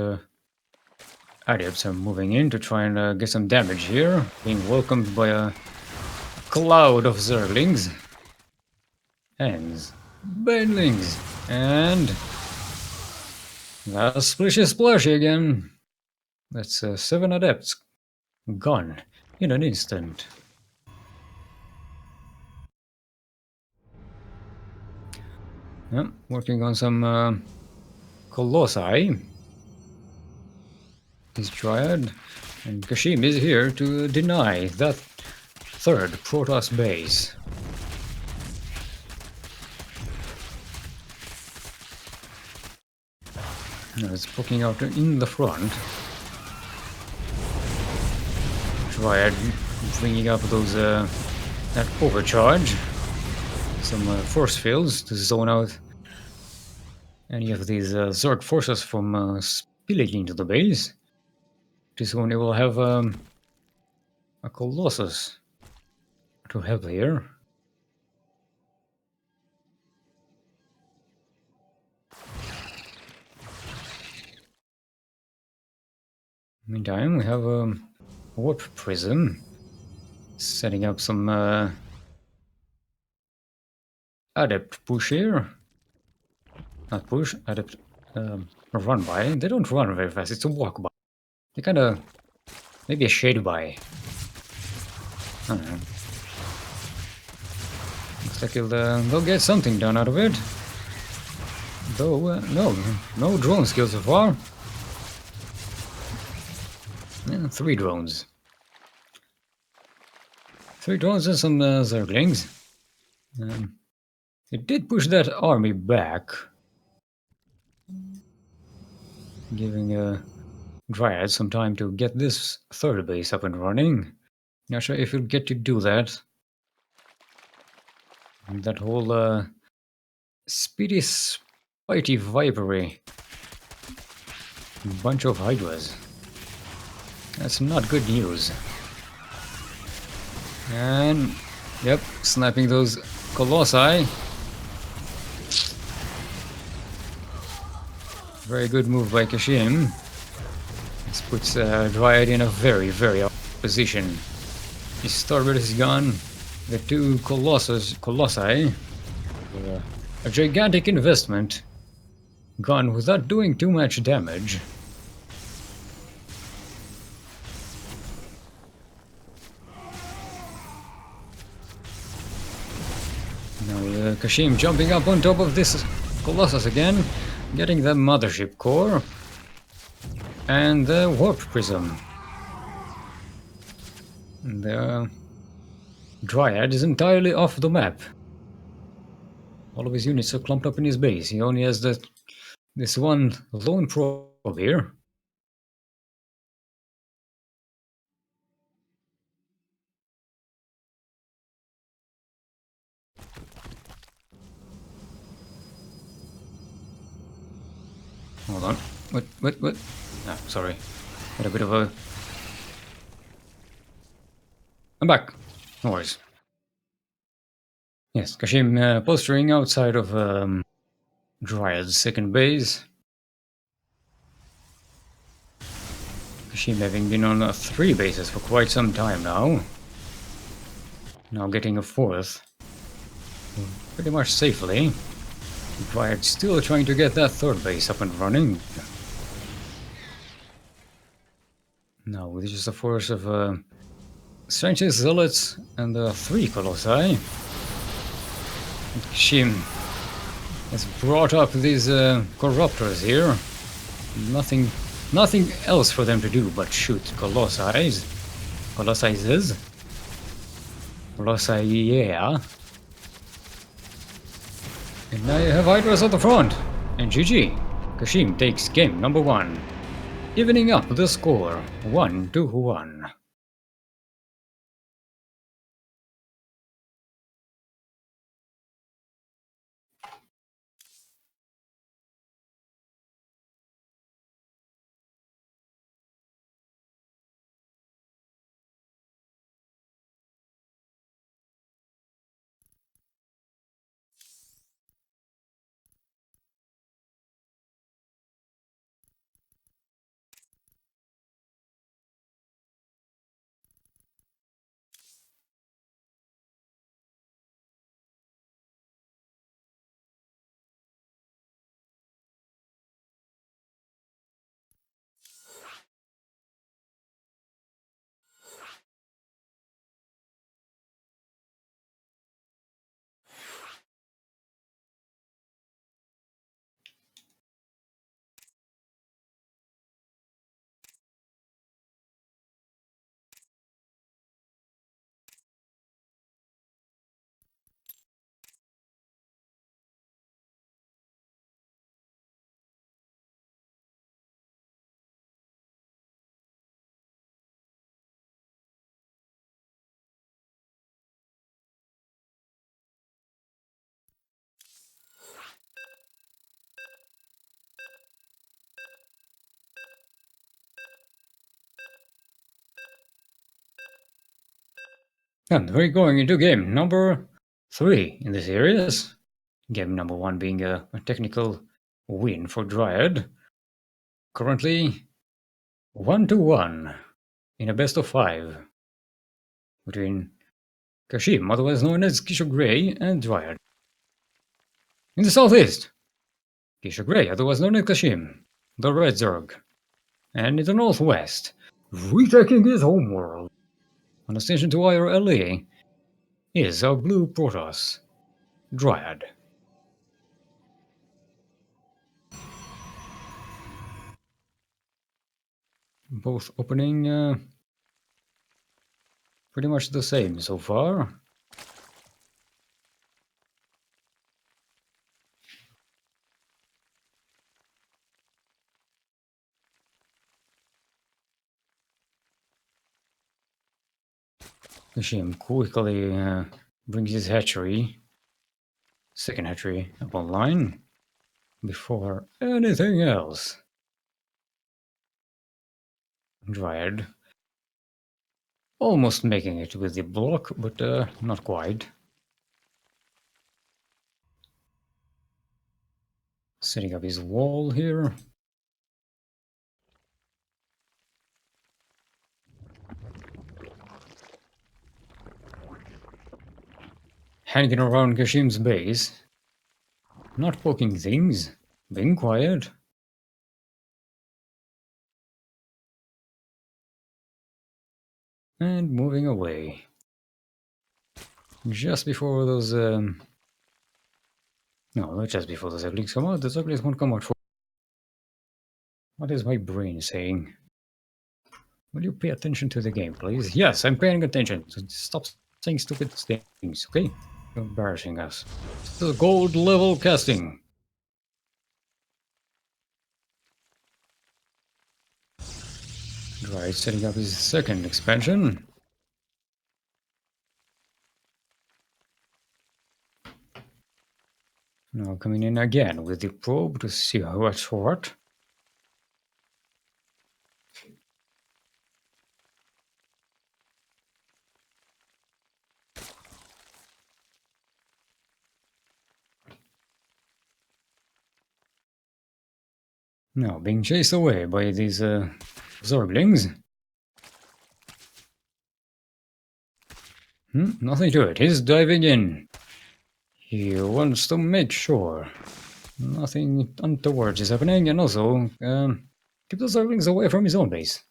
adepts are moving in to try and get some damage here. Being welcomed by a cloud of Zerglings. Hens. Banelings. And... splishy splashy again. That's 7 adepts. Gone. In an instant. Yeah, working on some Colossi. His Dryad. And Kashim is here to deny that 3rd Protoss base. Now it's poking out in the front. Dryad bringing up those that overcharge. Some force fields to zone out any of these Zerg forces from spilling into the base. This one will have a Colossus to help here. Meantime, we have a warp prism setting up some adept push here. Not push, adept run by. They don't run very fast, it's a walk by. They kind of maybe a shade by. I don't know. Looks like they'll get something done out of it. Though no drone skills so far. 3 drones. 3 drones and some Zerglings. It did push that army back, giving Dryad some time to get this 3rd base up and running. Not sure if you'll get to do that. And that whole speedy, spitey, vipery bunch of Hydras. That's not good news. And, yep, sniping those Colossi. Very good move by Kashim. This puts Dryad in a very, very awkward position. His starboard is gone. The 2 Colossi, a gigantic investment, gone without doing too much damage. Now Kashim jumping up on top of this Colossus again, getting the mothership core and the warp prism. The Dryad is entirely off the map. All of his units are clumped up in his base. He only has this one lone probe here. Hold on. What? Ah, sorry. Had a bit of a... I'm back. No worries. Yes, Kashim posturing outside of Dryad's 2nd base. Kashim having been on 3 bases for quite some time now. Now getting a 4th. Pretty much safely. Dryad still trying to get that 3rd base up and running. Now with just a force of Strange Zealots and 3 Colossi. Kashim has brought up these corruptors here. Nothing else for them to do but shoot Colossi, yeah. And now you have Hydras at the front. And GG. Kashim takes game number 1. evening up the score 1-1. And we're going into game number 3 in the series. Game number 1 being a technical win for Dryad. Currently 1-1 in a best of 5 between Kashim, otherwise known as Kisha Grey, and Dryad. In the southeast, Kisha Grey, otherwise known as Kashim, the Red Zerg. And in the northwest, retaking his homeworld on a station to IRLA is our blue Protoss, Dryad. Both opening pretty much the same so far. Kashim quickly brings his hatchery, second hatchery, up online before anything else. Dryad almost making it with the block, but not quite. Setting up his wall here. Hanging around Kashim's base. Not poking things, being quiet. And moving away. Just before those no, not just before the Ducklings come out. The Ducklings won't come out for. What is my brain saying? Will you pay attention to the game, please? Yes, I'm paying attention. So stop saying stupid things, okay? You're embarrassing us. It's the gold level casting. Right, setting up his second expansion. Now coming in again with the probe to see what's what. Now being chased away by these Zorglings. Nothing to it. He's diving in. He wants to make sure nothing untoward is happening, and also keep the Zerglings away from his own base.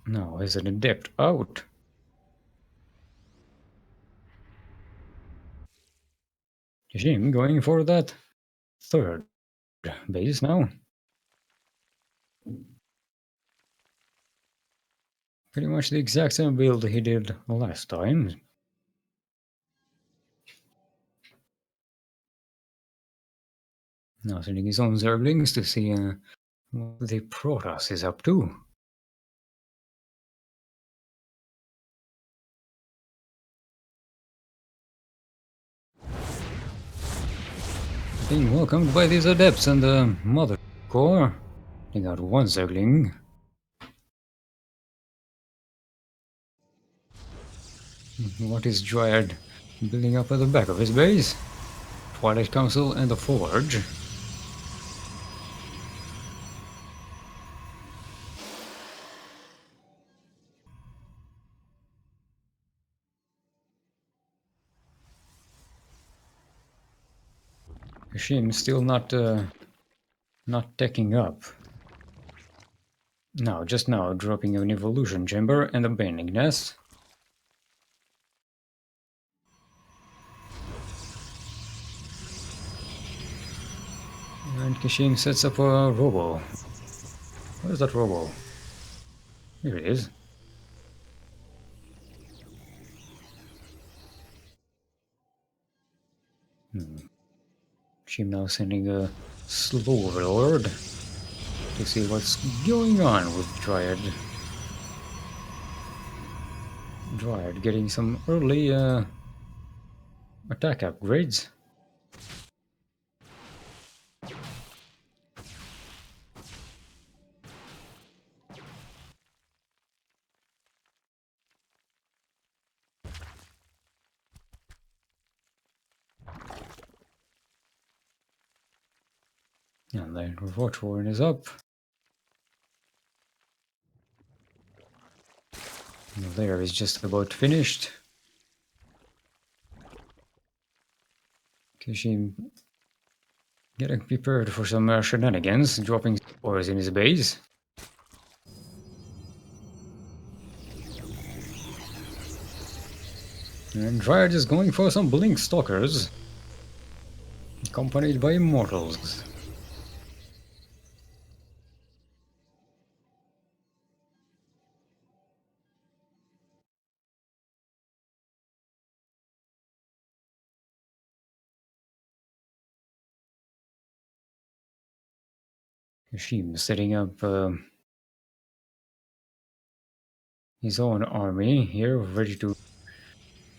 Now is an adept out. Kashim going for that third base now. Pretty much the exact same build he did last time. Now sending his own Zerglings to see what the Protoss is up to. Being welcomed by these Adepts and the Mother Core. They got one Zergling. What is Dryad building up at the back of his base? Twilight Council and the Forge. Kashim still not teching up. Now, just now, dropping an Evolution Chamber and a Bending Nest. And Kashim sets up a Robo. Where's that Robo? Here it is. Kashim now sending a Slow Overlord to see what's going on with Dryad. Dryad getting some early attack upgrades. And then Watch Warren is up. There is just about finished. Kashim getting prepared for some shenanigans, dropping spores in his base. And Dryad is going for some Blink Stalkers, accompanied by Immortals. Kashim setting up his own army here, ready to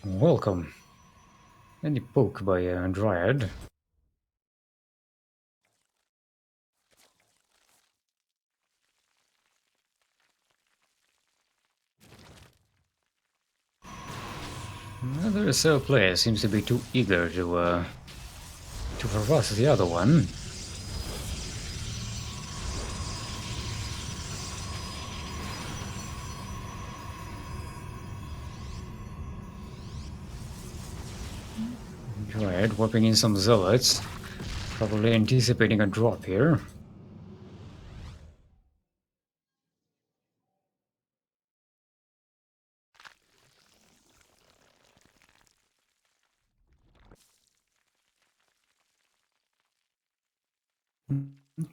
welcome any poke by Dryad. Another cell player seems to be too eager to harass the other one. Dryad warping in some zealots, probably anticipating a drop here.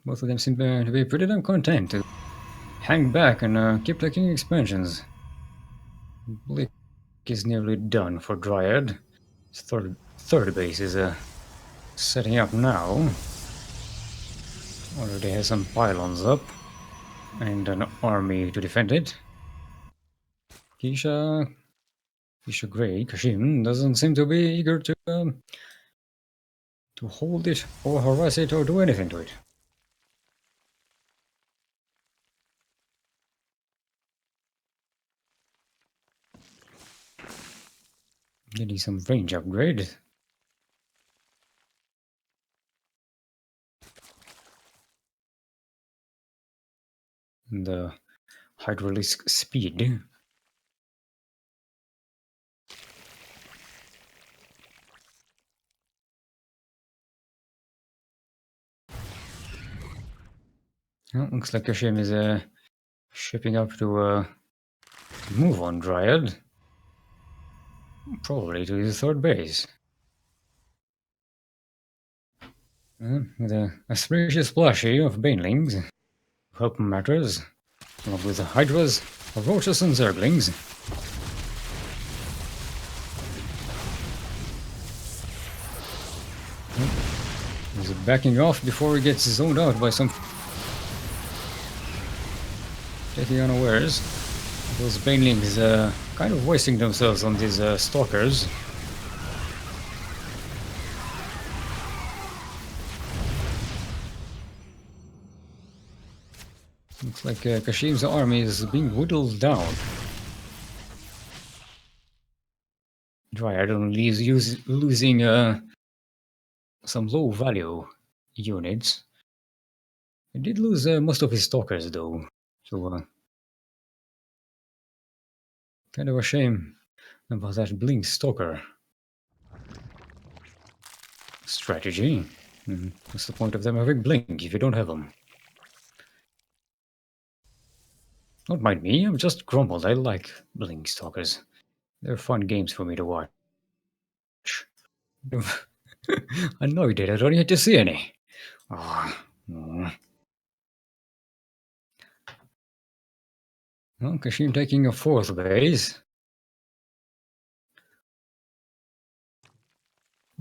Both of them seem to be pretty damn content to hang back and keep taking expansions. Bleak is nearly done for Dryad. His third base is setting up now. Already has some pylons up and an army to defend it. Keisha Grey, Kashim doesn't seem to be eager to hold it or harass it or do anything to it. Getting some range upgrade. The Hydralisk speed. Well, looks like Kashim is shipping up to move on Dryad. Probably to his third base. With a spacious plushie of Banelings, help matters, along with the Hydras, Roaches and Zerglings. There's a backing off before he gets zoned out by some taking unawares. Those banelings kind of wasting themselves on these stalkers. Looks like Kashim's army is being whittled down. Dryad only is losing some low value units. He did lose most of his stalkers though, so kind of a shame about that blink stalker strategy. What's the point of them having blink if you don't have them? Don't mind me, I'm just grumbled. I like blink stalkers. They're fun games for me to watch. I know you did, I don't need to see any. Oh, oh. Well, Kashim taking a fourth base.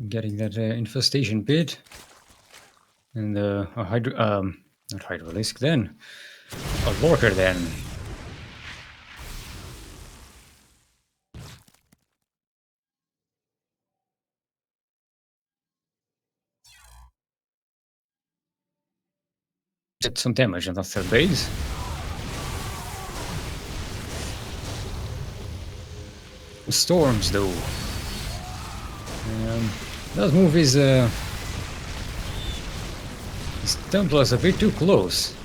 Getting that infestation pit. And a not Hydralisk then. A Lorker then. Did some damage on that third base. Storms though. That move is Templars a bit too close.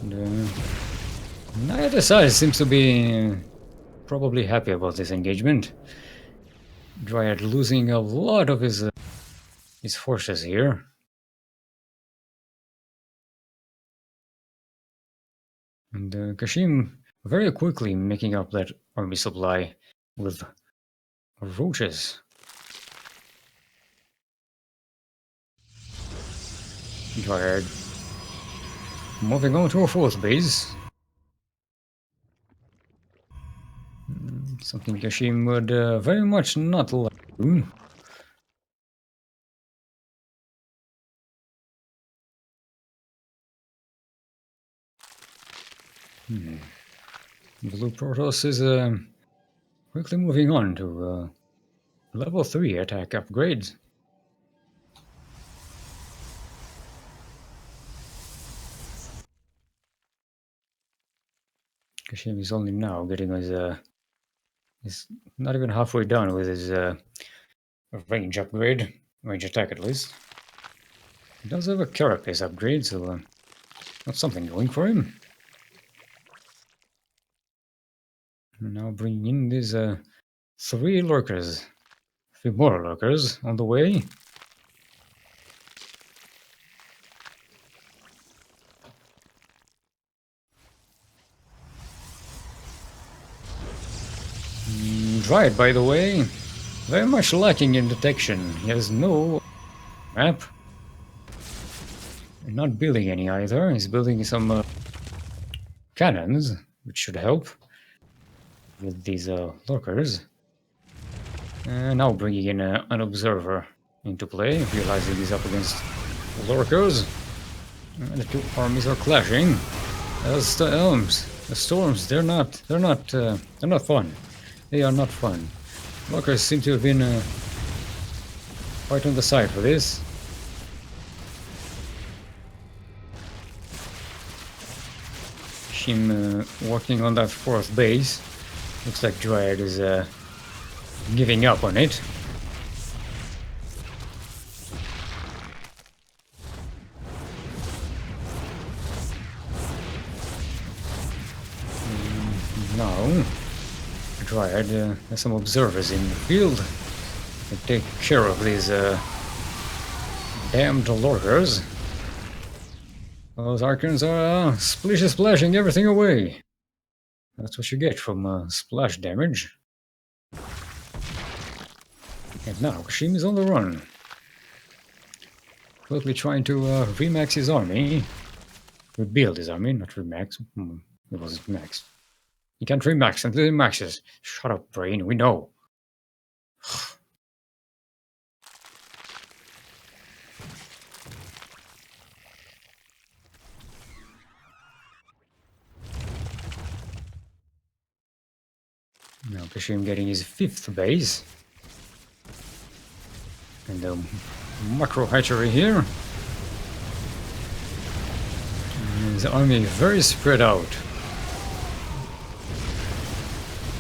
Neither side seems to be probably happy about this engagement. Dryad losing a lot of his forces here. And Kashim very quickly making up that army supply with roaches. Dryad moving on to a fourth base. Something Kashim would very much not like to do. Blue Protoss is quickly moving on to level 3 attack upgrades. Kashim is only now getting his he's not even halfway done with his range upgrade, range attack at least. He does have a carapace upgrade, so that's something going for him. Now bringing in these 3 lurkers, 3 more lurkers on the way. Dryad, by the way, very much lacking in detection. He has no map. Not building any either. He's building some cannons, which should help with these lurkers. Now bringing in an observer into play, realizing he's up against lurkers. The two armies are clashing. As the storms, they're not fun. They are not fun. Lurkers seem to have been quite on the side for this. Him working on that fourth base. Looks like Dryad is giving up on it. Now, Dryad has some observers in the field to take care of these damned lurkers. Those Archons are splashing everything away. That's what you get from splash damage. And now Kashim is on the run. Quickly trying to remax his army. Rebuild his army, not remax. It wasn't max. He can't remax until he maxes. Shut up, brain, we know. Now Kashim getting his 5th base. And the macro hatchery here. And the army very spread out.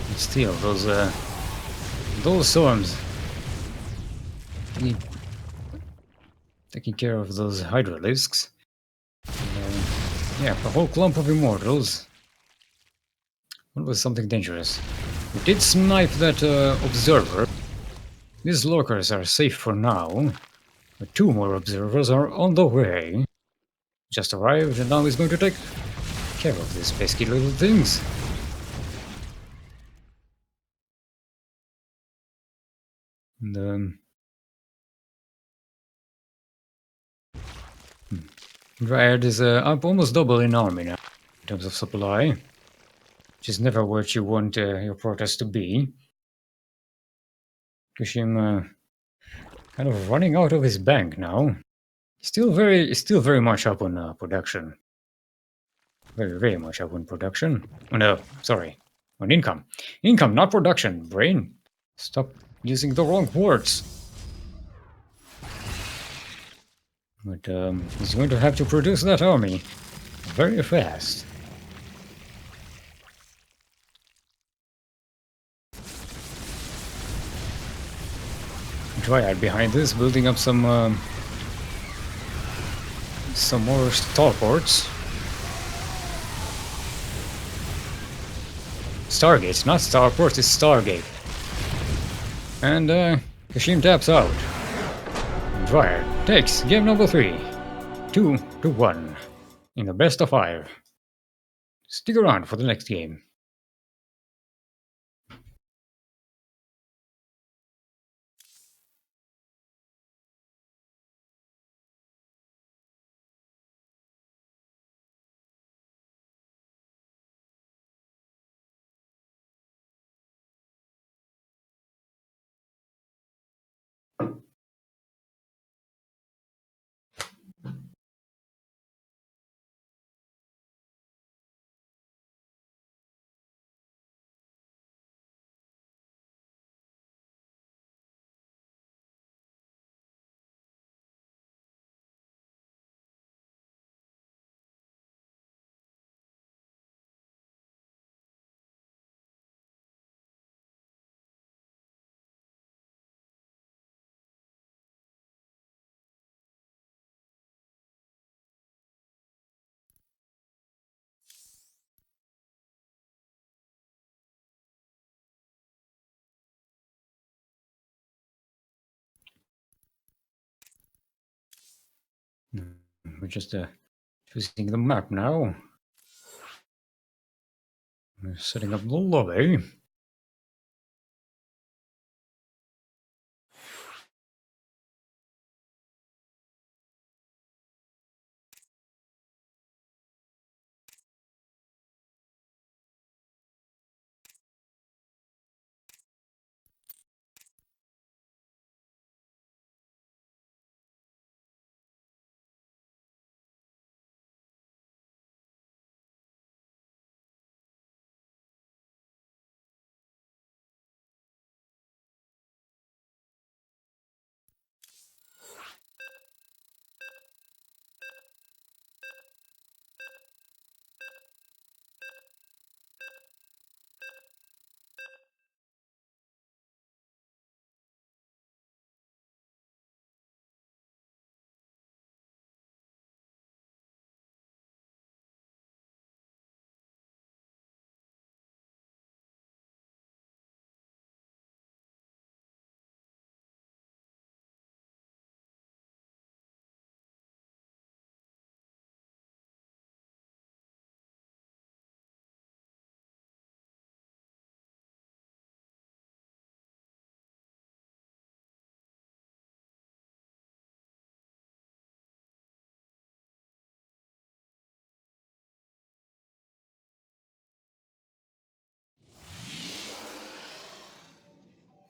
And still, those storms taking care of those hydralisks. Yeah, a whole clump of immortals. What was something dangerous? We did snipe that observer. These lurkers are safe for now. But 2 more observers are on the way. Just arrived and now he's going to take care of these pesky little things. And, Dryad is up almost double in army now, in terms of supply. Which is never what you want your protest to be. Kashim kind of running out of his bank now. Still very much up on production. Very much up on production. Oh, no, sorry. On income. Income, not production, brain. Stop using the wrong words. But he's going to have to produce that army very fast. Dryad behind this, building up some more starports. Stargates, not starports, it's Stargate. And Kashim taps out. Dryad takes game number 3. 2-1 in the best of 5. Stick around for the next game. We're just choosing the map now. We're setting up the lobby.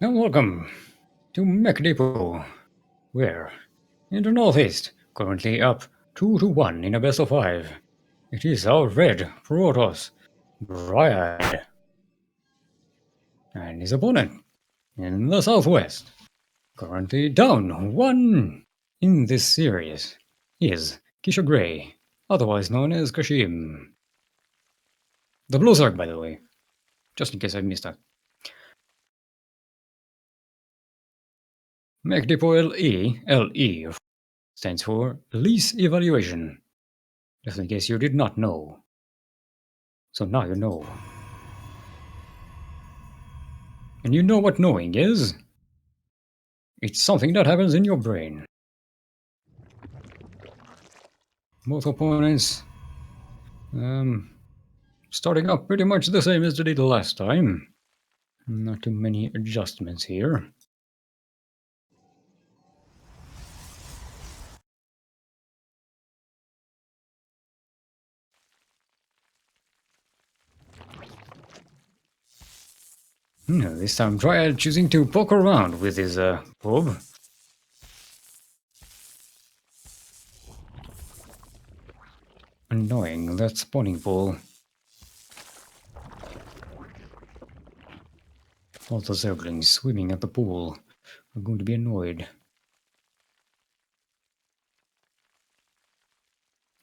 And welcome to Mech Depot. Where? In the northeast, currently up 2-1 in a best of 5. It is our red Protoss Dryad. And his opponent in the southwest, currently down 1 in this series, is Keisha Gray, otherwise known as Kashim. The blue circle, by the way, just in case I missed that. MacDepo LE stands for Lease Evaluation, just in case you did not know. So now you know. And you know what knowing is? It's something that happens in your brain. Both opponents starting up pretty much the same as they did last time. Not too many adjustments here. This time Dryad choosing to poke around with his probe. Annoying, that spawning pool. All the zerglings swimming at the pool are going to be annoyed.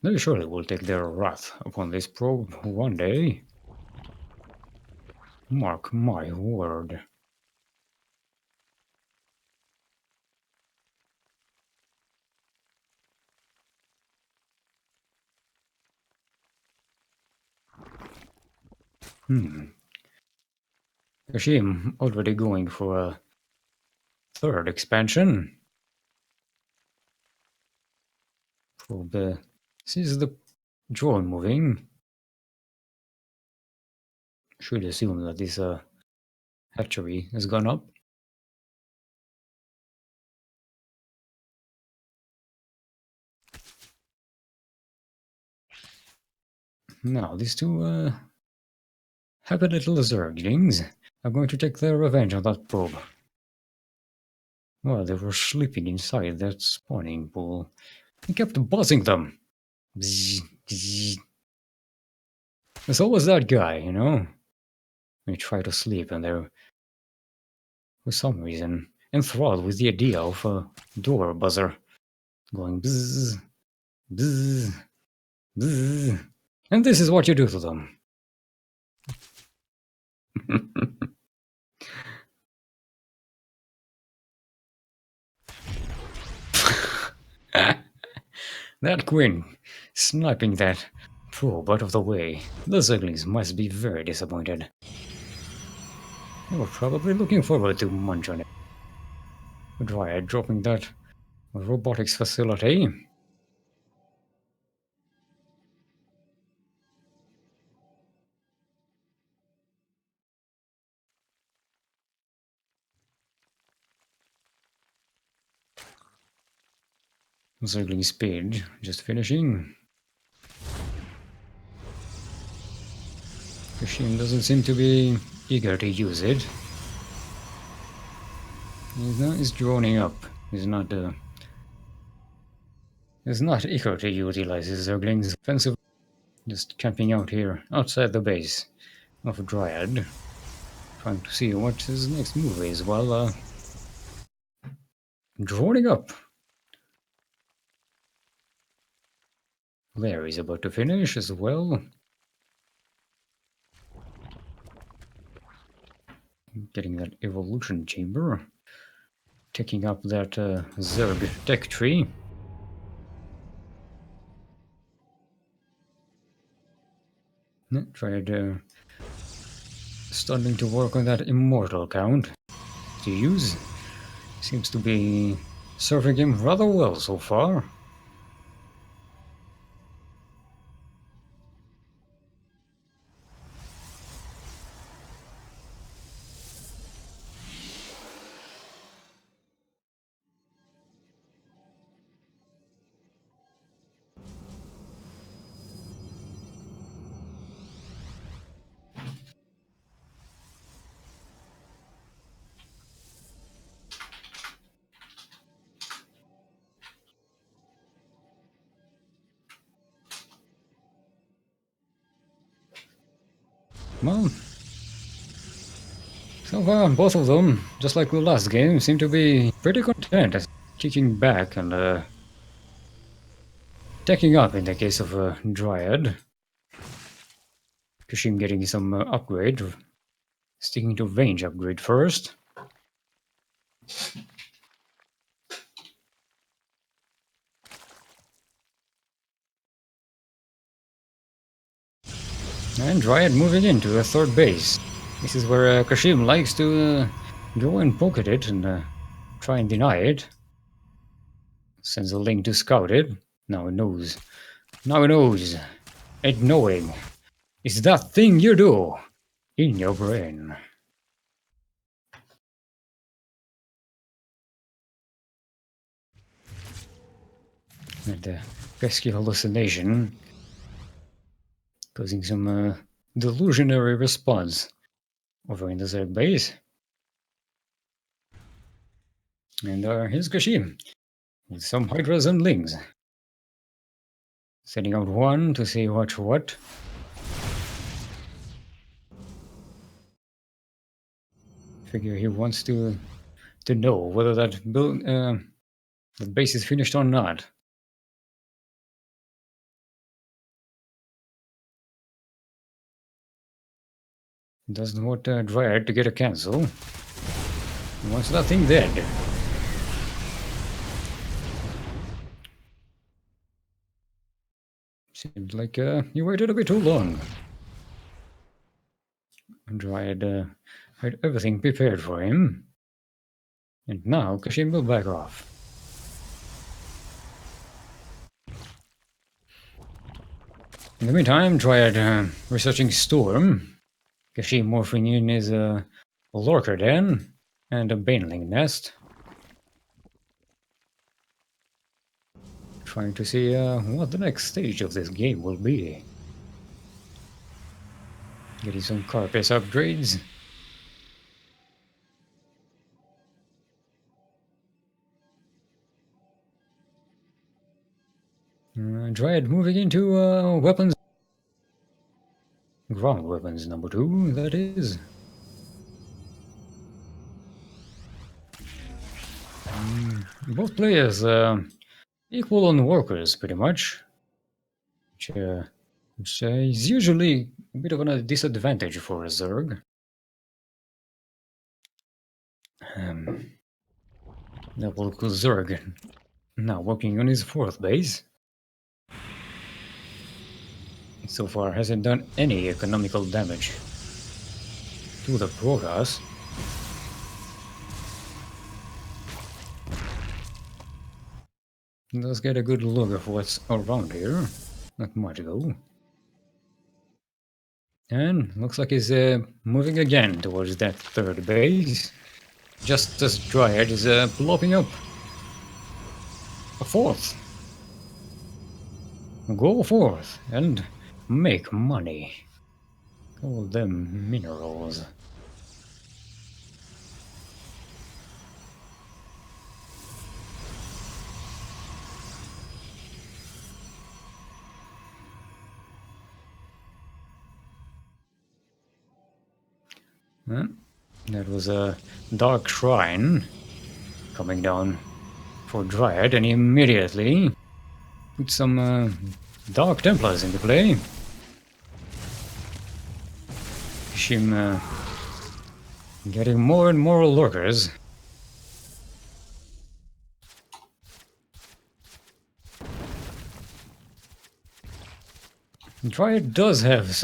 They surely will take their wrath upon this probe one day. Mark my word. Kashim already going for a third expansion. Probe sees the drone moving. Should assume that this hatchery has gone up. Now these two happy little zerglings are going to take their revenge on that probe. Well, they were sleeping inside that spawning pool. He kept buzzing them. Bzz, bzz. There's always that guy, you know? They try to sleep and they're, for some reason, enthralled with the idea of a door buzzer going bzz, bzz, bzz. And this is what you do to them. That queen, sniping that probe out of the way. The Zerglings must be very disappointed. They were probably looking forward to munch on it. Dryad dropping that robotics facility. Zergling speed just finishing. Kashim doesn't seem to be eager to use it. He's droning up. He's not eager to utilize his Zerglings offensive. Just camping out here outside the base of Dryad. Trying to see what his next move is while droning up. There, he's about to finish as well. Getting that evolution chamber. Taking up that Zerg tech tree. Tried starting to work on that immortal count to use. Seems to be serving him rather well so far. Well, So far, both of them, just like the last game, seem to be pretty content as kicking back and taking up in the case of a Dryad. Kashim getting some upgrade, sticking to range upgrade first. And Dryad moving into a third base. This is where Kashim likes to go and poke at it and try and deny it. Sends a link to scout it. Now it knows. Now it knows. And knowing is that thing you do in your brain. And the pesky hallucination causing some delusionary response over in the third base. And here's Kashim with some hydras and lings. Sending out one to see what. Figure he wants to know whether that the base is finished or not. Doesn't want Dryad to get a cancel. He wants that thing dead. Seemed like he waited a bit too long. Dryad had everything prepared for him. And now Kashim will back off. In the meantime, Dryad researching Storm. Kashim morphing in his Lurker Den and a Baneling nest. Trying to see what the next stage of this game will be. Getting some Carapace upgrades. Dryad moving into weapons. Ground weapons number 2, that is. Both players equal on workers, pretty much. Which is usually a bit of a disadvantage for a Zerg. Double Zerg now working on his 4th base. So far hasn't done any economical damage to the Protoss. Does get a good look of what's around here. Not much though. And looks like he's moving again towards that 3rd base. Just as Dryad is plopping up a 4th. Go forth and make money. Call them minerals. That was a Dark Shrine coming down for Dryad, and he immediately put some Dark Templars into play. Kashim getting more and more lurkers. Dryad does have